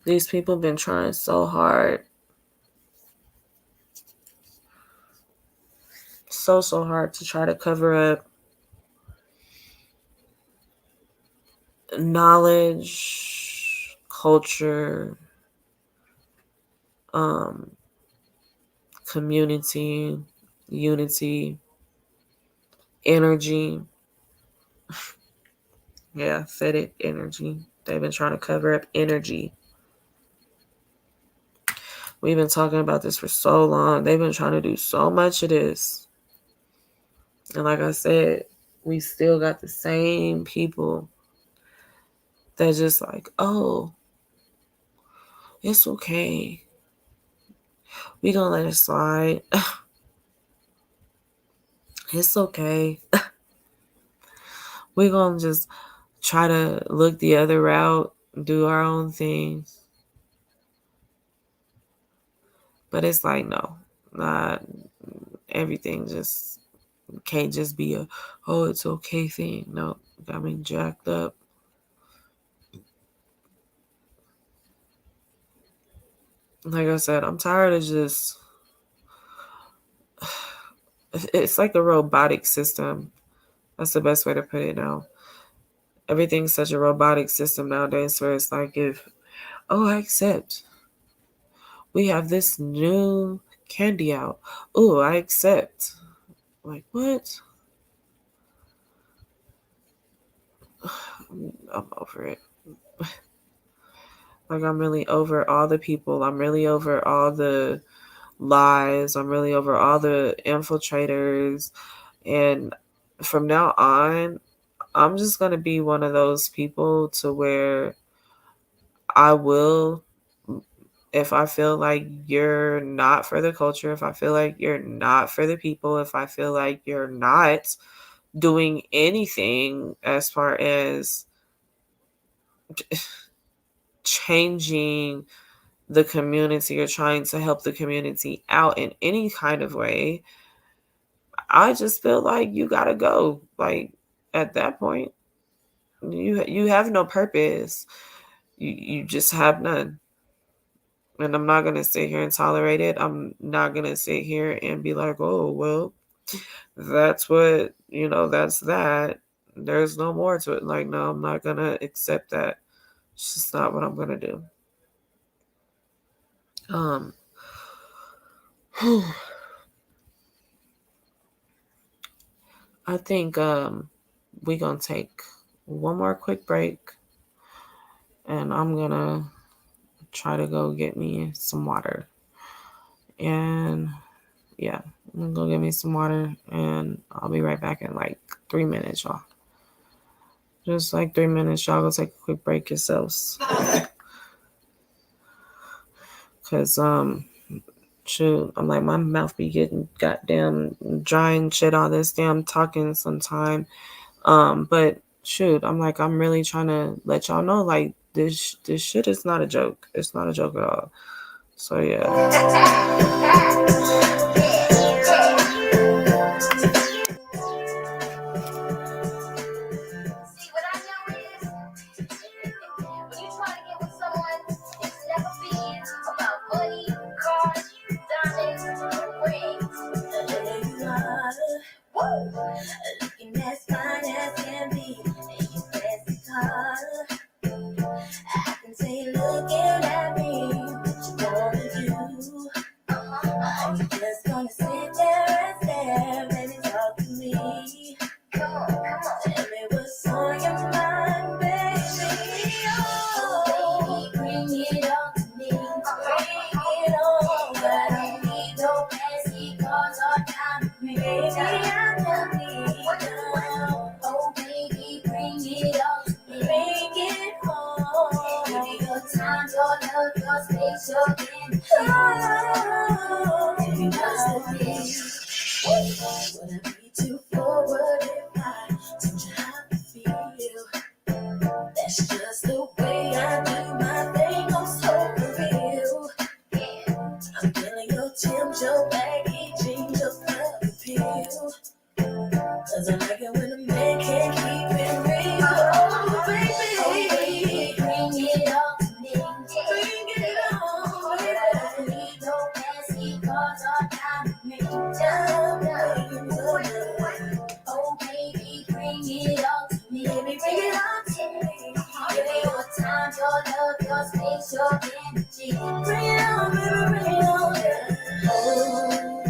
These people been trying so hard. So hard to try to cover up knowledge, culture, community, unity, energy. Yeah, said it, energy. They've been trying to cover up energy. We've been talking about this for so long. They've been trying to do so much of this. And like I said, we still got the same people that just like, oh, it's okay. We gonna let it slide. It's okay. We gonna just try to look the other route, do our own things. But it's like, no, not everything just can't just be a, oh, it's okay thing. No, got me jacked up. Like I said, I'm tired of just, it's like a robotic system. That's the best way to put it now. Everything's such a robotic system nowadays where it's like, if, oh, I accept. We have this new candy out. Oh, I accept. Like, what? I'm over it. Like, I'm really over all the people. I'm really over all the lies. I'm really over all the infiltrators. And from now on, I'm just going to be one of those people to where I will, if I feel like you're not for the culture, if I feel like you're not for the people, if I feel like you're not doing anything as far as changing the community or trying to help the community out in any kind of way, I just feel like you gotta go. Like, at that point, you have no purpose. You just have none. And I'm not gonna sit here and tolerate it. I'm not gonna sit here and be like, oh well, that's what, that's that. There's no more to it. Like, no, I'm not gonna accept that. It's just not what I'm gonna do. I think we're gonna take one more quick break, and I'm gonna try to go get me some water. And yeah, I'm gonna go get me some water, and I'll be right back in like 3 minutes, y'all. Just like 3 minutes, y'all. Go take a quick break yourselves. Cause shoot, I'm like, my mouth be getting goddamn dry and shit all this damn talking sometime. But shoot, I'm like, I'm really trying to let y'all know, like, this shit is not a joke. It's not a joke at all. So yeah. Looking as fine as can be, and you fancy car. I can say, looking at me, what you wanna do? Are you just gonna sit there and stare? Baby, talk to me. Tell me what's on your mind, baby. Oh, baby, bring it on to me. Bring it on. I don't need no fancy cars or diamond rings. Baby, I don't need no. Oh, baby, bring it on to me. Bring it home. Give me your time, your love, your space, your energy. Oh, baby, what's the thing? Would I be too forward if I told you how I feel? That's just the way I do my thing. I'm so for real. I'm feeling your Tim's, your baggy jeans, your love appeal. Cause I like it when a man can't keep it real. Oh, baby, bring it all to me. Bring Baby, bring it on to me. Give me your time, your love, your space, your energy. Bring it on, baby, bring it on. Yeah. Oh,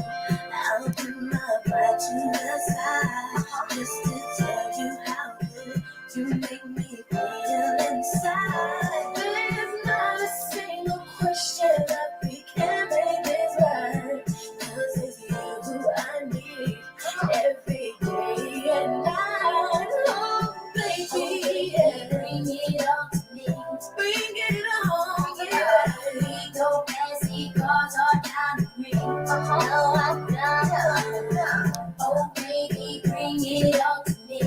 I'll put my pride to the side just to tell you how good you make me feel inside. There's not a single question that we can make this right. 'Cause it's you who I need every day and night. Oh, baby, yeah. Bring it on to me. Bring it on, yeah. We go fancy cars all down the ring. No, I'm done. Oh, baby, bring it on to me.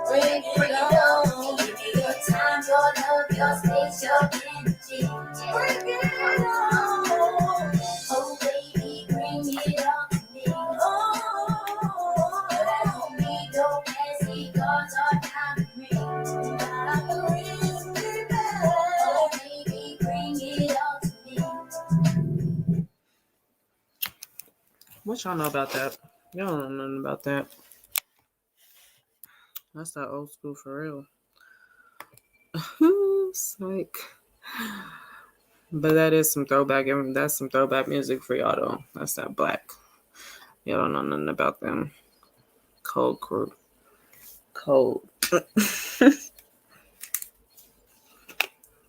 Bring it on. Give me your time, your love, your space, your energy. Bring it on. Oh, baby, bring it on to me. Oh, but I don't need no fancy cars or diamond rings. I can really be oh, baby, bring it on to me. What y'all know about that? Y'all don't know nothing about that. That's that old school for real. Psych. But that is some throwback. That's some throwback music for y'all though. That's that black. Y'all don't know nothing about them. Cold crew. Cold.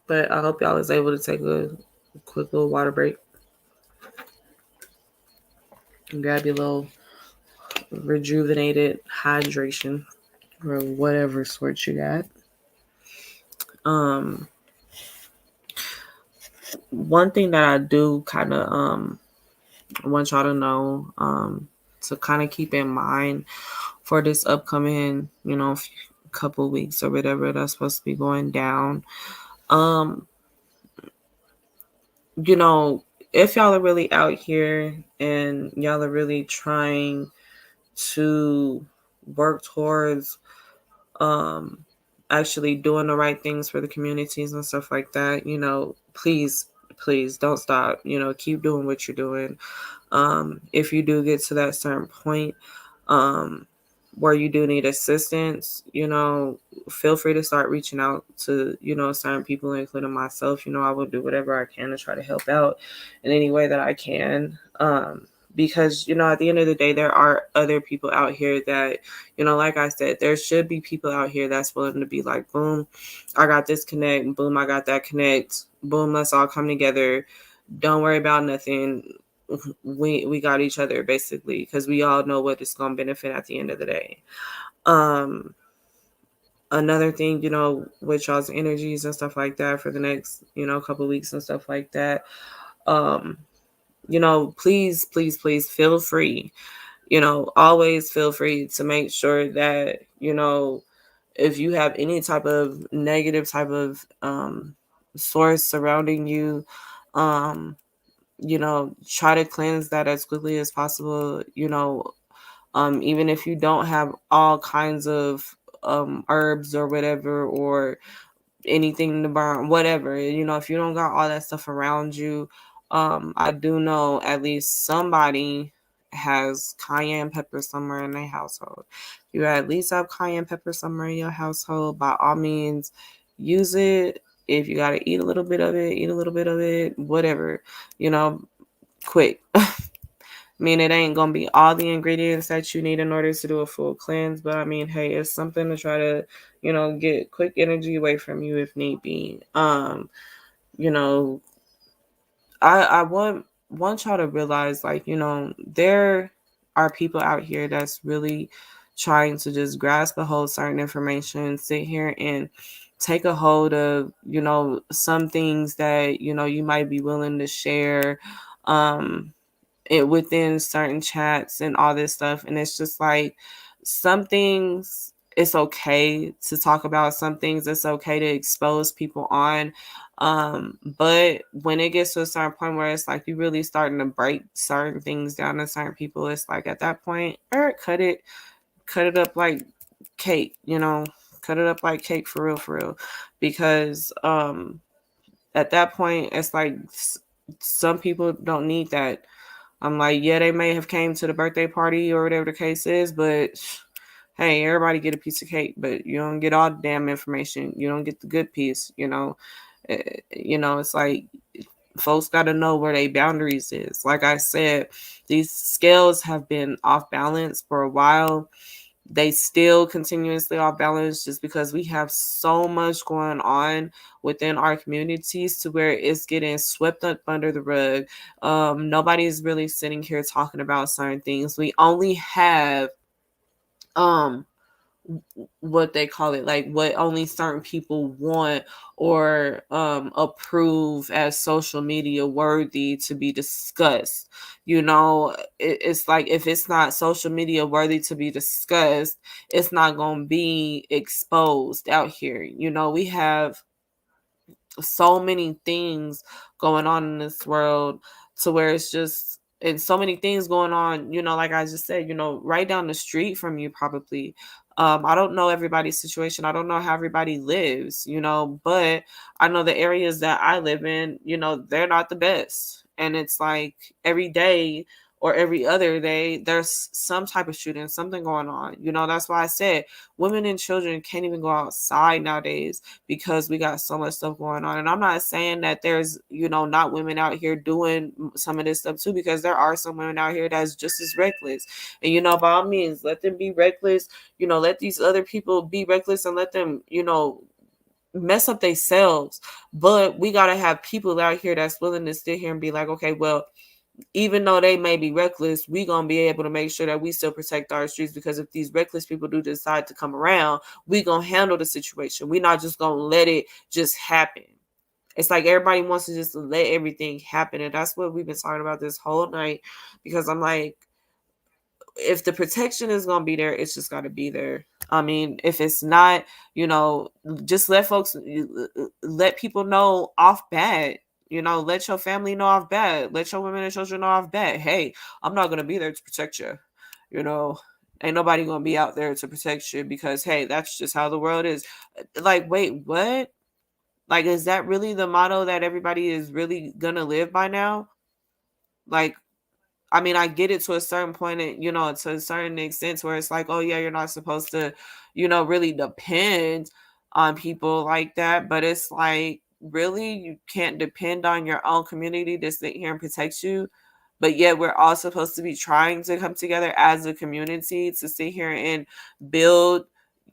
But I hope y'all is able to take a quick little water break. And grab your little rejuvenated hydration or whatever sort you got. One thing that I do kind of want y'all to know to kind of keep in mind for this upcoming, couple weeks or whatever that's supposed to be going down. If y'all are really out here and y'all are really trying to work towards actually doing the right things for the communities and stuff like that, please don't stop. Keep doing what you're doing. If you do get to that certain point where you do need assistance, feel free to start reaching out to, certain people, including myself. I will do whatever I can to try to help out in any way that I can. Because, at the end of the day, there are other people out here that, like I said, there should be people out here that's willing to be like, boom, I got this connect, boom, I got that connect, boom, let's all come together. Don't worry about nothing. We got each other, basically, because we all know what it's going to benefit at the end of the day. Another thing, with y'all's energies and stuff like that for the next, couple weeks and stuff like that, please feel free, always feel free to make sure that, if you have any type of negative type of source surrounding you, try to cleanse that as quickly as possible, even if you don't have all kinds of herbs or whatever, or anything to burn, whatever, if you don't got all that stuff around you, I do know at least somebody has cayenne pepper somewhere in their household. You at least have cayenne pepper somewhere in your household, by all means, use it. If you got to eat a little bit of it, whatever, quick. I mean, it ain't going to be all the ingredients that you need in order to do a full cleanse, but I mean, hey, it's something to try to, get quick energy away from you if need be. I want y'all to realize, like, there are people out here that's really trying to just grasp a hold certain information, sit here and take a hold of, some things that, you might be willing to share it within certain chats and all this stuff. And it's just like, some things it's okay to talk about, some things it's okay to expose people on. But when it gets to a certain point where it's like you really starting to break certain things down to certain people, it's like at that point, cut it up like cake, cut it up like cake for real. Because at that point, it's like some people don't need that. I'm like, yeah, they may have came to the birthday party or whatever the case is, but hey, everybody get a piece of cake, but you don't get all the damn information. You don't get the good piece, you know. It's like folks got to know where their boundaries is. Like I said, these scales have been off balance for a while. They still continuously off balance just because we have so much going on within our communities to where it's getting swept up under the rug. Nobody's really sitting here talking about certain things. We only have um what they call it, like what only certain people want or approve as social media worthy to be discussed. It's like if it's not social media worthy to be discussed, it's not going to be exposed out here. We have so many things going on in this world to where it's just, and so many things going on, like I just said, right down the street from you probably. I don't know everybody's situation. I don't know how everybody lives, but I know the areas that I live in, they're not the best. And it's like every day or every other day, there's some type of shooting, something going on. That's why I said women and children can't even go outside nowadays because we got so much stuff going on. And I'm not saying that there's, not women out here doing some of this stuff too, because there are some women out here that's just as reckless. And, by all means, let them be reckless, let these other people be reckless and let them, mess up themselves. But we got to have people out here that's willing to sit here and be like, okay, well, even though they may be reckless, we gonna be able to make sure that we still protect our streets, because if these reckless people do decide to come around, we gonna handle the situation. We not just gonna let it just happen. It's like everybody wants to just let everything happen, and that's what we've been talking about this whole night. Because I'm like, if the protection is gonna be there, it's just gotta be there. I mean, if it's not, just let people know off bat. Let your family know off bat. Let your women and children know off bat. Hey, I'm not gonna be there to protect you. You know, Ain't nobody gonna be out there to protect you because hey, that's just how the world is. Like, wait, what? Like, is that really the motto that everybody is really gonna live by now? Like, I mean, I get it to a certain point, to a certain extent where it's like, oh yeah, you're not supposed to, really depend on people like that. But it's like, really, you can't depend on your own community to sit here and protect you. But yet we're all supposed to be trying to come together as a community to sit here and build,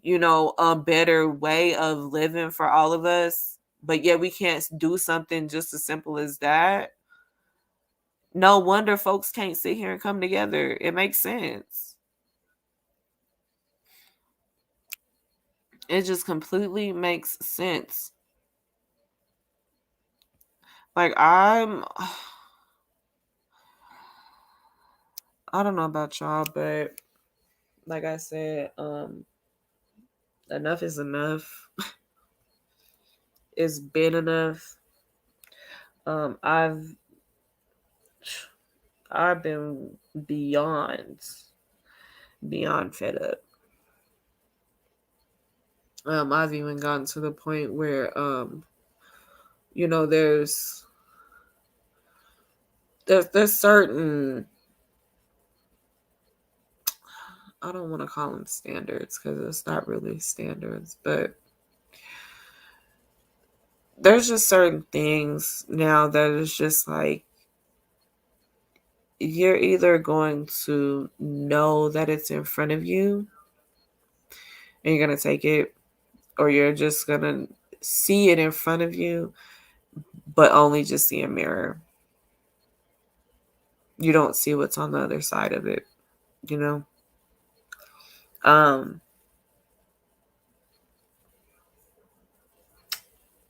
a better way of living for all of us. But yet we can't do something just as simple as that. No wonder folks can't sit here and come together. It makes sense. It just completely makes sense. Like I don't know about y'all, but like I said, enough is enough. It's been enough. Um I've I've been beyond fed up. I've even gotten to the point where you know there's there's certain, I don't want to call them standards because it's not really standards, but there's just certain things now that is just like you're either going to know that it's in front of you and you're going to take it, or you're just going to see it in front of you, but only just see a mirror. You don't see what's on the other side of it, you know? Um,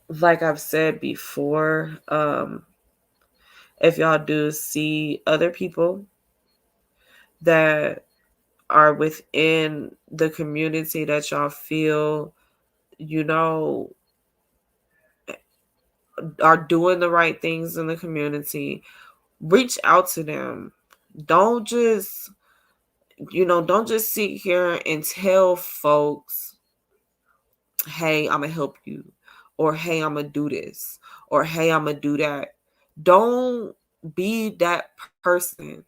like I've said before, if y'all do see other people that are within the community that y'all feel, you know, are doing the right things in the community, reach out to them. Don't just, don't just sit here and tell folks, hey, I'm going to help you, or hey, I'm going to do this, or hey, I'm going to do that. Don't be that person.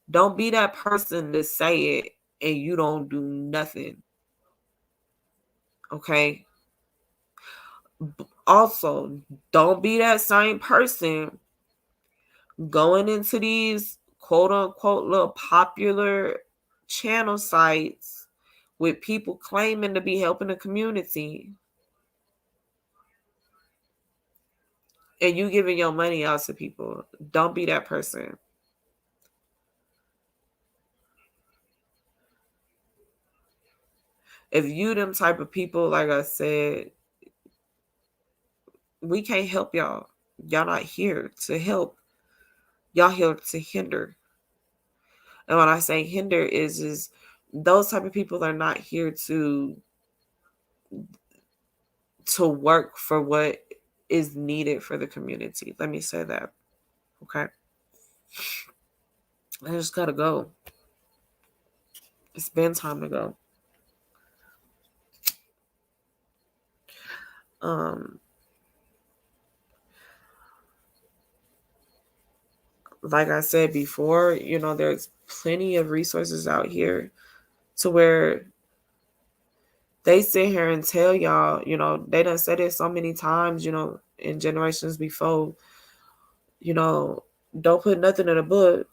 Don't be that person to say it and you don't do nothing. Okay. Also, don't be that same person going into these quote unquote little popular channel sites with people claiming to be helping the community, and you giving your money out to people. Don't be that person. If you them type of people, like I said, we can't help y'all. Y'all not here to help. Y'all here to hinder. And when I say hinder is those type of people are not here to work for what is needed for the community. Let me say that. Okay. I just gotta go. It's been time to go. Um, like I said before, there's plenty of resources out here to where they sit here and tell y'all, they done said it so many times, in generations before, don't put nothing in a book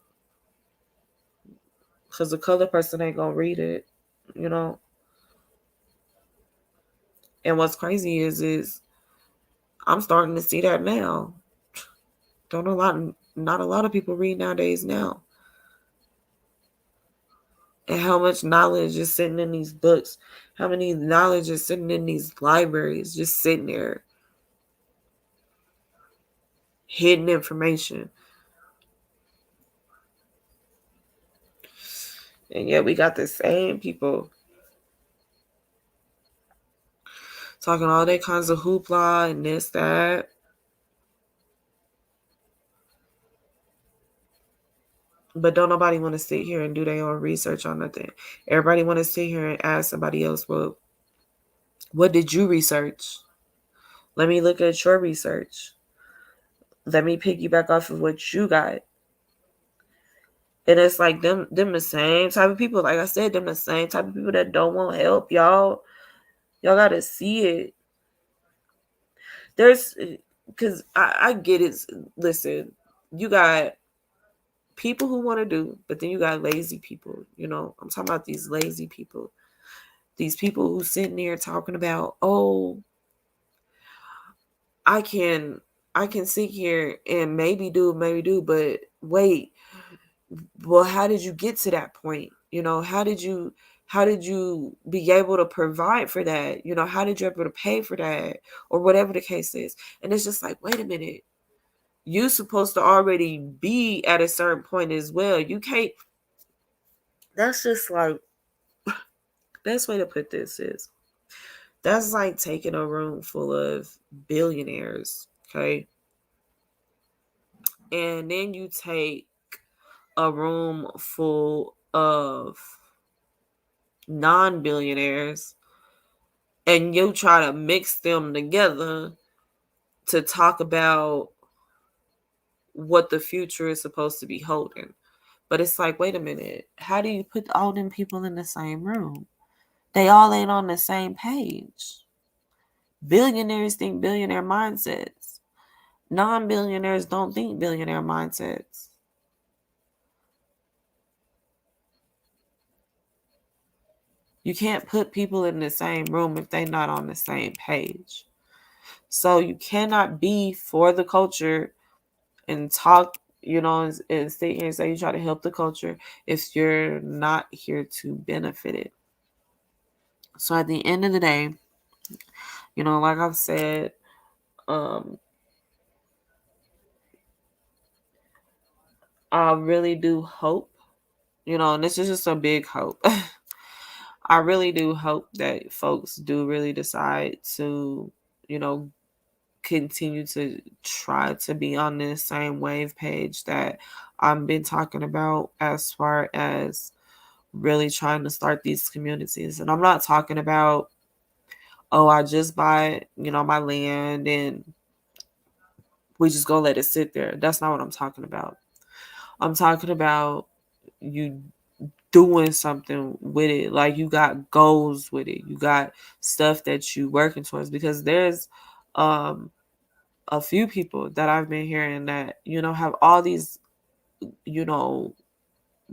because the colored person ain't gonna read it, you know. And what's crazy is I'm starting to see that now. Don't a lot, not a lot of people read nowadays now. And how much knowledge is sitting in these books, how many knowledge is sitting in these libraries, just sitting there, hidden information. And yet we got the same people talking all that kinds of hoopla and this, that. But don't nobody want to sit here and do their own research on nothing. Everybody want to sit here and ask somebody else, well, what did you research? Let me look at your research. Let me piggyback off of what you got. And it's like them the same type of people. Like I said, them the same type of people that don't want help, y'all. Y'all gotta see it. There's, because I get it. Listen, you got people who want to do, but then you got lazy people. I'm talking about these lazy people. These people who sitting there talking about, oh, I can sit here and maybe do, but wait, well, how did you get to that point? How did you be able to provide for that? How did you able to pay for that, or whatever the case is? And it's just like, wait a minute, you supposed to already be at a certain point as well. You can't. That's just like, best way to put this is, that's like taking a room full of billionaires, okay, and then you take a room full of non-billionaires and you try to mix them together to talk about what the future is supposed to be holding. But it's like, wait a minute, how do you put all them people in the same room? They all ain't on the same page. Billionaires think billionaire mindsets. Non-billionaires don't think billionaire mindsets. You can't put people in the same room if they're not on the same page. So you cannot be for the culture and talk, and sit here and say you try to help the culture if you're not here to benefit it. So at the end of the day, like I've said, I really do hope, and this is just a big hope. I really do hope that folks do really decide to, continue to try to be on this same wave page that I've been talking about, as far as really trying to start these communities. And I'm not talking about, oh, I just buy, my land and we just gonna let it sit there. That's not what I'm talking about. I'm talking about you doing something with it. Like you got goals with it. You got stuff that you working towards, because there's um a few people that I've been hearing that, have all these, you know,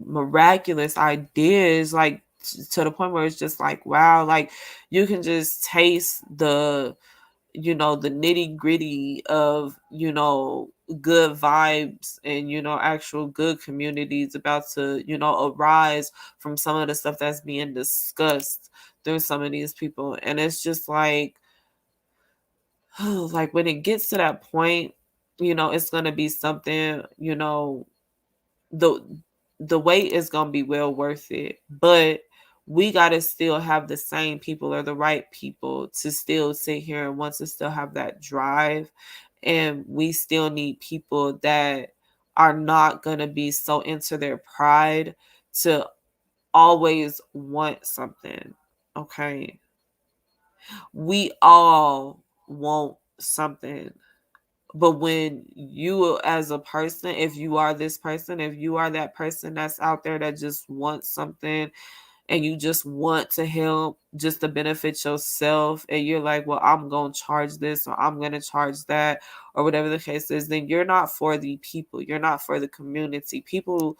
miraculous ideas, like to the point where it's just like, wow, like you can just taste the nitty gritty of, good vibes and, actual good communities about to, arise from some of the stuff that's being discussed through some of these people. And it's just like, like when it gets to that point, it's going to be something, the the wait is gonna be well worth it. But we gotta still have the same people or the right people to still sit here and want to still have that drive. And we still need people that are not gonna be so into their pride to always want something. Okay. We all want something. But when you, as a person, if you are this person, if you are that person that's out there that just wants something and you just want to help just to benefit yourself, and you're like, well, I'm going to charge this or I'm going to charge that or whatever the case is, then you're not for the people. You're not for the community. People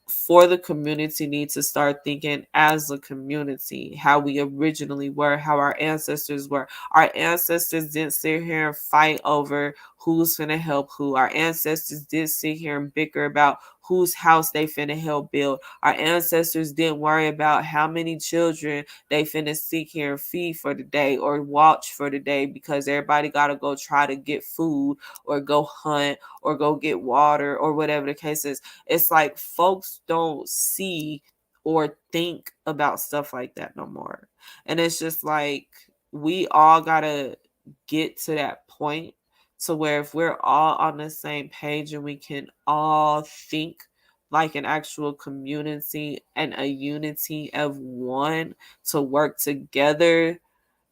for the community need to start thinking as a community how we originally were, how our ancestors were. Our ancestors didn't sit here and fight over who's finna help who. Our ancestors did sit here and bicker about whose house they finna help build. Our ancestors didn't worry about how many children they finna sit here and feed for the day or watch for the day, because everybody gotta go try to get food or go hunt or go get water or whatever the case is. It's like folks don't see or think about stuff like that no more. And it's just like we all gotta get to that point to where if we're all on the same page and we can all think like an actual community and a unity of one to work together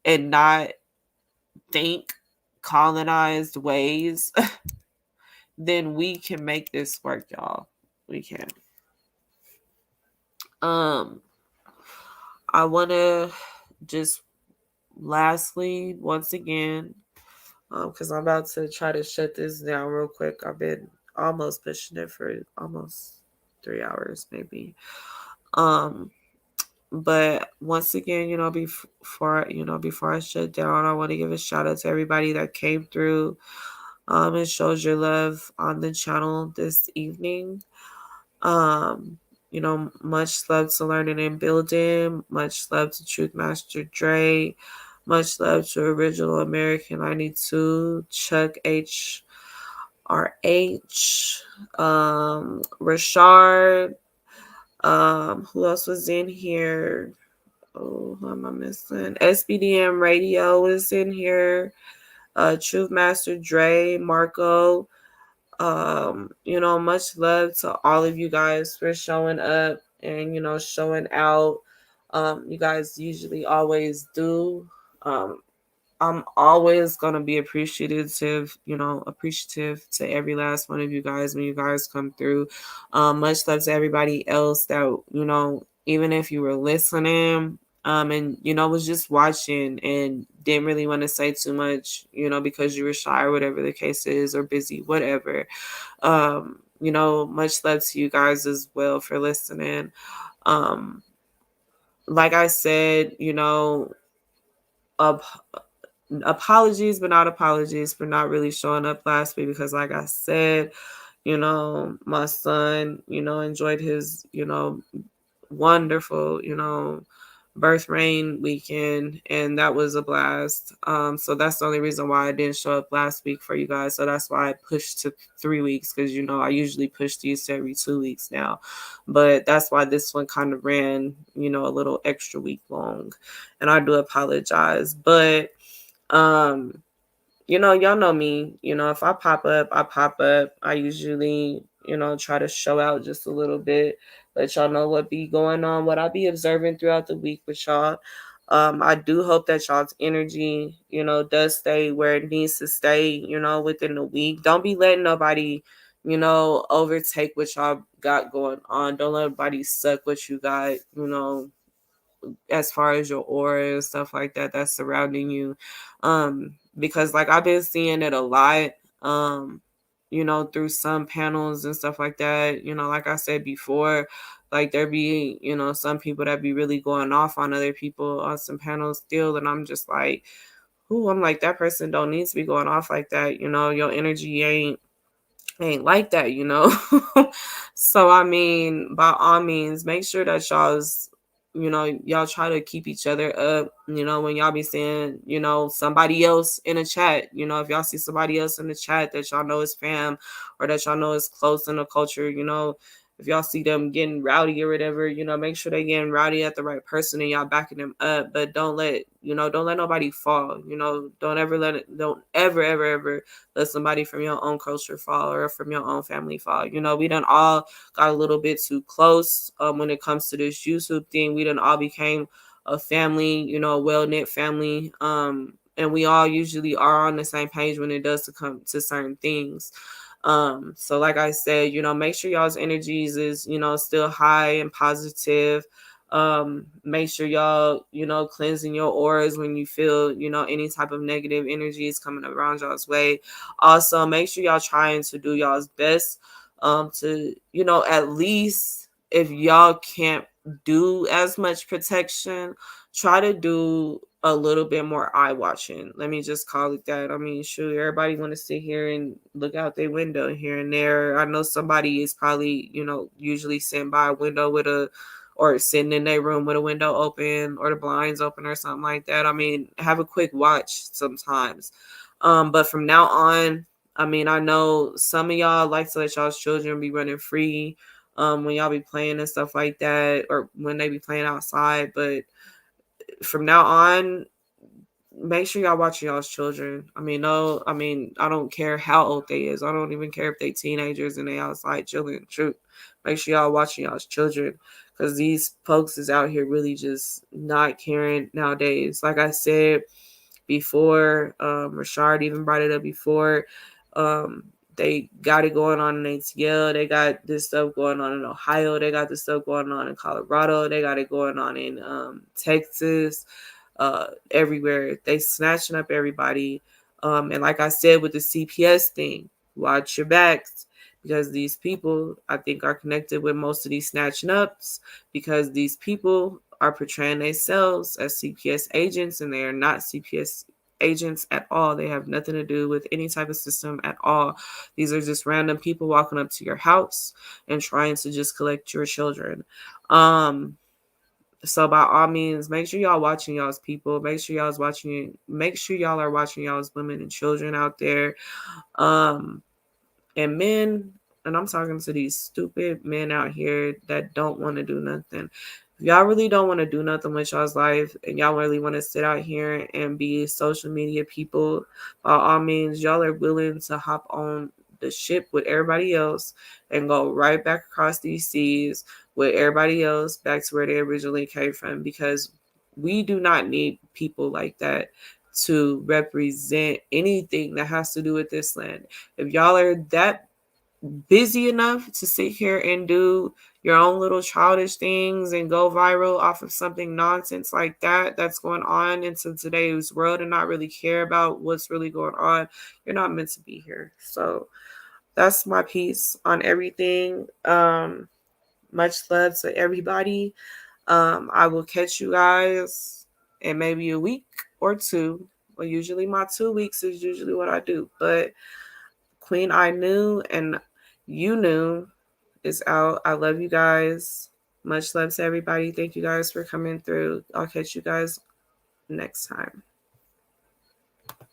and not think colonized ways, then we can make this work, y'all. We can. Um, I want to just lastly, once again, because I'm about to try to shut this down real quick. I've been almost pushing it for almost 3 hours, maybe. Um, but once again, before I shut down, I want to give a shout out to everybody that came through, and shows your love on the channel this evening. Um, much love to Learning and Building. Much love to Truth Master Dre. Much love to Original American 92, Chuck HRH, Rashard. Who else was in here? Oh, who am I missing? SBDM Radio is in here. Truth Master Dre, Marco. Much love to all of you guys for showing up and, showing out. You guys usually always do. Um, I'm always gonna be appreciative to every last one of you guys when you guys come through. Much love to everybody else that, even if you were listening, and was just watching and didn't really want to say too much, because you were shy or whatever the case is, or busy, whatever. Much love to you guys as well for listening. Um, like I said, uh, apologies, but not apologies for not really showing up last week, because like I said, my son, enjoyed his, wonderful, birth reign weekend, and that was a blast. So that's the only reason why I didn't show up last week for you guys. So that's why I pushed to 3 weeks, because I usually push these to every 2 weeks now. But that's why this one kind of ran, a little extra week long. And I do apologize. But y'all know me. If I pop up, I pop up. I usually, try to show out just a little bit, let y'all know what be going on, what I be observing throughout the week with y'all. I do hope that y'all's energy, does stay where it needs to stay, within the week. Don't be letting nobody, overtake what y'all got going on. Don't let nobody suck what you got, as far as your aura and stuff like that that's surrounding you. Because like I've been seeing it a lot, um, through some panels and stuff like that. Like I said before, like there be, some people that be really going off on other people on some panels still, and I'm just like, ooh, I'm like, that person don't need to be going off like that. Your energy ain't like that. So I mean, by all means, make sure that y'all try to keep each other up. When y'all be seeing, somebody else in a chat, if y'all see somebody else in the chat that y'all know is fam, or that y'all know is close in the culture, if y'all see them getting rowdy or whatever, make sure they getting rowdy at the right person and y'all backing them up. But don't let nobody fall. Don't ever let somebody from your own culture fall, or from your own family fall. We done all got a little bit too close when it comes to this YouTube thing. We done all became a family, a well-knit family. And we all usually are on the same page when it does to come to certain things. So like I said, make sure y'all's energies is, still high and positive. Make sure y'all, cleansing your auras when you feel, any type of negative energies coming around y'all's way. Also, make sure y'all trying to do y'all's best, to, at least if y'all can't do as much protection, try to do a little bit more eye watching. Let me just call it that. I mean, sure, everybody want to sit here and look out their window here and there. I know somebody is probably, usually sitting by a window or sitting in their room with a window open or the blinds open or something like that. I mean, have a quick watch sometimes. But from now on, I mean, I know some of y'all like to let y'all's children be running free, when y'all be playing and stuff like that, or when they be playing outside. But from now on, make sure y'all watching y'all's children. I mean, no, I mean, I don't care how old they is. I don't even care if they teenagers and they outside chilling. Truth. Make sure y'all watching y'all's children, because these folks is out here really just not caring nowadays. Like I said before, Rashard even brought it up before. Um, they got it going on in ATL. They got this stuff going on in Ohio. They got this stuff going on in Colorado. They got it going on in Texas, everywhere. They snatching up everybody. And like I said with the CPS thing, watch your backs, because these people, I think, are connected with most of these snatching ups, because these people are portraying themselves as CPS agents, and they are not CPS agents at all. They have nothing to do with any type of system at all. These are just random people walking up to your house and trying to just collect your children. So by all means, make sure y'all watching y'all's people. Make sure y'all are watching y'all's women and children out there. And men, and I'm talking to these stupid men out here that don't want to do nothing. If y'all really don't want to do nothing with y'all's life, and y'all really want to sit out here and be social media people, by all means, y'all are willing to hop on the ship with everybody else and go right back across these seas with everybody else back to where they originally came from, because we do not need people like that to represent anything that has to do with this land. If y'all are that busy enough to sit here and do your own little childish things and go viral off of something nonsense like that that's going on into today's world, and not really care about what's really going on, you're not meant to be here. So that's my piece on everything. Much love to everybody. I will catch you guys in maybe a week or two. Well, usually my 2 weeks is usually what I do. But Queen I Knew and You Knew is out. I love you guys. Much love to everybody. Thank you guys for coming through. I'll catch you guys next time.